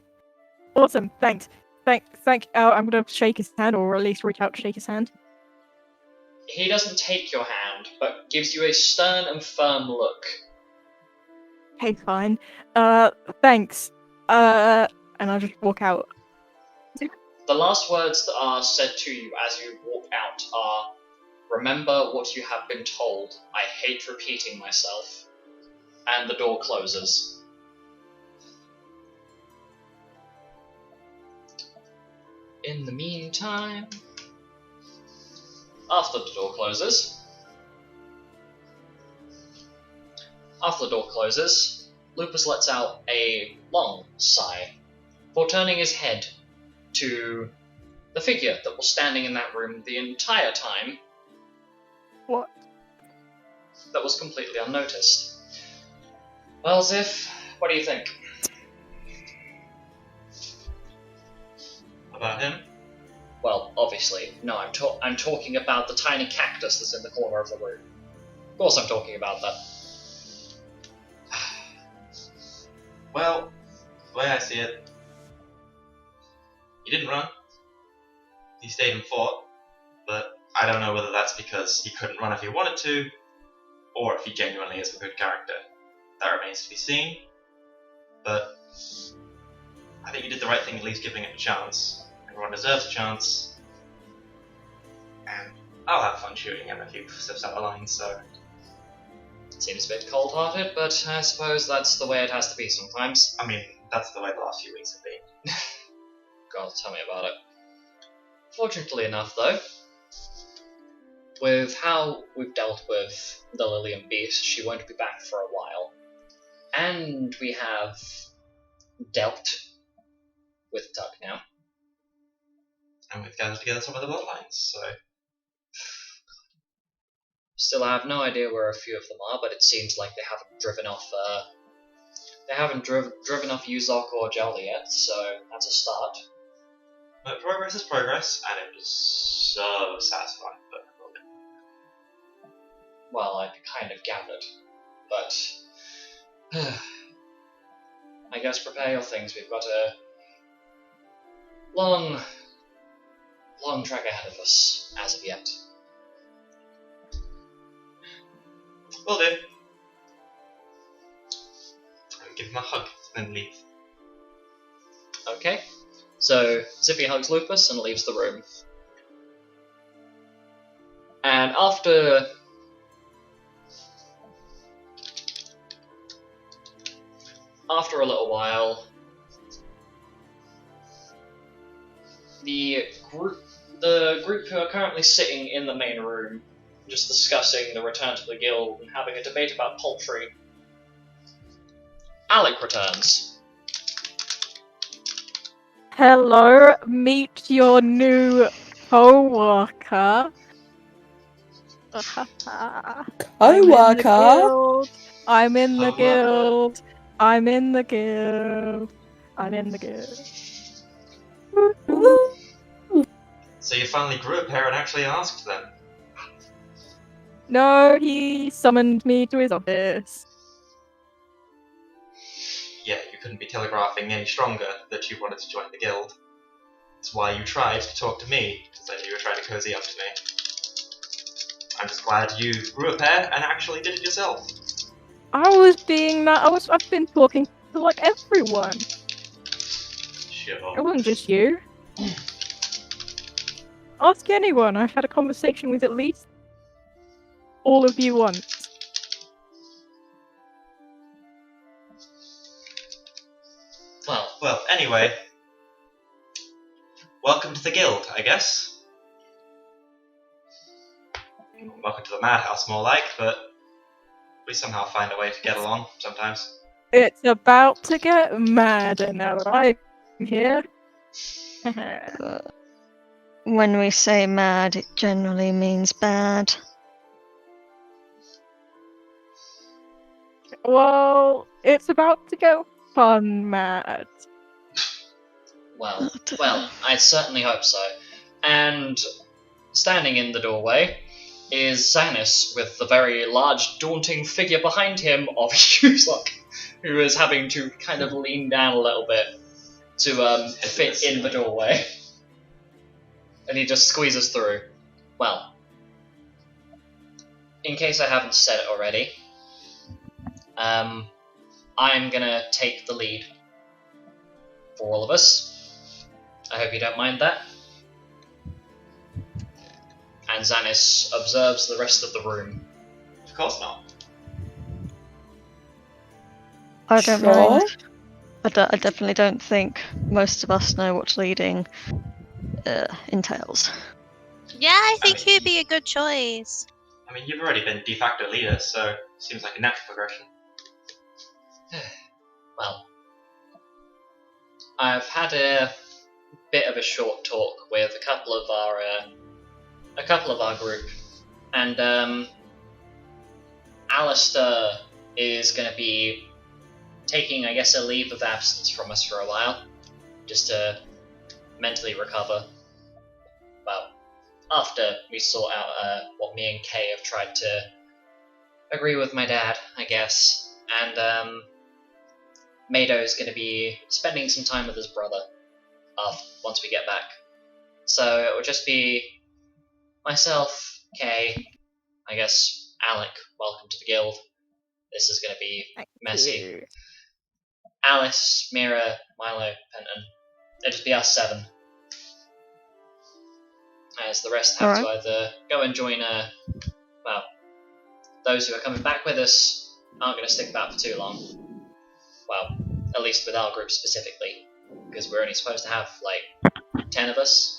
Awesome. Thanks. I'm gonna shake his hand, or at least reach out to shake his hand. He doesn't take your hand, but gives you a stern and firm look. Okay, fine. Thanks. And I'll just walk out. The last words that are said to you as you walk out are, "Remember what you have been told. I hate repeating myself." And the door closes. In the meantime, after the door closes, Lupus lets out a long sigh before turning his head to the figure that was standing in that room the entire time. What? That was completely unnoticed. Well, Ziff, what do you think? About him? Well, obviously, no, I'm talking about the tiny cactus that's in the corner of the room. Of course I'm talking about that. Well, the way I see it, he didn't run. He stayed and fought, but I don't know whether that's because he couldn't run if he wanted to, or if he genuinely is a good character. That remains to be seen, but I think he did the right thing at least giving it a chance. Everyone deserves a chance, and I'll have fun shooting him if he steps out of line, so... Seems a bit cold-hearted, but I suppose that's the way it has to be sometimes. I mean, that's the way the last few weeks have been. God, tell me about it. Fortunately enough, though, with how we've dealt with the Lilian Beast, she won't be back for a while. And we have dealt with Throkk now. And we've gathered together some of the bloodlines, so... Still, I have no idea where a few of them are, but it seems like they haven't driven off. Driven off Yuzok or Jelda yet, so that's a start. But progress is progress, and it was so satisfying. But Well, I kind of gathered, but I guess prepare your things. We've got a long trek ahead of us as of yet. will do. I'll give him a hug and then leave. Okay, so Zippy hugs Lupus and leaves the room. And after a little while, the group who are currently sitting in the main room, just discussing the return to the guild and having a debate about poultry, Alec returns. Hello, meet your new co-worker. Co-worker? I'm in the Co-worker. guild. I'm in the guild. I'm in the guild. So you finally grew a pair and actually asked them. No, he summoned me to his office. Yeah, you couldn't be telegraphing any stronger that you wanted to join the guild. That's why you tried to talk to me, because I knew you were trying to cozy up to me. I'm just glad you grew a pair and actually did it yourself. I was being that. I've been talking to like everyone. It Sure. wasn't just you. Ask anyone. I've had a conversation with at least all of you once. Well, anyway. Welcome to the guild, I guess. Welcome to the madhouse, more like, but we somehow find a way to get along sometimes. It's about to get mad now that I'm here. When we say mad, it generally means bad. Well, it's about to get fun mad. Well, I certainly hope so. And standing in the doorway is Zanus with the very large, daunting figure behind him of Yuzok, who is having to kind of lean down a little bit to fit in the doorway. And he just squeezes through. Well, in case I haven't said it already, I'm gonna take the lead for all of us. I hope you don't mind that. And Zanus observes the rest of the room. Of course not. I don't Sure. mind. I definitely don't think most of us know what leading entails. Yeah, I think mean- he'd be a good choice. I mean, you've already been de facto leader, so seems like a natural progression. Well, I've had a bit of a short talk with a couple of our group, and Alistair is going to be taking, I guess, a leave of absence from us for a while, just to mentally recover. Well, after we sort out what me and Kay have tried to agree with my dad, I guess, and Mado's going to be spending some time with his brother once we get back. So it will just be myself, Kay, I guess Alec, welcome to the guild. This is going to be messy. Alice, Mira, Milo, Penton. It'll just be us 7. As the rest have to either go and join those who are coming back with us aren't going to stick about for too long. Well, at least with our group specifically, because we're only supposed to have, like, 10 of us.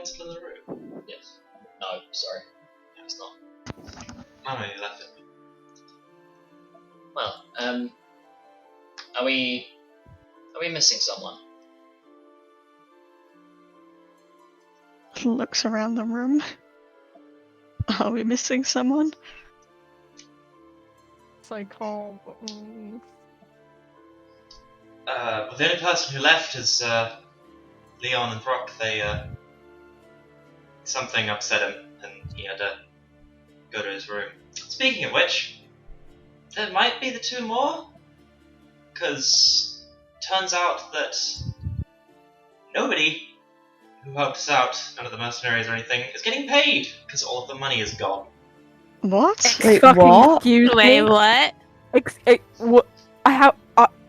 Leon still in the room? Yes. No, sorry. No, it's not. Oh, no, you left it. Well, are we missing someone? Looks around the room. Are we missing someone? It's like, oh, Well, the only person who left is Leon and Throkk. They something upset him, and he had to go to his room. Speaking of which, there might be the two more, because turns out that nobody who helped us out, none of the mercenaries or anything, is getting paid because all of the money is gone. What? Wait, fucking what? excuse Wait, me. what? What? I have.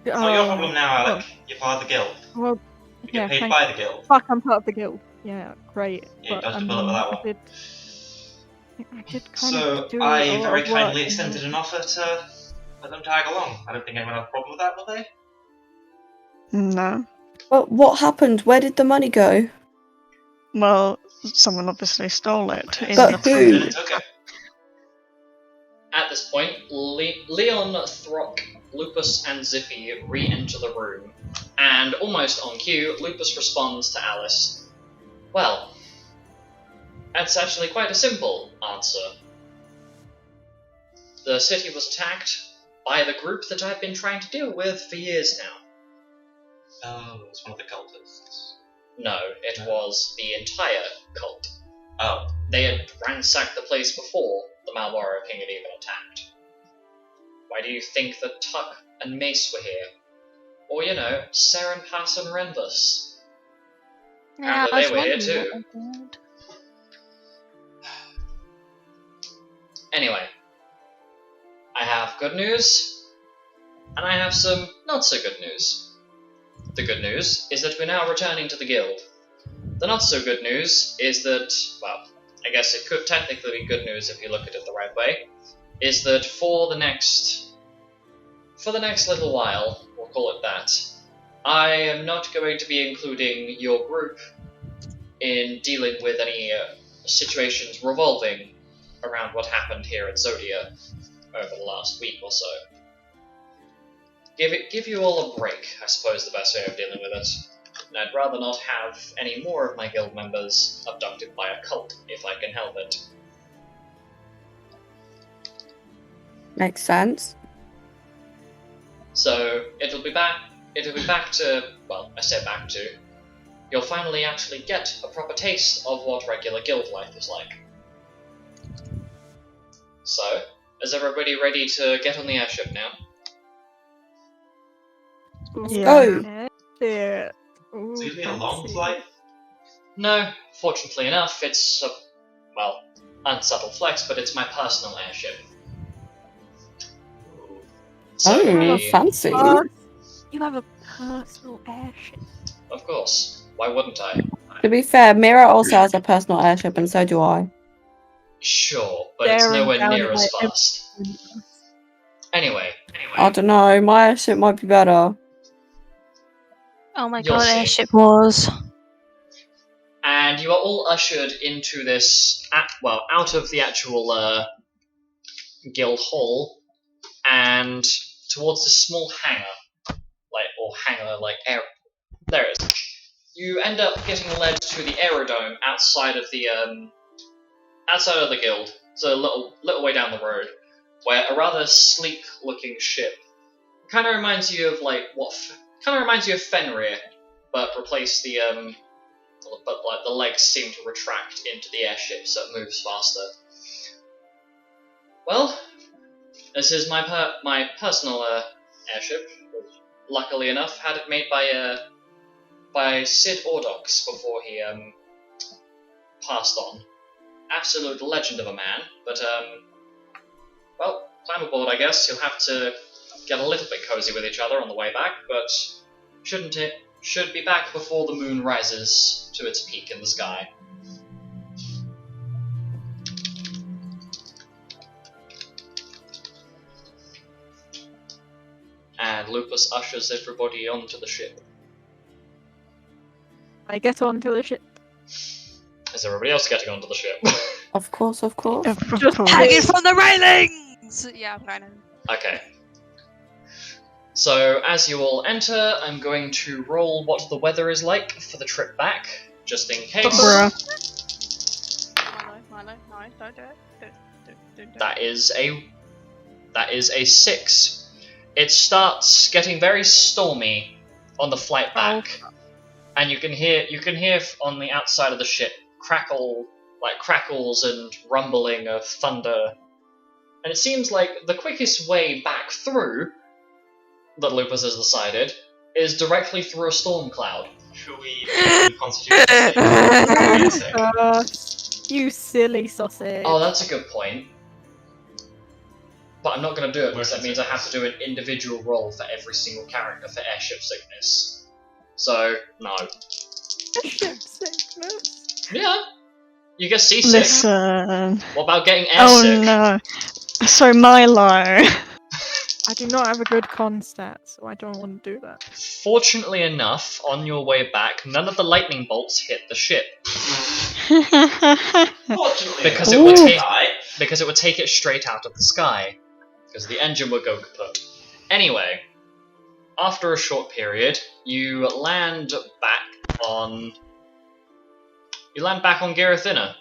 It's not your problem now, Alec. You're part of the guild. Well, You yeah, get paid thank- by the guild. fuck, I'm part of the guild. Yeah, great. Yeah, you but, dodged a bullet with that one. I did kind So of do I a lot very of kindly work, extended an offer to let them tag along. I don't think anyone had a problem with that, will they? No. Well, what happened? Where did the money go? Well, someone obviously stole it. In But the who? Then it took it. At this point, Leon, Throkk, Lupus, and Zippy re-enter the room, and almost on cue, Lupus responds to Alice. Well, that's actually quite a simple answer. The city was attacked by the group that I've been trying to deal with for years now. Oh, it's one of the cultists. No, it was the entire cult. Oh, They had ransacked the place before the Malboro King had even attacked. Why do you think that Tuck and Mace were here? Or, Saren, Pass, and Renbus? Yeah, Apparently I was they were here wondering too. what they did. Anyway, I have good news, and I have some not so good news. The good news is that we're now returning to the guild. The not so good news is that, well, I guess it could technically be good news if you look at it the right way, is that for the next little while, we'll call it that, I am not going to be including your group in dealing with any situations revolving around what happened here at Zodia over the last week or so. Give you all a break, I suppose the best way of dealing with it. And I'd rather not have any more of my guild members abducted by a cult if I can help it. Makes sense. So it'll be back to, well, I say back to, you'll finally actually get a proper taste of what regular guild life is like. So, is everybody ready to get on the airship now? Yeah. Yeah. it's going to be a long flight. No, fortunately enough, it's a, well, unsubtle flex, but it's my personal airship. So Oh, it'll be- fancy. You have a personal airship. Of course. Why wouldn't I? To be fair, Mira also has a personal airship, and so do I. Sure, but it's Staring nowhere down near at as my fast. Anyway, I don't know. My airship might be better. Oh my You'll god, see. airship wars. and you are all ushered into this, out of the actual guild hall, and towards this small hangar, air. There it is. You end up getting led to the aerodome outside of the guild. So a little way down the road, where a rather sleek-looking ship kind of reminds you of Fenrir, but replace the the legs seem to retract into the airship, so it moves faster. Well, this is my personal airship. Luckily enough, had it made by Sid Ordox before he passed on. Absolute legend of a man, but well, climb aboard, I guess. You'll have to get a little bit cozy with each other on the way back, but should be back before the moon rises to its peak in the sky. And Lupus ushers everybody onto the ship. I get onto the ship. Is everybody else getting onto the ship? Of course, of course. Of Just course. Hanging from the railings! Yeah, I'm going to. Okay. So, as you all enter, I'm going to roll what the weather is like for the trip back, just in case. Bruh. Milo, no, don't do it. Don't do it. That is a 6. It starts getting very stormy on the flight back, and you can hear on the outside of the ship crackles and rumbling of thunder, and it seems like the quickest way back through, that Lupus has decided, is directly through a storm cloud. Should we do constitution saving? You silly sausage. Oh, that's a good point. But I'm not going to do it because that means I have to do an individual roll for every single character for airship sickness. So, no. Ship sickness. Yeah. You get seasick. Listen. What about getting Oh airsick? no. So Milo. I do not have a good con stat, so I don't want to do that. Fortunately enough, on your way back, none of the lightning bolts hit the ship. Fortunately, Because it would Because it would take it straight out of the sky. Because the engine would go kaput. Anyway, after a short period, you land back on Girathina.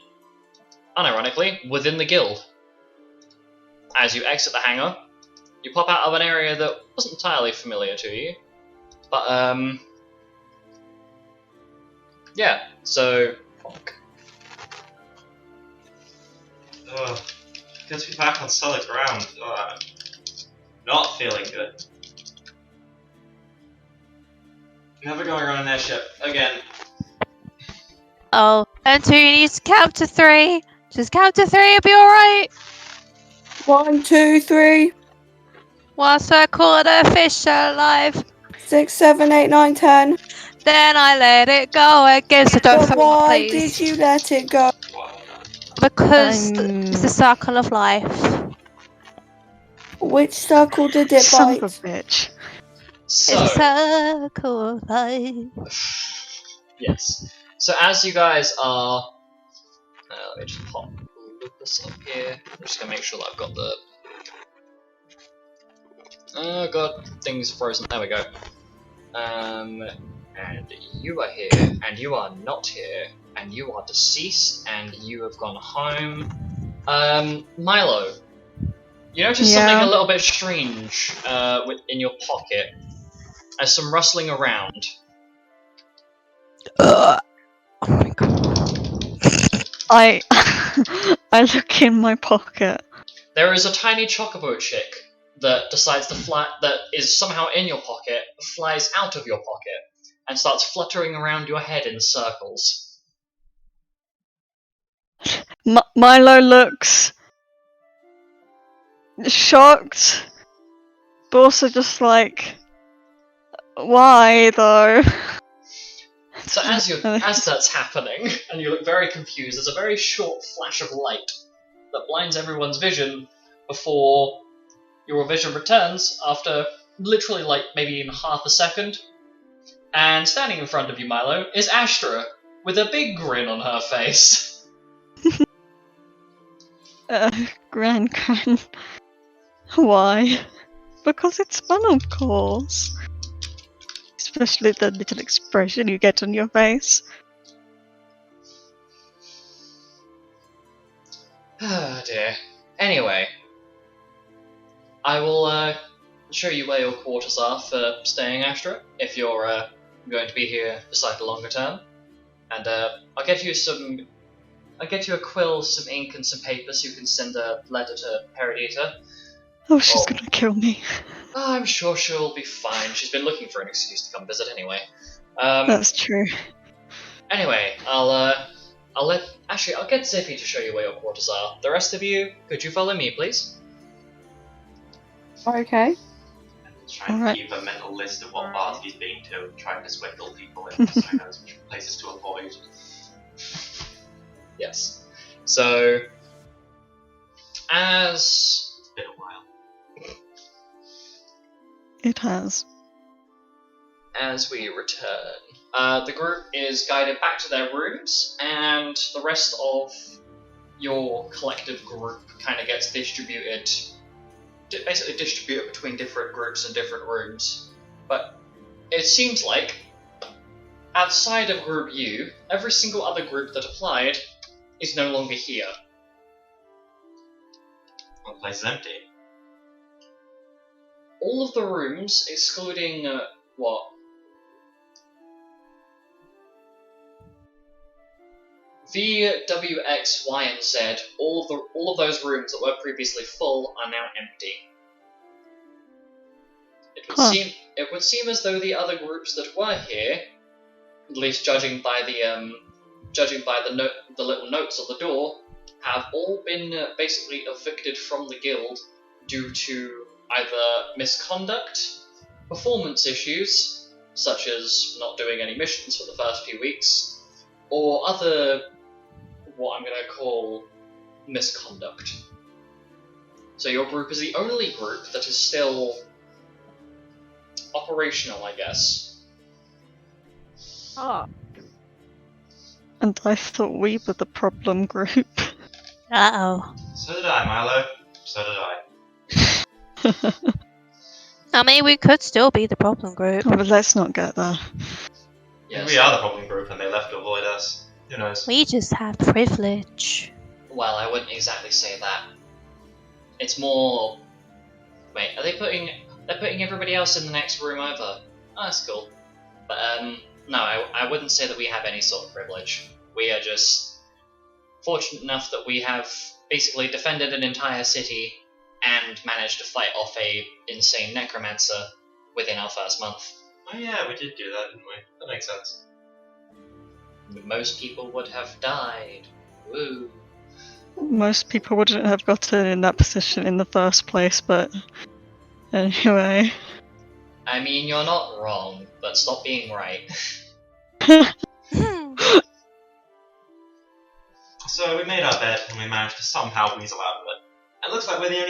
Unironically, within the guild. As you exit the hangar, you pop out of an area that wasn't entirely familiar to you. But, yeah, so... Ugh. Good to be back on solid ground. Ugh. Not feeling good. Never going on an airship again. Oh, Penton, you need to count to 3. Just count to 3, it'll be alright. 1, 2, 3, Whilst I call the fish alive, 6, 7, 8, 9, 10. then I let it go again. So don't But throw why it, please. did you let it go? Because it's the circle of life. Which circle did it Son bite? of a bitch. So... It's a circle of life. Yes. So as you guys are... let me just pop this up here. I'm just going to make sure that I've got the... Oh god, things frozen. There we go. And you are here, and you are not here, and you are deceased, and you have gone home. Milo, you notice something a little bit strange in your pocket. There's some rustling around. Oh my god. I look in my pocket. There is a tiny chocobo chick that decides to fly, that is somehow in your pocket, flies out of your pocket, and starts fluttering around your head in circles. Milo looks shocked, but also just like, why though? So as that's happening, and you look very confused, there's a very short flash of light that blinds everyone's vision before your vision returns after literally like maybe even half a second. And standing in front of you, Milo, is Astra, with a big grin on her face. Gran. Why? Because it's fun, of course. Especially the little expression you get on your face. Oh dear. Anyway, I will show you where your quarters are for staying, Astra, if you're going to be here for slightly longer term. And I'll get you a quill, some ink, and some paper so you can send a letter to Paradita. Oh, she's gonna kill me. Oh, I'm sure she'll be fine. She's been looking for an excuse to come visit anyway. That's true. Anyway, I'll get Zippy to show you where your quarters are. The rest of you, could you follow me, please? Okay. Try and Alright. keep a mental list of what bars he's been to and try and swindle people in so he knows which places to avoid. Yes. So, as It's been a while. It has. we return, The group is guided back to their rooms, and the rest of your collective group kind of gets distributed, basically distributed between different groups and different rooms. But it seems like, outside of Group U, every single other group that applied is no longer here. The place is empty. All of the rooms, excluding, V, W, X, Y, and Z, all of those rooms that were previously full are now empty. It would seem as though the other groups that were here, at least judging by the little notes on the door, have all been basically evicted from the guild due to either misconduct, performance issues, such as not doing any missions for the first few weeks, or other, what I'm going to call, misconduct. So your group is the only group that is still operational, I guess. Ah, And I thought we were the problem group. Uh-oh. So did I, Milo. So did I. I mean, we could still be the problem group. But let's not get there. Yes. We are the problem group and they left to avoid us. Who knows? We just have privilege. Well, I wouldn't exactly say that. It's more... Wait, are they putting... They're putting everybody else in the next room over. Oh, that's cool. But, no, I wouldn't say that we have any sort of privilege. We are just fortunate enough that we have basically defended an entire city and managed to fight off a insane necromancer within our first month. Oh yeah, we did do that, didn't we? That makes sense. Most people would have died. Woo. Most people wouldn't have gotten in that position in the first place, but anyway. I mean, you're not wrong, but stop being right. So we made our bed and we managed to somehow weasel out of it. It looks like we're the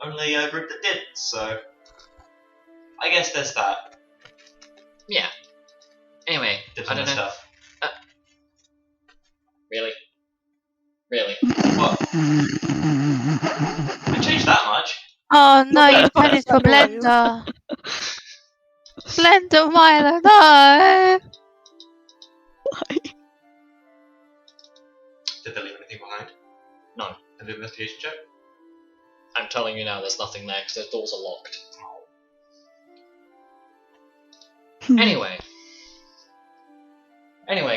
only group that did, so I guess there's that. Yeah. Anyway, Did I some don't know. stuff. Really? Really? What? I changed that much? Oh no, you That's turned into a annoying. blender. Blender Milo, no! Did they leave anything behind? No. An investigation check? I'm telling you now, there's nothing there because the doors are locked. Anyway,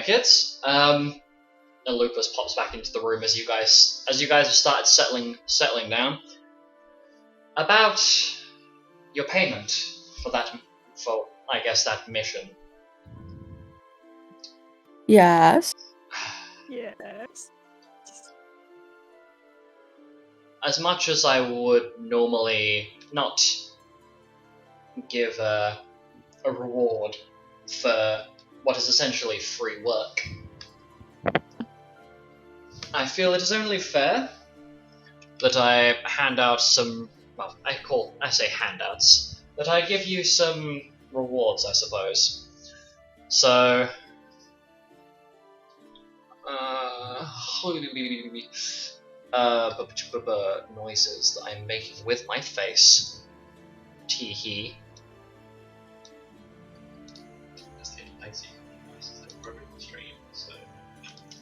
kids. And Lupus pops back into the room as you guys have started settling down. About your payment for I guess that mission. Yes. yes. As much as I would normally not give a reward for what is essentially free work, I feel it is only fair that I hand out some, well, I say handouts, that I give you some rewards, I suppose. So, noises that I'm making with my face. Tee-hee.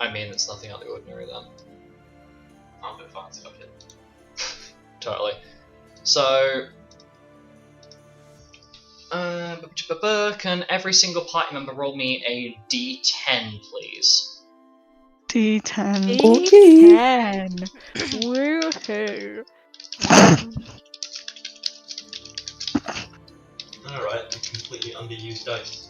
I mean, it's nothing out of the ordinary then. I'll go find stuff in. Totally. So, can every single party member roll me a D10, please? D10. Okay. 10. Woohoo. Alright, completely underused dice.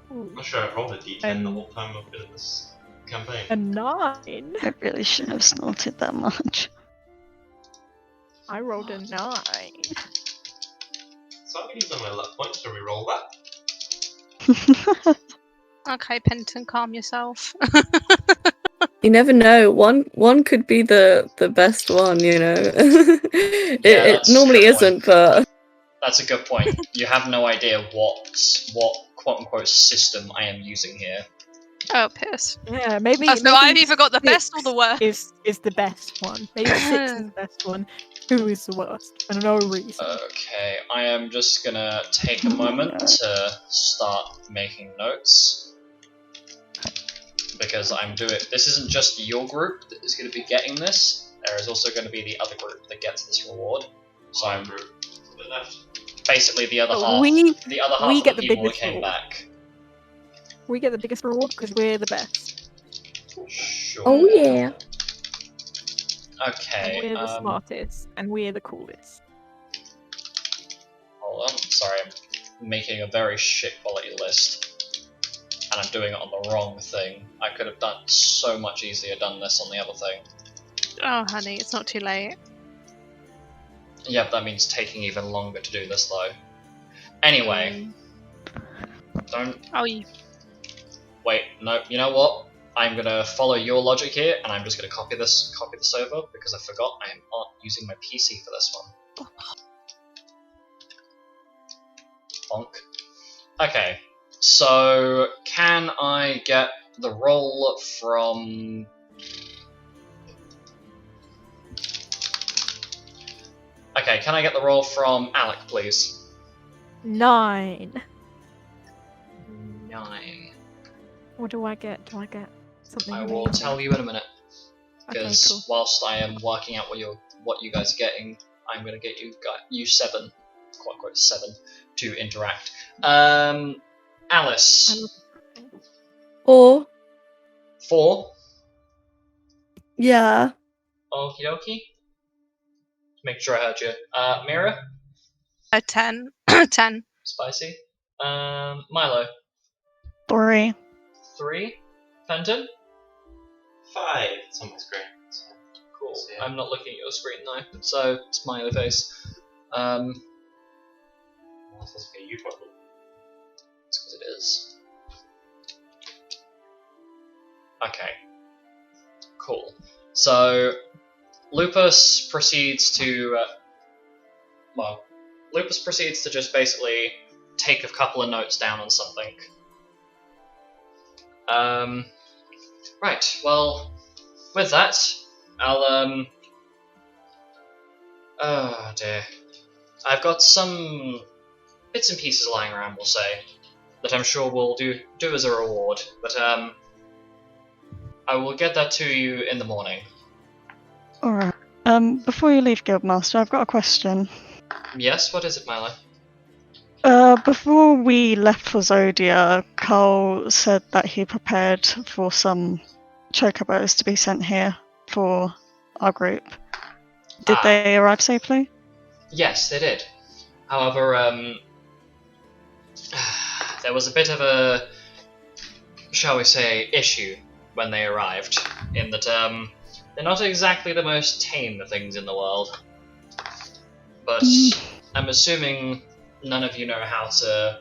I'm not sure I've rolled a D10 the whole time I've been in this campaign. A 9. I really shouldn't have snorted that much. I rolled a 9. So I'm going to use my luck points to reroll that. Okay, Penton, calm yourself. You never know. One could be the best one, you know. it that's normally true. isn't, but That's a good point. You have no idea what quote-unquote system I am using here. Oh, piss. Yeah, maybe. Oh, so I've maybe either got the best or the 6 worst. Is the best one. Maybe 6 is the best one. 2 is the worst for no reason. Okay, I am just gonna take a moment to start making notes. Because I'm doing... This isn't just your group that is going to be getting this. There is also going to be the other group that gets this reward. So I'm... Basically the other half. The other half get of the the people that biggest came reward. back. We get the biggest reward because we're the best. Sure. Oh yeah. Okay. And we're the smartest. And we're the coolest. Hold on. Sorry, I'm making a very shit quality list. And I'm doing it on the wrong thing. I could have done so much easier done this on the other thing. Oh, honey, it's not too late. Yeah, but that means taking even longer to do this though. Anyway. Don't... Oh, you... Wait, no, you know what? I'm gonna follow your logic here, and I'm just gonna copy this over, because I forgot I am not using my PC for this one. Bonk. Okay, so can I get the roll from... Okay, can I get the roll from Alec, please? 9. 9. What do I get? Do I get something? I will amazing? tell you in a minute. Okay, Because cool. whilst I am working out what you guys are getting, I'm gonna get you 7, quote unquote 7, to interact. Alice. Or 4. yeah. Okie dokie. Make sure I heard you. Mira. A 10. 10. Spicy. Milo. 3. 3. Penton. 5. It's on my screen. So. Cool. So, yeah. I'm not looking at your screen though, so smiley face. That's supposed to be you probably. It's because it is. Okay. Cool. So, Lupus proceeds to... Lupus proceeds to just basically take a couple of notes down on something. Right, well, with that, I'll, oh dear. I've got some bits and pieces lying around, we'll say, that I'm sure we'll do as a reward, but, I will get that to you in the morning. Alright. Before you leave, Guildmaster, I've got a question. Yes, what is it, Milo? Before we left for Zodia, Carl said that he prepared for some chocobos to be sent here for our group. Did they arrive safely? Yes, they did. However, there was a bit of a, shall we say, issue when they arrived, in that they're not exactly the most tame of things in the world. But I'm assuming none of you know how to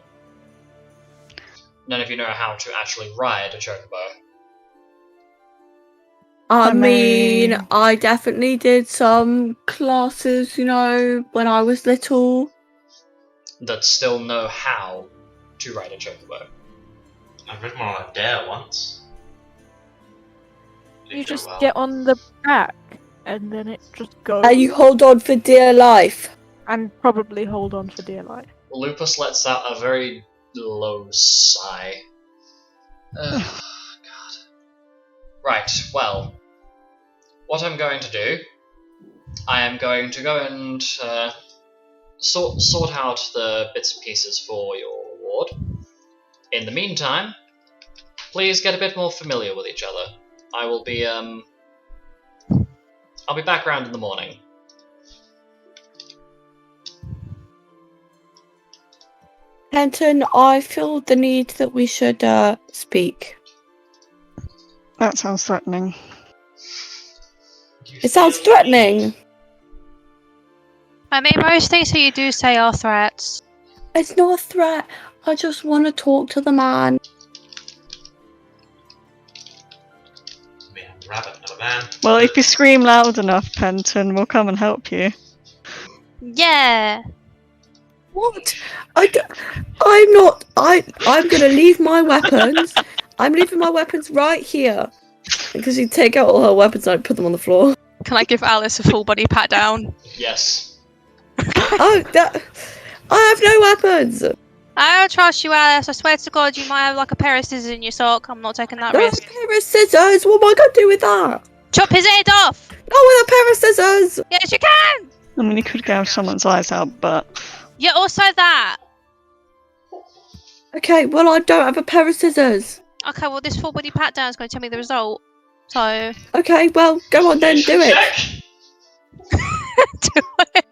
actually ride a chocobo. I mean, I definitely did some classes, when I was little. That still know how to ride a chocobo. I've ridden one on a dare once. You just get on the back, and then it just goes. And you hold on for dear life. And probably hold on for dear life. Lupus lets out a very low sigh. God. Right, well, what I'm going to do, I am going to go and sort out the bits and pieces for your reward. In the meantime, please get a bit more familiar with each other. I'll be back round in the morning. Penton, I feel the need that we should speak. That sounds threatening. It sounds threatening. I mean, most things that you do say are threats. It's not a threat. I just want to talk to the man. Rabbit, not a man. Well, if you scream loud enough, Penton, we'll come and help you. Yeah. What? I'm gonna leave my weapons. I'm leaving my weapons right here. Because you take out all her weapons and I put them on the floor. Can I give Alice a full body pat down? Yes. Oh, I have no weapons. I don't trust you, Alice. I swear to God, you might have like a pair of scissors in your sock. I'm not taking that No, risk. a pair of scissors. What am I gonna do with that? Chop his head off! Not with a pair of scissors. Yes, you can! I mean, you could gouge someone's eyes out, but Yeah, also that. Okay, well I don't have a pair of scissors. Okay, well, this full body pat down is going to tell me the result. So. Okay, well go on then, do it. Check. Do it.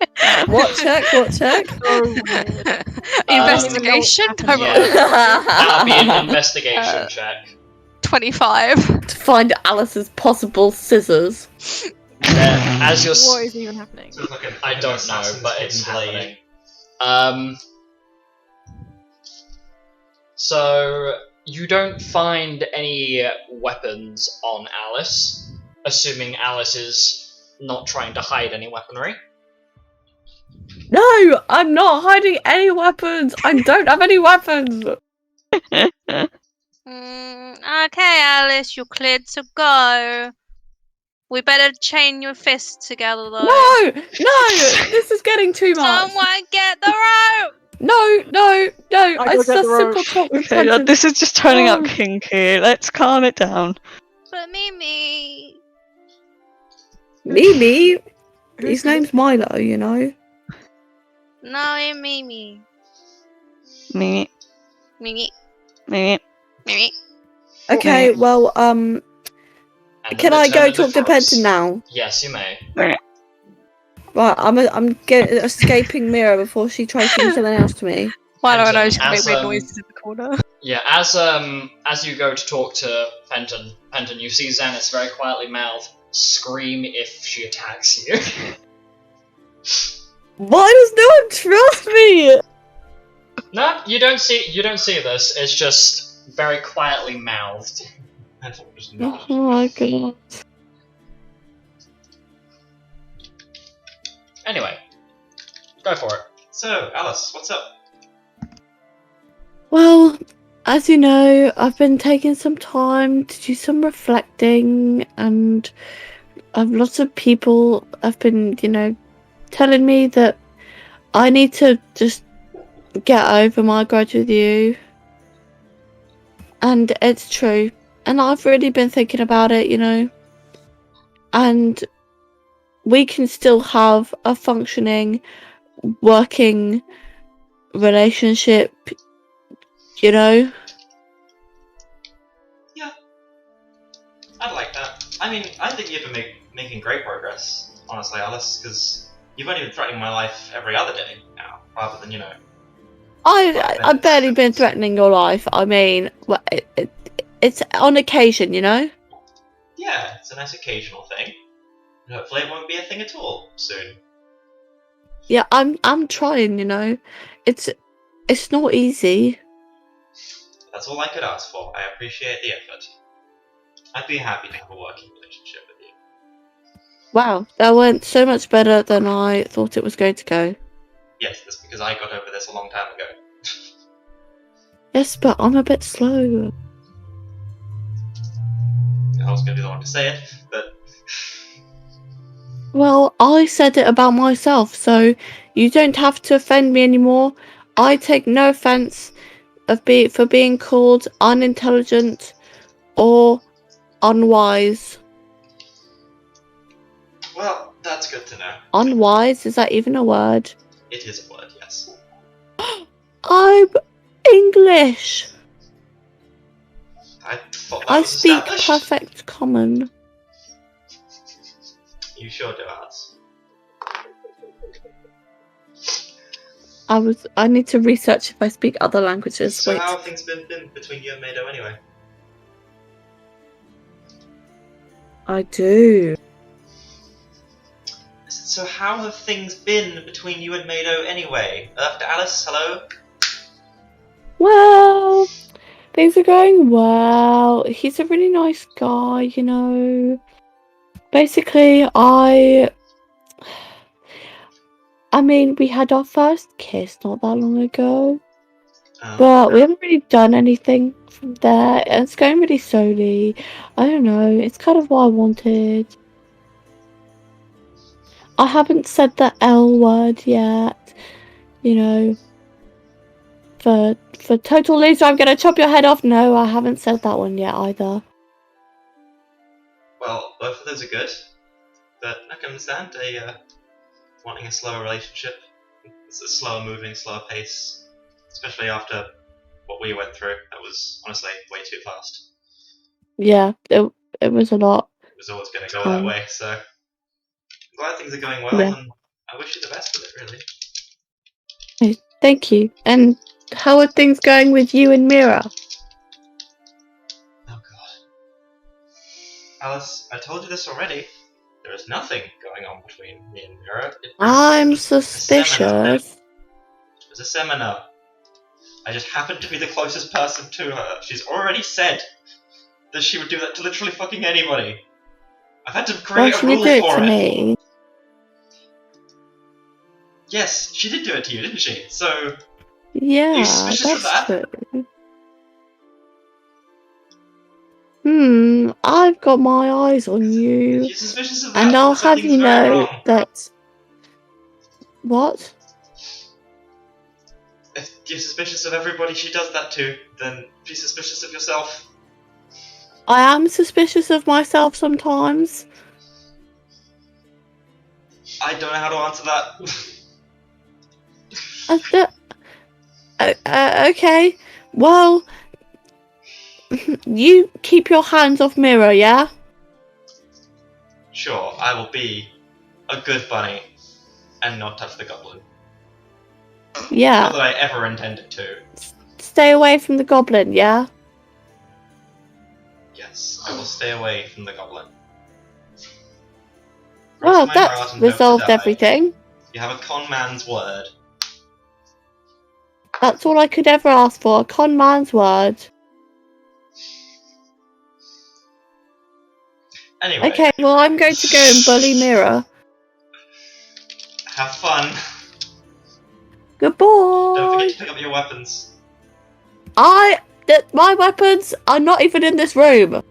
What check? What check? Investigation? Yeah. That'll be an investigation check. 25. To find Alice's possible scissors. As you're. What is even happening? So it's like an- I don't know, assassin's but it's hidden blade. happening. So you don't find any weapons on Alice, assuming Alice is not trying to hide any weaponry. No, I'm not hiding any weapons. I don't have any weapons. Okay, Alice, you're cleared to go. We better chain your fists together, though. No, this is getting too much. Someone get the rope! No. I It's go a get the rope. simple talk with okay, Penton. this is just turning up Oh. kinky. Let's calm it down. But Mimi. Mimi. His name's Milo, you know. No, you're Mimi. Me, Mimi. me. Mimi. Okay, well, And can then I the go turn of the talk to frogs. Penton now? Yes, you may. Right, I'm escaping Mira before she tries to do something else to me. Why don't I know? Penton, She's gonna make as, weird um, noises in the corner. Yeah, as you go to talk to Penton, you see Xanath's very quietly mouth scream if she attacks you. Why does no one trust me? No, you don't see this. It's just very quietly mouthed. Penton was not. Oh my god. Anyway, go for it. So, Alice, what's up? Well, as you know, I've been taking some time to do some reflecting, and lots of people have been, telling me that I need to just get over my grudge with you. And it's true. And I've really been thinking about it, And we can still have a functioning, working relationship, Yeah, I'd like that. I mean, I think you've been making great progress, honestly, Alice, because you've only been threatening my life every other day now, rather than, I've barely been threatening your life. I mean, it's on occasion, Yeah, it's a nice occasional thing. And hopefully it won't be a thing at all soon. Yeah, I'm trying, It's not easy. That's all I could ask for. I appreciate the effort. I'd be happy to have a working relationship with you. Wow, that went so much better than I thought it was going to go. Yes, that's because I got over this a long time ago. Yes, but I'm a bit slow. I was going to be the one to say it, but Well, I said it about myself, so you don't have to offend me anymore. I take no offense for being called unintelligent or unwise. well, that's good to know. Unwise? Is that even a word? It is a word, yes. I'm English. I thought that I was speak established. perfect common. You sure do, Alice. I need to research if I speak other languages. So Wait. how have things been between you and Mado anyway? I do. So how have things been between you and Mado anyway? After Alice, hello? Well, things are going well. He's a really nice guy, Basically, I mean, we had our first kiss not that long ago, Oh, but we haven't really done anything from there. It's going really slowly. I don't know. It's kind of what I wanted. I haven't said the L word yet. You know, for total loser, I'm gonna chop your head off. No, I haven't said that one yet either. well, both of those are good, but I can understand wanting a slower relationship. It's a slower moving, slower pace, especially after what we went through. That was honestly way too fast. Yeah, it was a lot. It was always going to go that way, so I'm glad things are going well, Yeah. and I wish you the best with it, really. Hey, thank you. And how are things going with you and Mira? Oh god. Alice, I told you this already. There is nothing going on between me and Mira. It was I'm a seminar. suspicious. It was a seminar. I just happened to be the closest person to her. She's already said that she would do that to literally fucking anybody. I've had to Why create a shouldn't you rule do it for to it. me? Yes, she did do it to you, didn't she? So, are Yeah, you suspicious of that's that? true. I've got my eyes on If you, you're suspicious of that, and I'll then have something's you very know wrong. that. What? If you're suspicious of everybody she does that to, then be suspicious of yourself. I am suspicious of myself sometimes. I don't know how to answer that. Okay. Well, you keep your hands off Mira, yeah? Sure, I will be a good bunny and not touch the goblin. Yeah. Not that I ever intended to. Stay away from the goblin, yeah? Yes, I will stay away from the goblin. Well, Cross my heart that's and hope to resolved die. everything. You have a con man's word. That's all I could ever ask for, a con man's word. Anyway, Okay, well, I'm going to go and bully Mira. have fun. Goodbye! Don't forget to pick up your weapons. My weapons are not even in this room.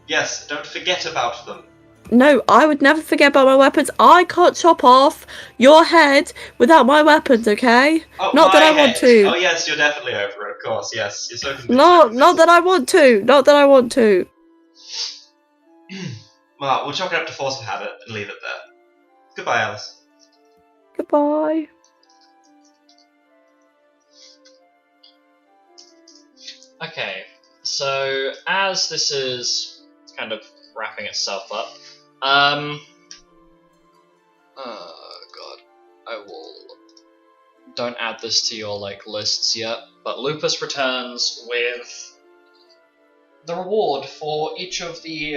Yes, don't forget about them. No, I would never forget about my weapons. I can't chop off your head without my weapons, okay? Oh, Not that I want to. Oh yes, you're definitely over it, of course, yes. You're so convinced. Not that I want to. Not that I want to. Well, we'll chalk it up to force of habit and leave it there. Goodbye, Alice. Goodbye. Okay, so as this is kind of wrapping itself up, oh god, I will. Don't add this to your lists yet, but Lupus returns with the reward for each of the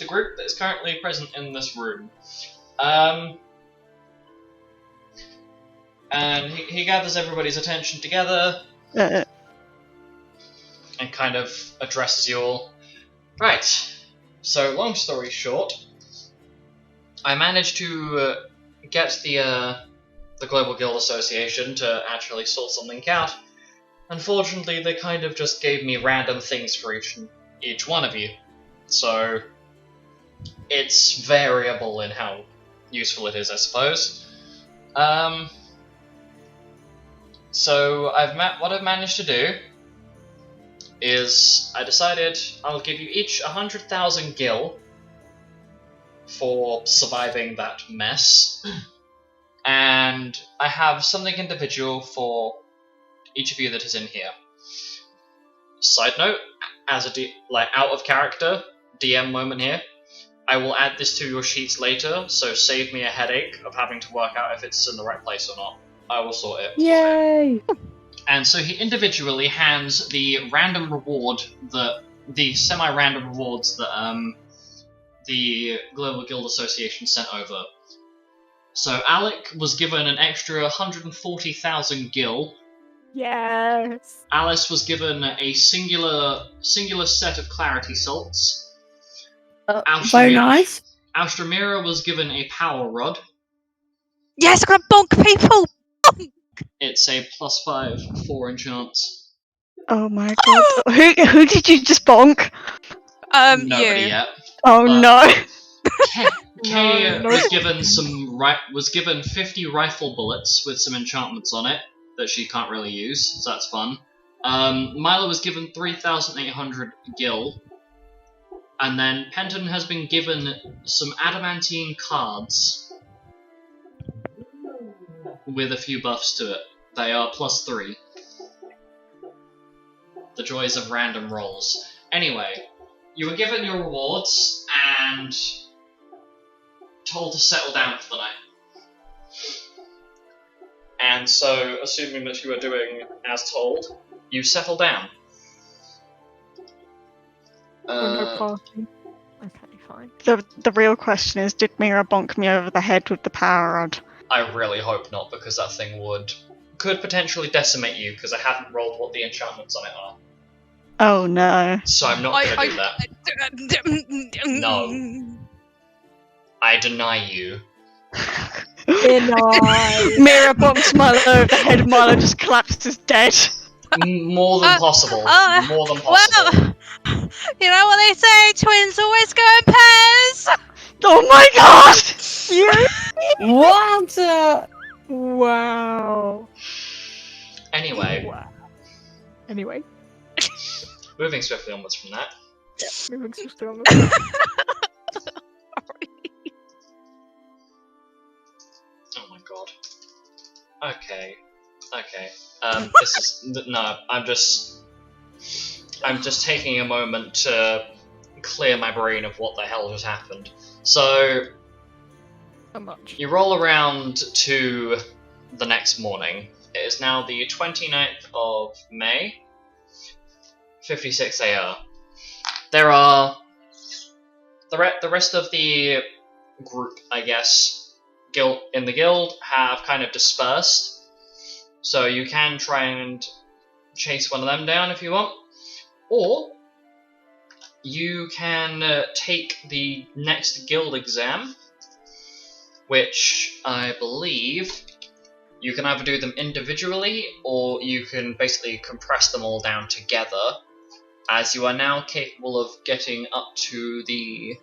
group that is currently present in this room. And he gathers everybody's attention together and kind of addresses you all. Right, so long story short, I managed to get the Global Guild Association to actually sort something out. Unfortunately, they kind of just gave me random things for each one of you, so it's variable in how useful it is, I suppose. So what I've managed to do is I decided I'll give you each 100,000 gil for surviving that mess, and I have something individual for each of you that is in here. Side note, as out of character DM moment here, I will add this to your sheets later, so save me a headache of having to work out if it's in the right place or not. I will sort it. Yay! And so he individually hands the random reward the semi-random rewards that the Global Guild Association sent over. So Alec was given an extra 140,000 gil. Yes. Alice was given a singular set of clarity salts. Very nice. Austramira was given a power rod. Yes, I'm gonna bonk people! It's a +5 for enchants. Oh my god. Who did you just bonk? Nobody You. yet. Oh But- no. Kay No. was given 50 rifle bullets with some enchantments on it that she can't really use, so that's fun. Milo was given 3,800 gil, and then Penton has been given some adamantine cards with a few buffs to it. They are +3. The joys of random rolls. Anyway, you were given your rewards and told to settle down for the night. And so, assuming that you were doing as told, you settle down. No party. Okay, fine. The real question is, did Mira bonk me over the head with the power rod? I really hope not, because that thing could potentially decimate you, because I haven't rolled what the enchantments on it are. Oh no. So I'm not going to do that. No. I deny you. Denied. Mira bonks Milo over the head, Milo just collapses dead. More than possible. More than possible. Well, you know what they say, twins always go in pairs! Oh my god! What? Wow. Anyway, Wow. Anyway, moving swiftly onwards from that. moving swiftly on the Oh my god. Okay. This is no. I'm just taking a moment to clear my brain of what the hell just happened. So so much. you roll around to the next morning. It is now the 29th of May, 56 AR. There are the rest of the group, I guess, in the guild have kind of dispersed. So you can try and chase one of them down if you want. Or you can take the next guild exam, which I believe you can either do them individually, or you can basically compress them all down together, as you are now capable of getting up to the...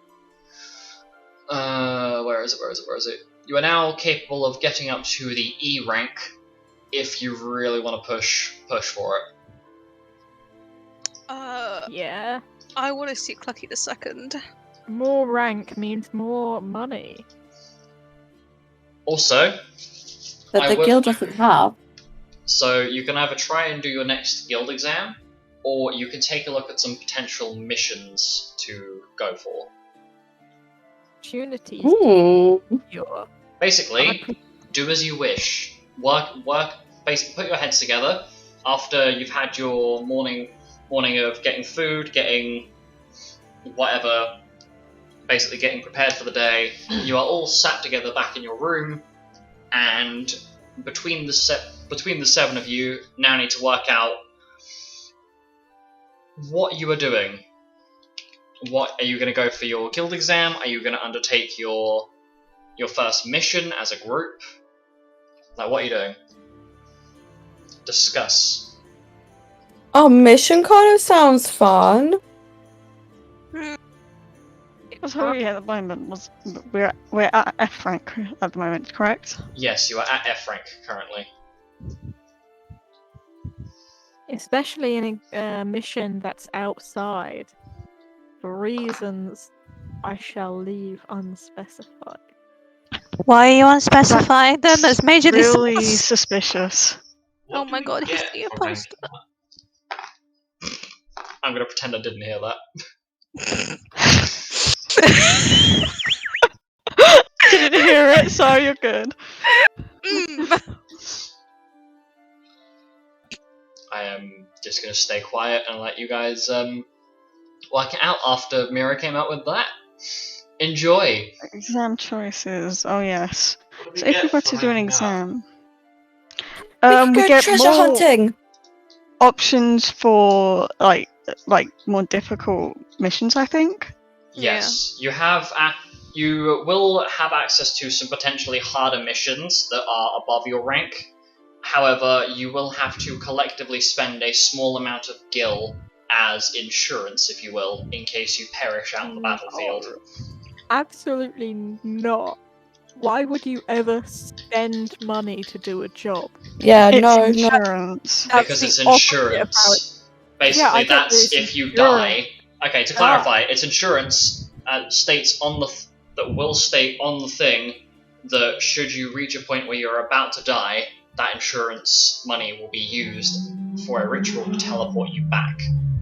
where is it? You are now capable of getting up to the E rank, if you really want to push for it. Yeah. I want to see Clucky the second. More rank means more money. Also, That the guild doesn't have. So you can either try and do your next guild exam, or you can take a look at some potential missions to go for. Opportunities. Your Basically, do as you wish. Work. Basically, put your heads together after you've had your morning of getting food, getting whatever, basically getting prepared for the day. You are all sat together back in your room, and between the seven of you now need to work out what you are doing. What are you going to go for your guild exam? Are you going to undertake your first mission as a group? Like, what are you doing? Discuss. Oh, mission kind of sounds fun. That's how we at the moment was we're at F rank at the moment, correct? Yes, you are at F rank currently. especially in a mission that's outside, for reasons I shall leave unspecified. Why are you unspecified then? That's majorly Really sus. suspicious. What Oh do my we god, he's get the for rank? imposter. I'm gonna pretend I didn't hear that. Didn't hear it, so you're good. I am just gonna stay quiet and let you guys work it out after Mira came out with that. Enjoy. Exam choices. Oh yes. What do So we if we get were for to do an ranking up? exam, We could go get treasure more hunting. options for like more difficult missions. I think. Yes, you have You will have access to some potentially harder missions that are above your rank. However, you will have to collectively spend a small amount of gil as insurance, if you will, in case you perish out on the battlefield. No, absolutely not. Why would you ever spend money to do a job? Yeah, It's no. insurance. That's Because the it's opposite of how insurance. Basically, I get that's this if you insurance. die. Okay, to clarify, it's insurance states on that will state on the thing that should you reach a point where you're about to die, that insurance money will be used for a ritual to teleport you back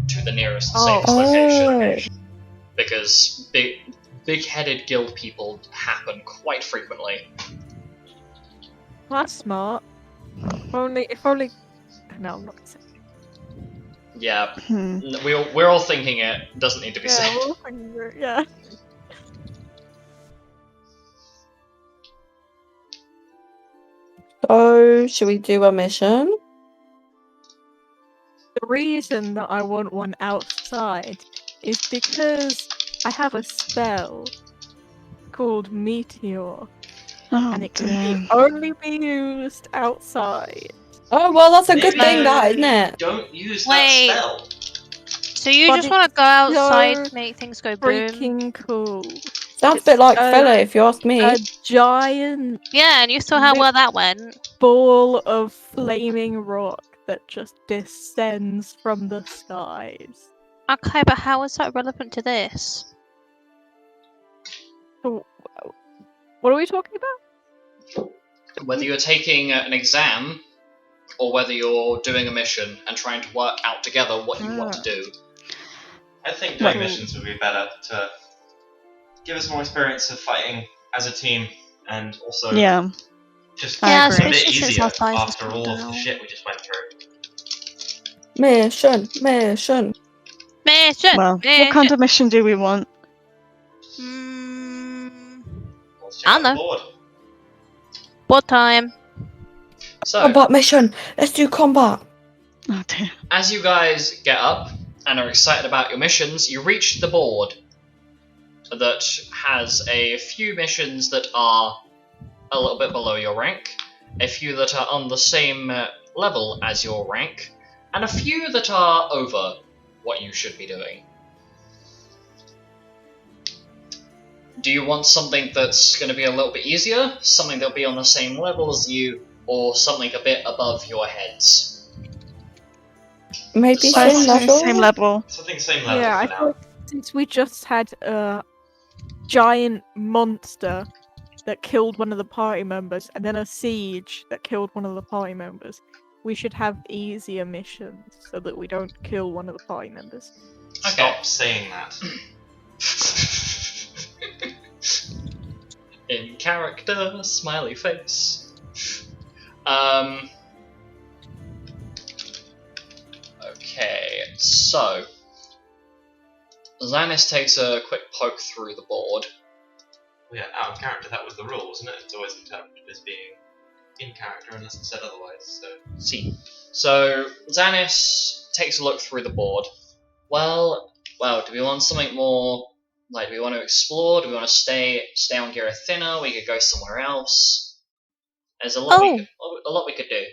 to the nearest safest location. Because big-headed guild people happen quite frequently. That's smart. If only. No, I'm not gonna say. Yeah, Hmm. we're all thinking it. Doesn't need to be said. Yeah. So, should we do a mission? The reason that I want one outside is because I have a spell called Meteor, Oh, and it can dear. only be used outside. Oh, well, that's a good Maybe thing, that, isn't it? Don't use Wait. that spell. So you But just want to go outside so to make things go boom? Freaking cool. Sounds a bit like a- Fella, if you ask me. A giant Yeah, and you saw how well that went. ball of flaming rock that just descends from the skies. Okay, but how is that relevant to this? So, what are we talking about? Whether you're taking an exam or whether you're doing a mission and trying to work out together what you want to do. I think doing Right. missions would be better to give us more experience of fighting as a team, and also Yeah. just I it's agree. a bit especially since easier our size has after gone all of the down. shit we just went through. Mission. Mission! Well, what kind of mission do we want? Let's I check out the don't know. board. What time? So, Combat mission. Let's do combat. Oh, dear. as you guys get up and are excited about your missions, you reach the board that has a few missions that are a little bit below your rank, a few that are on the same level as your rank, and a few that are over what you should be doing. Do you want something that's going to be a little bit easier, something that'll be on the same level as you, or something a bit above your heads? Maybe Same same level. level. Same level. Something same level Yeah, for I now. thought since we just had a giant monster that killed one of the party members, and then a siege that killed one of the party members, we should have easier missions so that we don't kill one of the party members. Stop saying that. In character, smiley face. Okay, so Xanis takes a quick poke through the board. Yeah, out of character, that was the rule, wasn't it? It's always interpreted as being in character unless it's said otherwise, so... See. So Xanis takes a look through the board. Well, do we want something more? Like, do we want to explore? Do we want to stay on Girathina? We could go somewhere else. There's a lot we could do.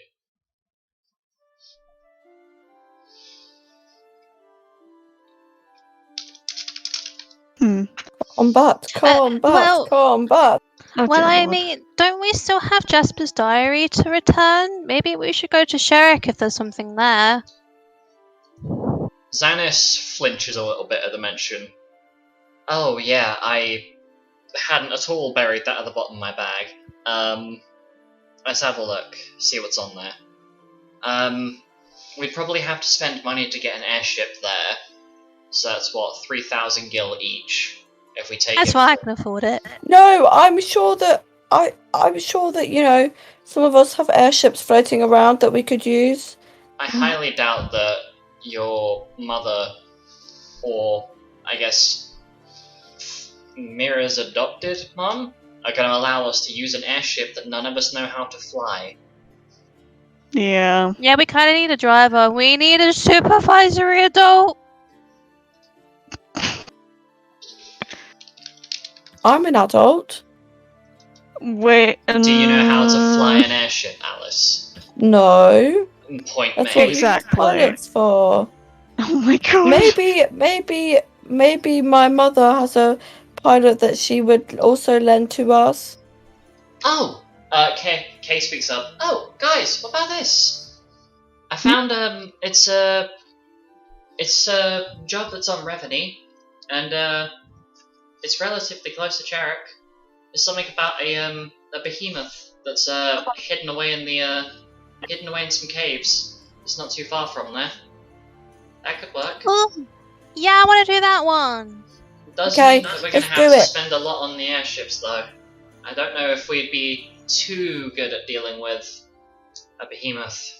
Combat. well- Combat. Oh, Well, dear I Lord. mean, don't we still have Jasper's diary to return? Maybe we should go to Sherrick if there's something there. Xanis flinches a little bit at the mention. Oh yeah, I hadn't at all buried that at the bottom of my bag. Let's have a look, see what's on there. We'd probably have to spend money to get an airship there. So that's what, 3,000 gil each if we take That's it. why I can afford it. No, I'm sure that some of us have airships floating around that we could use. I highly doubt that your mother, or I guess Mira's adopted mum, are going to allow us to use an airship that none of us know how to fly. Yeah. Yeah, we kind of need a driver. We need a supervisory adult. I'm an adult. Wait. Do you know how to fly an airship, Alice? No. Point That's made. what Exactly. pilots for. Oh my god. Maybe my mother has a pilot that she would also lend to us. Oh! Kay speaks up. Oh, guys, what about this? I found, it's a job that's on Revenue, and, it's relatively close to Jarek. There's something about a behemoth that's, hidden away in some caves. It's not too far from there. That could work. Oh, yeah, I want to do that one. It does Okay, mean that we're going to let's have do to it. spend a lot on the airships, though. I don't know if we'd be too good at dealing with a behemoth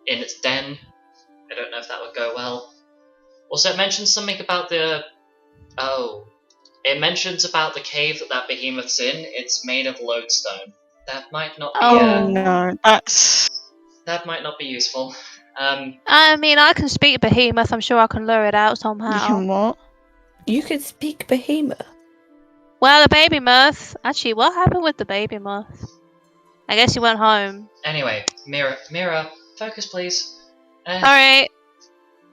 in its den. I don't know if that would go well. Also, it mentions something about the... Oh. It mentions about the cave that behemoth's in. It's made of lodestone. That might not be... Oh no, that's... That might not be useful. I mean, I can speak behemoth. I'm sure I can lure it out somehow. You can what? You could speak behemoth. Well, the baby moth. Actually, what happened with the baby moth? I guess he went home. Anyway, Mira, focus please. Alright.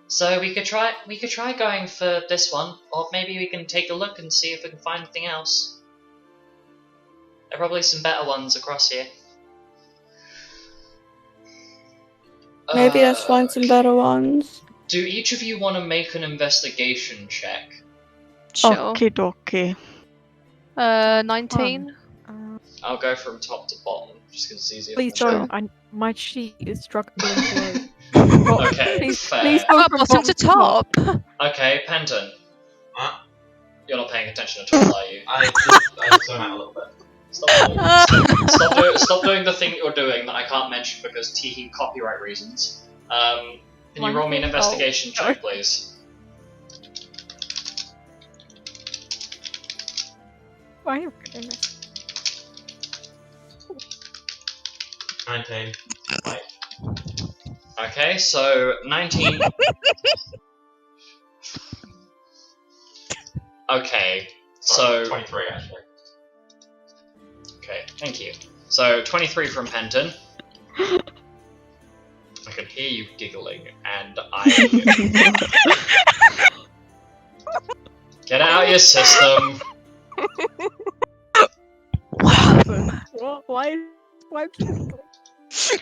So we could try going for this one, or maybe we can take a look and see if we can find anything else. There are probably some better ones across here. Maybe let's find some better ones. Do each of you want to make an investigation check? Sure. Okie dokie. 19. I'll go from top to bottom, just because it's easier. Please for me. don't. My sheet is struggling to load. Okay, please, fair. please Oh, don't bottom to top. Okay, Penton. Huh? You're not paying attention at all, are you? I zone out a little bit. Stop doing the thing you're doing that I can't mention because teehee copyright reasons. Can you roll me an investigation check, please? Why are you doing this? 19. Right. Okay, so 19. Okay, so 23 actually. okay, thank you. So 23 from Penton. I can hear you giggling, and I get out your system. What? Why?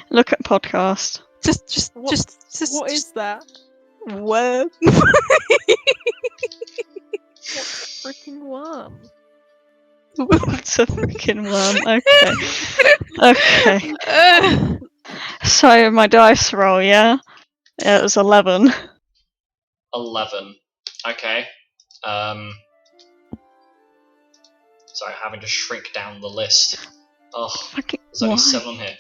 Look at podcast. Just. What is that? What? Freaking worm. What's a freaking worm? Okay. Okay. So my dice roll, yeah? It was 11. 11. Okay. Sorry, having to shrink down the list. Oh, Fucking there's only why? 7 on here.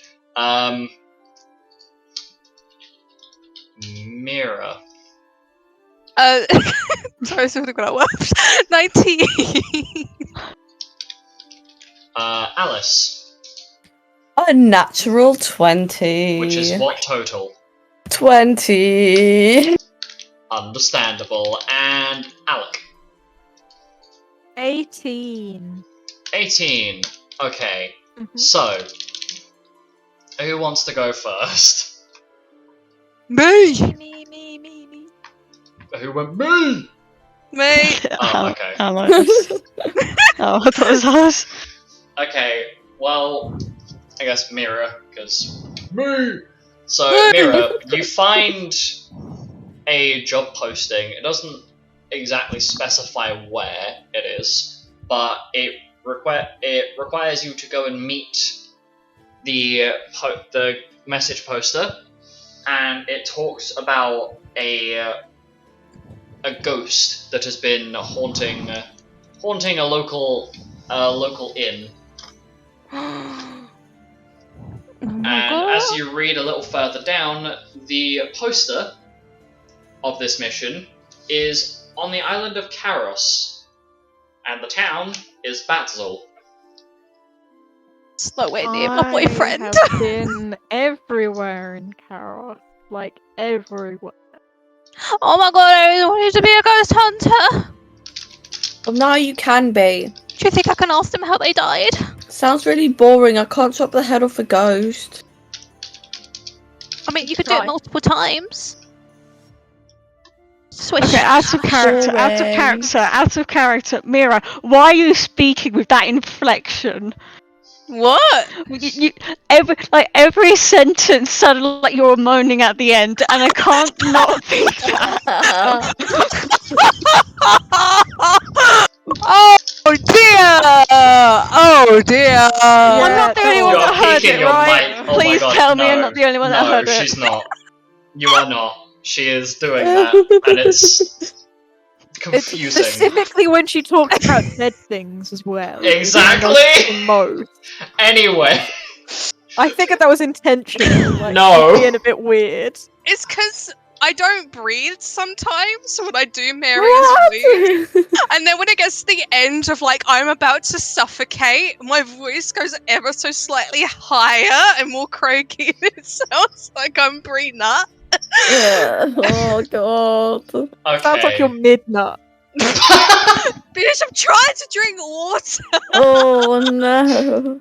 Mira. Sorry, something got worse. 19. Alice. A natural 20. Which is what total? 20. Understandable. And Alec. 18. 18. Okay. Mhm. So, who wants to go first? Me. Who went me? Me. Oh, okay. Alex. Oh, I thought it was Alice. Okay, well, I guess Mira, because me. So Mira, you find a job posting. It doesn't exactly specify where it is, but it requires you to go and meet the message poster, and it talks about a ghost that has been haunting a local inn. Oh And my god. as you read a little further down, the poster of this mission is on the Island of Karos, and the town is Batzel. It's nowhere near my boyfriend. I have been everywhere in Karos. Like, everywhere. Oh my god, I really wanted to be a ghost hunter. Well, now you can be. Do you think I can ask them how they died? Sounds really boring. I can't chop the head off a ghost. I mean, you could do it Try. multiple times. Swish. Okay, out of character, out of character. Mira, why are you speaking with that inflection? What? Every sentence sounded like you were moaning at the end, and I can't not be that. Oh dear! Oh dear! I'm not the only one You are that heard peeking it, your right? mic. Oh Please my god, tell me no. I'm not the only one that No, heard it. she's not. You are not. She is doing that, and it's confusing. It's specifically when she talks about dead things as well. Exactly! The most. Anyway. I figured that was intentional. Like, No. being a bit weird. It's because I don't breathe sometimes, so when I do Mary's weird. And then when it gets to the end of like I'm about to suffocate, my voice goes ever so slightly higher and more croaky, and it sounds like I'm pre-nut. Oh god. Okay. Sounds like you're mid-nut. Bitch, I'm trying to drink water. Oh no.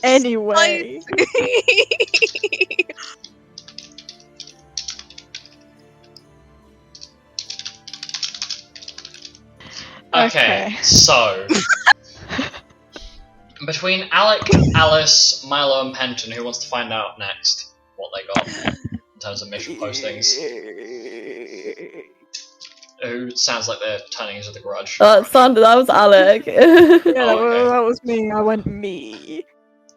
Anyway. Okay, so between Alec, Alice, Milo, and Penton, who wants to find out next what they got in terms of mission postings? Who sounds like they're turning into the grudge? Thunder, that was Alec. Yeah, okay. that was me. I went me.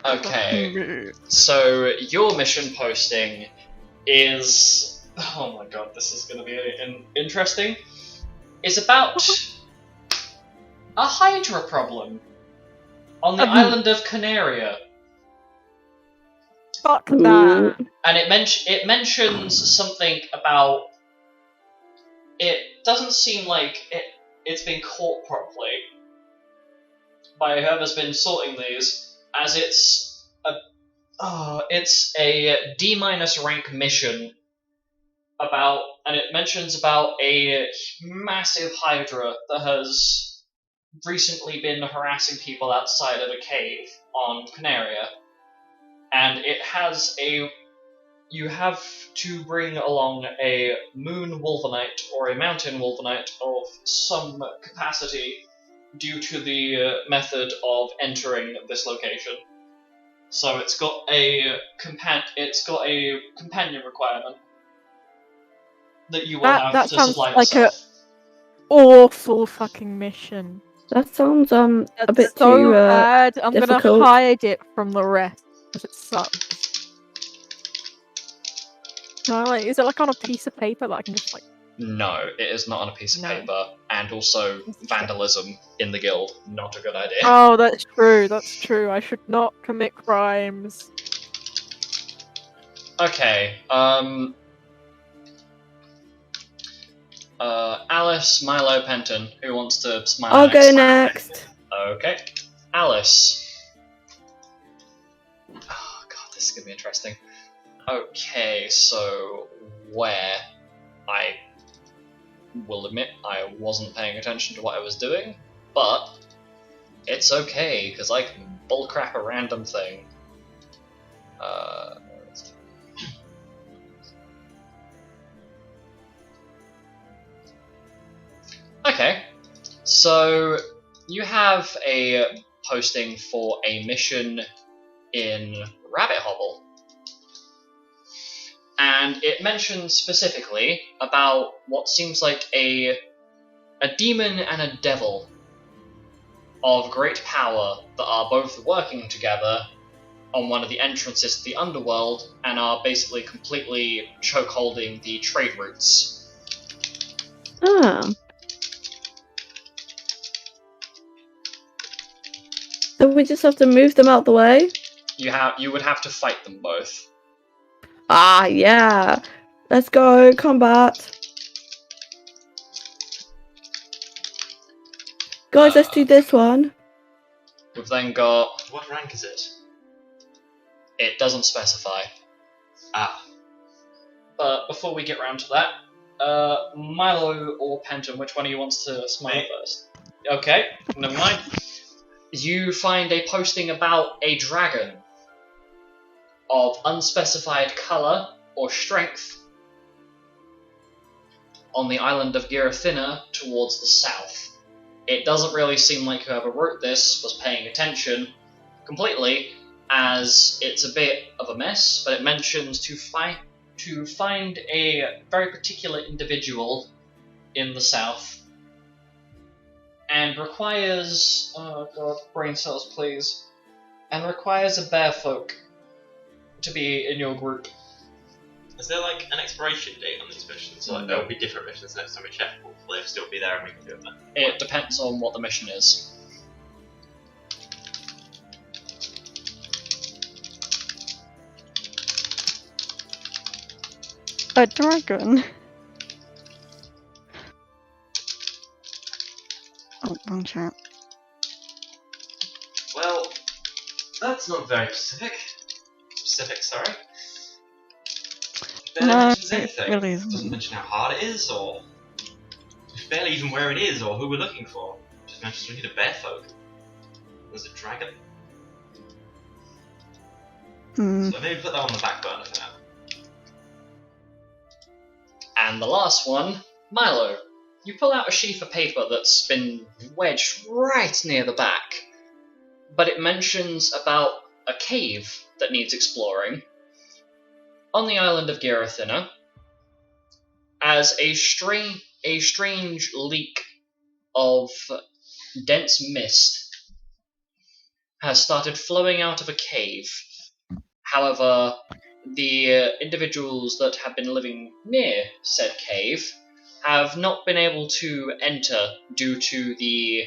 Okay, so your mission posting is... Oh my god, this is going to be interesting. Is about a Hydra problem on the island of Canaria. Fuck that. And it mentions something about... It doesn't seem like it's been caught properly by whoever's been sorting these, as it's a D- rank mission about, and it mentions about a massive Hydra that has recently been harassing people outside of a cave on Canaria, and it has you have to bring along a moon wolvenite or a mountain wolvenite of some capacity due to the method of entering this location. So it's got a companion requirement that you will have That to sounds supply like yourself. awful fucking mission. That sounds a That's bit so too bad. I'm difficult. gonna hide it from the rest because it sucks. No, is it like on a piece of paper that I can just like? No, it is not on a piece of No. paper, and also vandalism in the guild, not a good idea. Oh, that's true. That's true. I should not commit crimes. Okay, Alice, Milo, Penton, who wants to smile I'll next? go next. Okay, Alice. Oh god, this is gonna be interesting. Okay, so where? I will admit I wasn't paying attention to what I was doing, but it's okay, because I can bullcrap a random thing. Okay, so you have a posting for a mission in Rabbit Hobble. And it mentions specifically about what seems like a demon and a devil of great power that are both working together on one of the entrances to the underworld and are basically completely chokeholding the trade routes. Ah. So we just have to move them out the way? You would have to fight them both. Ah, yeah. Let's go, combat. Guys, let's do this one. We've then got... What rank is it? It doesn't specify. Ah. But before we get round to that, Milo or Penton, which one of you wants to smile Me. first? Okay, never mind. You find a posting about a dragon of unspecified colour or strength on the island of Girathina towards the south. It doesn't really seem like whoever wrote this was paying attention completely, as it's a bit of a mess, but it mentions to find a very particular individual in the south, and requires, oh god, brain cells please, and requires a bear folk to be in your group. Is there like an expiration date on these missions? So like there will be different missions next time we check. Will they'll still be there and we can do them? It depends on what the mission is. A dragon? Oh, wrong chat. Well, that's not very specific. Sorry. Barely No, mentions it anything. really Doesn't isn't. mention how hard it is, or barely even where it is, or who we're looking for. Just mentions we need a bear folk. There's a dragon. Hmm. So maybe put that on the back burner for now. And the last one, Milo. You pull out a sheaf of paper that's been wedged right near the back, but it mentions about a cave that needs exploring on the island of Girathina, as a strange leak of dense mist has started flowing out of a cave. However, the individuals that have been living near said cave have not been able to enter due to the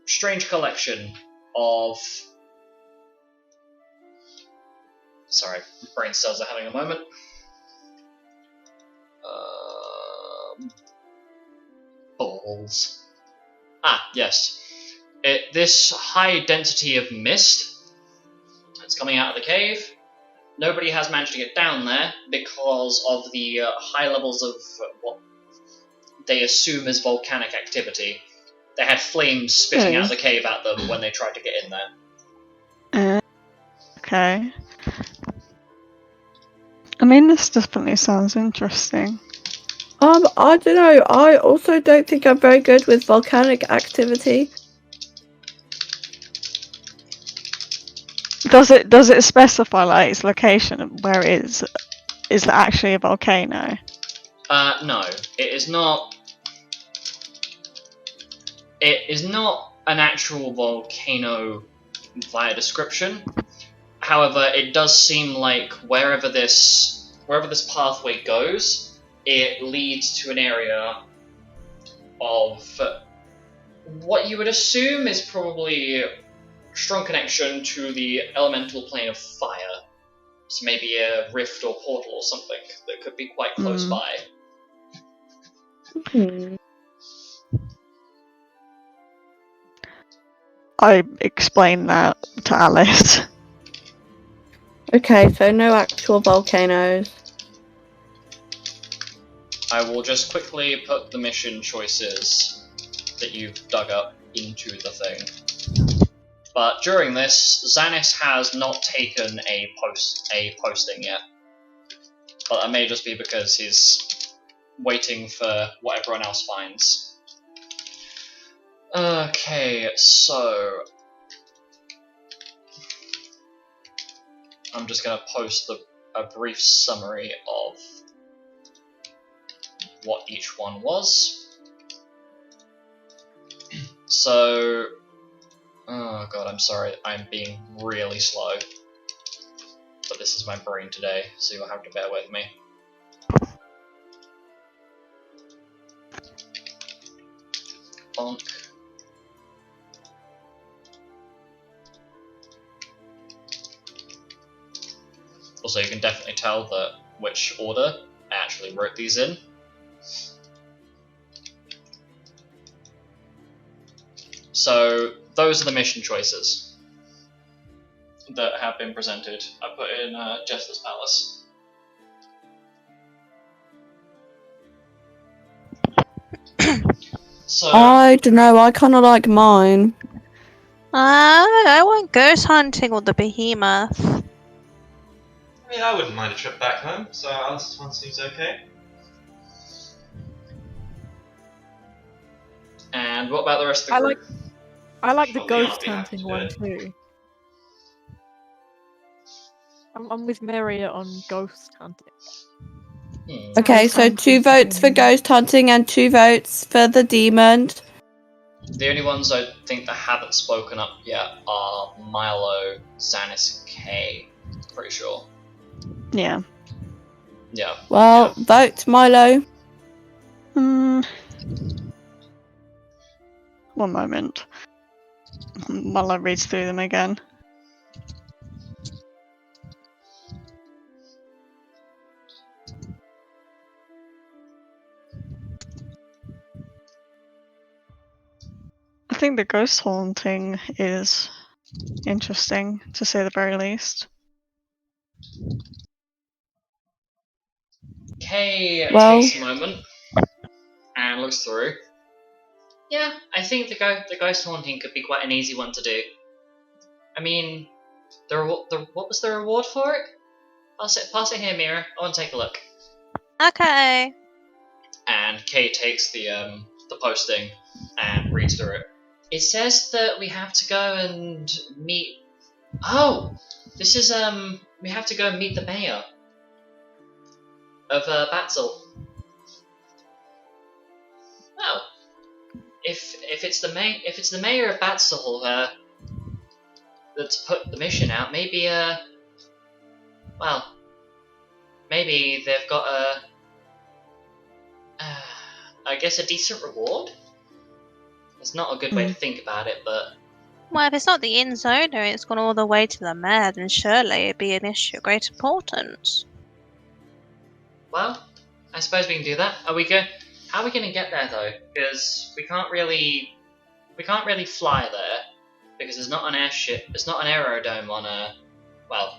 strange collection of... Sorry, brain cells are having a moment. Balls. Ah, yes. This high density of mist that's coming out of the cave, nobody has managed to get down there because of the high levels of what they assume is volcanic activity. They had flames spitting out of the cave at them when they tried to get in there. Okay. I mean, this definitely sounds interesting. I don't know. I also don't think I'm very good with volcanic activity. Does it specify like its location and where it is? Is it actually a volcano? No, it is not. It is not an actual volcano via description. However, it does seem like wherever this pathway goes, it leads to an area of what you would assume is probably strong connection to the elemental plane of fire. So maybe a rift or portal or something that could be quite close by. I explained that to Alice. Okay, so no actual volcanoes. I will just quickly put the mission choices that you've dug up into the thing. But during this, Xanis has not taken a posting yet. But that may just be because he's waiting for what everyone else finds. Okay, so I'm just going to post a brief summary of what each one was. So, oh god, I'm sorry, I'm being really slow. But this is my brain today, so you'll have to bear with me. Bonk. Also, you can definitely tell that which order I actually wrote these in. So, those are the mission choices that have been presented. I put in Jester's Palace. So I don't know. I kind of like mine. I went ghost hunting with the behemoth. I mean, I wouldn't mind a trip back home, so Alice's one seems okay. and what about the rest of the I group? I like the Well, Leon ghost will be happy hunting to do one it. too. I'm with Maria on ghost hunting. Okay, Ghost so hunting 2 votes for ghost hunting and 2 votes for the demon. The only ones I think that haven't spoken up yet are Milo, Xanis, and Kay. Pretty sure. Yeah. Yeah. Well, vote Milo. Hmm. One moment. While I read through them again. I think the ghost haunting is interesting, to say the very least. Kay Well- takes a moment and looks through. Yeah, I think the ghost haunting could be quite an easy one to do. I mean, what was the reward for it? Pass it here, Mira. I want to take a look. Okay. And Kay takes the posting and reads through it. It says that we have to go and meet. Oh, this is we have to go and meet the mayor of Batzel. Well, if it's the mayor of Batzel that's put the mission out, maybe well, maybe they've got I guess a decent reward. It's not a good way to think about it, but Well, if it's not the inn's owner, it's gone all the way to the mayor, then surely it'd be an issue of great importance. well, I suppose we can do that. How are we going to get there though? Because we can't really fly there because there's not an airship. There's not an aerodrome on well,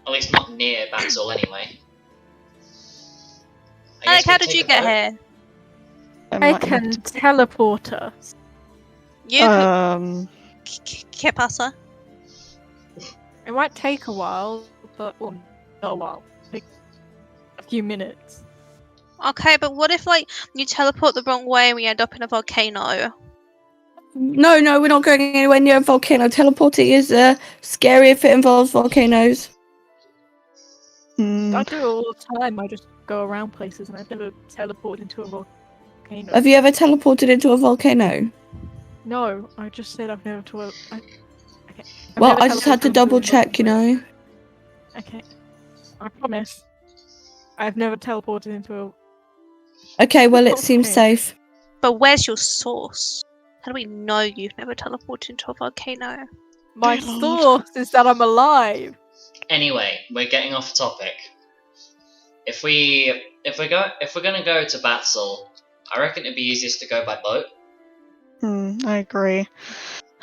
at least not near Batzel anyway. Alec, how did you get here? I can teleport us. You ¿Qué pasa? It might take a while, but well, not a while. Like a few minutes. Okay, but what if like you teleport the wrong way and we end up in a volcano? No, we're not going anywhere near a volcano. Teleporting is scary if it involves volcanoes. I do it all the time. I just go around places and I've never teleported into a volcano. Have you ever teleported into a volcano? No, I just said I've never okay. I've Well, never I just had to teleported into a double check, you volcano. know. Okay. I promise. I've never teleported into a Okay, well, it seems Okay. safe. But where's your source? How do we know you've never teleported into a volcano? My Dear Lord. source is that I'm alive. Anyway, we're getting off topic. If we're gonna go to Batzel, I reckon it'd be easiest to go by boat. I agree.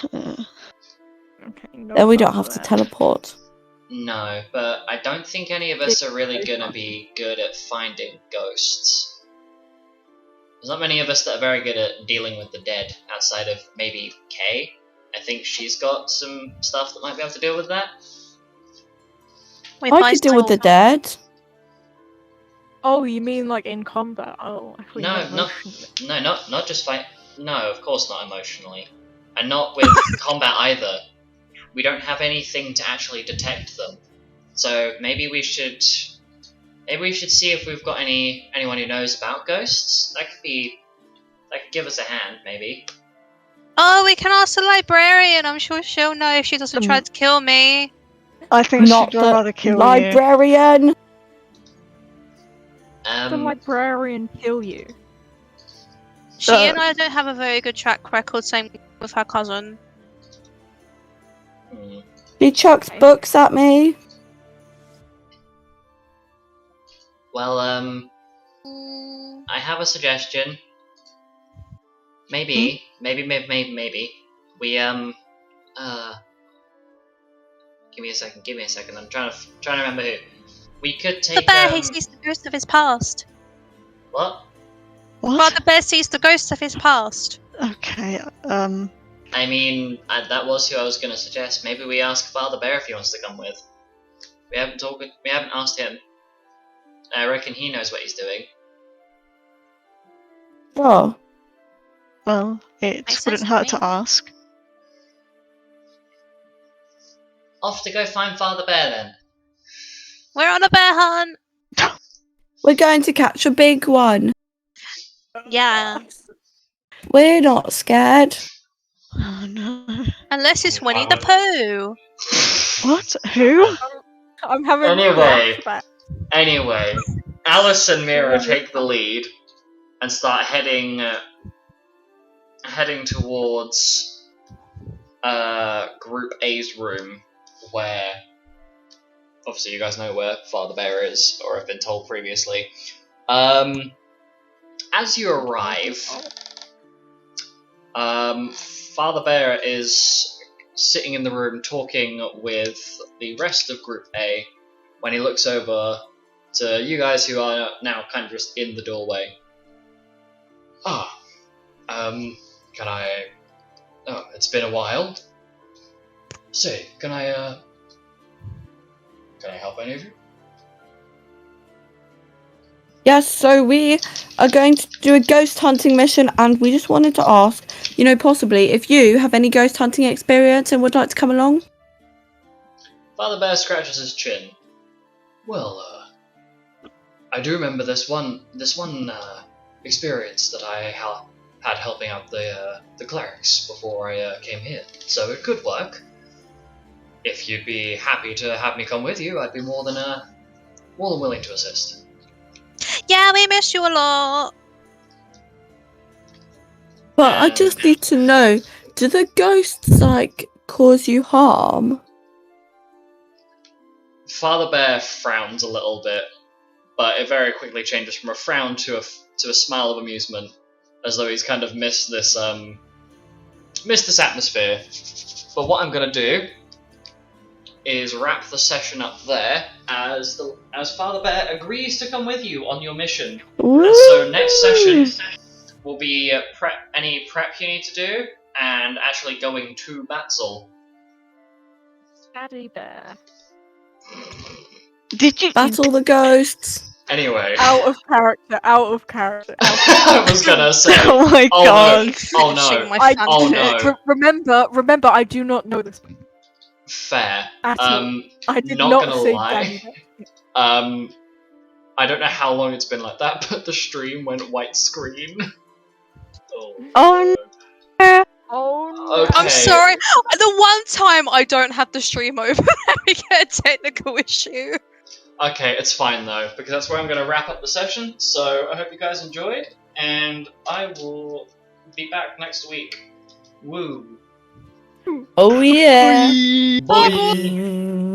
Okay, no Then we don't fuss have to that. teleport. No, but I don't think any of us are really gonna be good at finding ghosts. There's not many of us that are very good at dealing with the dead, outside of maybe Kay. I think she's got some stuff that might be able to deal with that. If I could deal with the dead. Oh, you mean like in combat? Oh, I thought you meant emotionally. Not just fight. No, of course not emotionally, and not with combat either. We don't have anything to actually detect them, so maybe we should see if we've got anyone who knows about ghosts. That could give us a hand, maybe. Oh, we can ask the librarian. I'm sure she'll know if she doesn't try to kill me. I think Not she'd the rather kill you. librarian. The librarian kill you. She and I don't have a very good track record, same with her cousin. She chucks Okay. books at me. Well, I have a suggestion. Maybe we give me a second. I'm trying to remember who. We could The take bear, he sees the ghost of his past. what? What? Father Bear sees the ghosts of his past. Okay, I mean, that was who I was going to suggest. Maybe we ask Father Bear if he wants to come with. We haven't asked him. I reckon he knows what he's doing. Oh, well, it Makes wouldn't sense to hurt me. to ask. Off to go find Father Bear then. We're on a bear hunt. we're going to catch a big one. Yeah. We're not scared. Oh no. Unless it's Winnie the Pooh. What? Who? I'm having Anyway. flashbacks. Anyway, Alice and Mira take the lead and start heading towards Group A's room, where obviously you guys know where Father Bear is, or have been told previously. As you arrive, Father Bear is sitting in the room talking with the rest of Group A when he looks over to you guys who are now kind of just in the doorway. Can I... Oh, it's been a while. Say, can I help any of you? Yes, so we are going to do a ghost hunting mission, and we just wanted to ask, possibly if you have any ghost hunting experience and would like to come along. Father Bear scratches his chin. Well, I do remember this one experience that I had helping out the clerics before I came here, so it could work. If you'd be happy to have me come with you, I'd be more than willing to assist. Yeah, we miss you a lot. But I just need to know, do the ghosts, cause you harm? Father Bear frowns a little bit, but it very quickly changes from a frown to a smile of amusement, as though he's kind of missed this atmosphere. But what I'm gonna do is wrap the session up there, as Father Bear agrees to come with you on your mission. And so next session will be any prep you need to do, and actually going to Batzel. Daddy Bear. Did you? Battle the ghosts. Anyway. Out of character. I was gonna say. Oh my Oh god. no. Oh Finishing no. my I, Oh fanfic. no. remember, I do not know this. Fair. At all. I did not not gonna say lie. Daddy Bear. I don't know how long it's been like that, but the stream went white screen. Oh no. Oh no. Okay. I'm sorry. The one time I don't have the stream open, we get a technical issue. Okay, it's fine though, because that's where I'm going to wrap up the session. So I hope you guys enjoyed, and I will be back next week. Woo. Oh yeah. Bye.